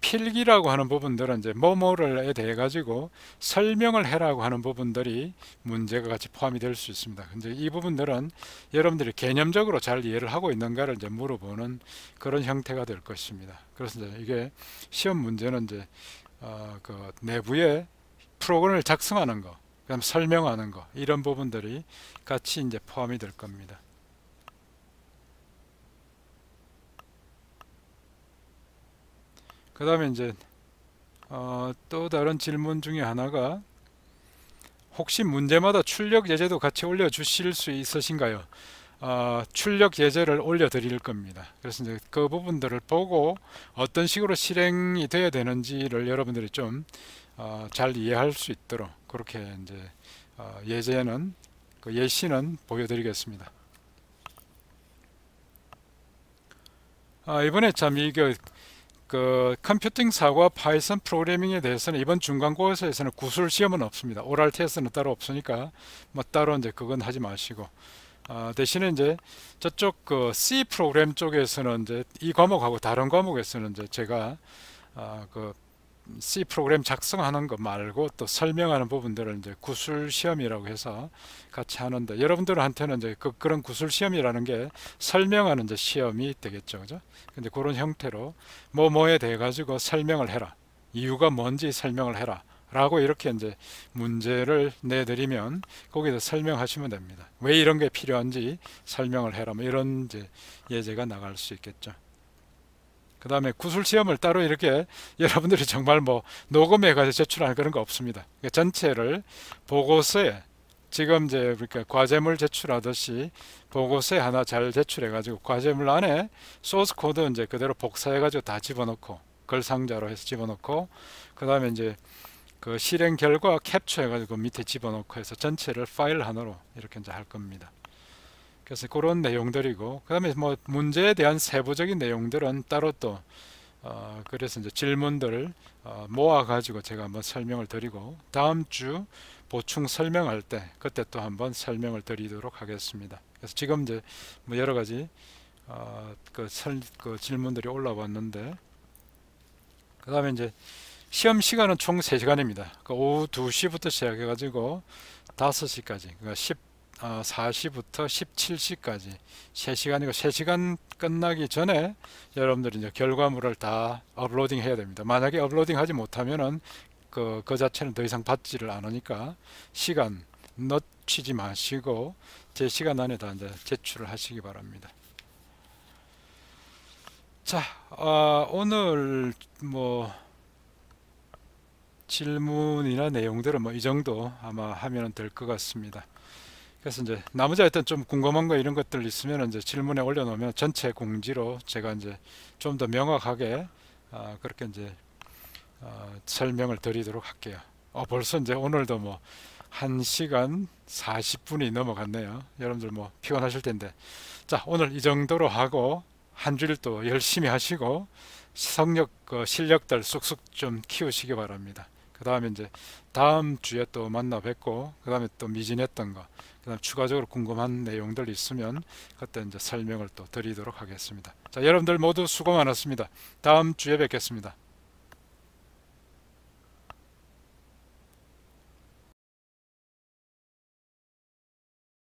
필기라고 하는 부분들은 이제 뭐뭐를에 대해 가지고 설명을 해라고 하는 부분들이 문제가 같이 포함이 될 수 있습니다. 근데 이 부분들은 여러분들이 개념적으로 잘 이해를 하고 있는가를 이제 물어보는 그런 형태가 될 것입니다. 그래서 이제 이게 시험 문제는 이제 그 내부에 프로그램을 작성하는 거, 그다음 설명하는 거, 이런 부분들이 같이 이제 포함이 될 겁니다. 그 다음에 이제 또 다른 질문 중에 하나가, 혹시 문제마다 출력 예제도 같이 올려 주실 수 있으신가요? 출력 예제를 올려 드릴 겁니다. 그래서 이제 그 부분들을 보고 어떤 식으로 실행이 돼야 되는지를 여러분들이 좀 잘 이해할 수 있도록 그렇게 이제 예제는 그 예시는 보여드리겠습니다. 이번에 참 이게 그 컴퓨팅 사고와 파이썬 프로그래밍에 대해서는 이번 중간고사에서는 구술 시험은 없습니다. 오랄 테스트는 따로 없으니까 뭐 따로 이제 그건 하지 마시고, 대신에 이제 저쪽 그 C 프로그램 쪽에서는 이제 이 과목하고 다른 과목에서는 이제 제가 그 C 프로그램 작성하는 것 말고 또 설명하는 부분들을 이제 구술 시험이라고 해서 같이 하는데, 여러분들한테는 이제 그런 구술 시험이라는 게 설명하는 이제 시험이 되겠죠, 그죠? 근데 그런 형태로 뭐뭐에 대해 가지고 설명을 해라, 이유가 뭔지 설명을 해라 라고 이렇게 이제 문제를 내드리면 거기서 설명하시면 됩니다. 왜 이런 게 필요한지 설명을 해라, 뭐 이런 이제 예제가 나갈 수 있겠죠. 그 다음에 구술 시험을 따로 이렇게 여러분들이 정말 뭐 녹음해 가지고 제출하는 그런 거 없습니다. 그러니까 전체를 보고서에, 지금 이제 그러니까 과제물 제출하듯이 보고서에 하나 잘 제출해 가지고 과제물 안에 소스 코드 이제 그대로 복사해 가지고 다 집어넣고 글상자로 해서 집어넣고, 그 다음에 이제 그 실행 결과 캡처해 가지고 밑에 집어넣고 해서 전체를 파일 하나로 이렇게 이제 할 겁니다. 그래서 그런 내용들이고, 그 다음에 뭐 문제에 대한 세부적인 내용들은 따로 또 그래서 이제 질문들을 모아 가지고 제가 한번 설명을 드리고, 다음 주 보충 설명할 때 그때 또 한번 설명을 드리도록 하겠습니다. 그래서 지금 이제 뭐 여러 가지 그 질문들이 올라왔는데, 그 다음에 이제 시험 시간은 총 3시간입니다. 그 오후 2시부터 시작해 가지고 5시까지, 그러니까 4시부터 17시까지 3시간이고, 3시간 끝나기 전에 여러분들이 이제 결과물을 다 업로딩 해야 됩니다. 만약에 업로딩 하지 못하면은 그 자체는 더 이상 받지를 않으니까 시간 놓치지 마시고 제 시간 안에 다 이제 제출을 하시기 바랍니다. 자, 오늘 뭐 질문이나 내용들은 뭐 이 정도 아마 하면 될 것 같습니다. 그래서 이제 나머지 하여튼 좀 궁금한 거 이런 것들 있으면 이제 질문에 올려놓으면 전체 공지로 제가 이제 좀 더 명확하게 그렇게 이제 설명을 드리도록 할게요. 벌써 이제 오늘도 뭐 1시간 40분이 넘어갔네요. 여러분들 뭐 피곤하실 텐데, 자, 오늘 이 정도로 하고 한 주일 또 열심히 하시고 성력 실력들 쑥쑥 좀 키우시기 바랍니다. 그 다음에 이제 다음 주에 또 만나 뵙고, 그 다음에 또 미진했던 거, 그 다음 추가적으로 궁금한 내용들 있으면 그때 이제 설명을 또 드리도록 하겠습니다. 자, 여러분들 모두 수고 많았습니다. 다음 주에 뵙겠습니다.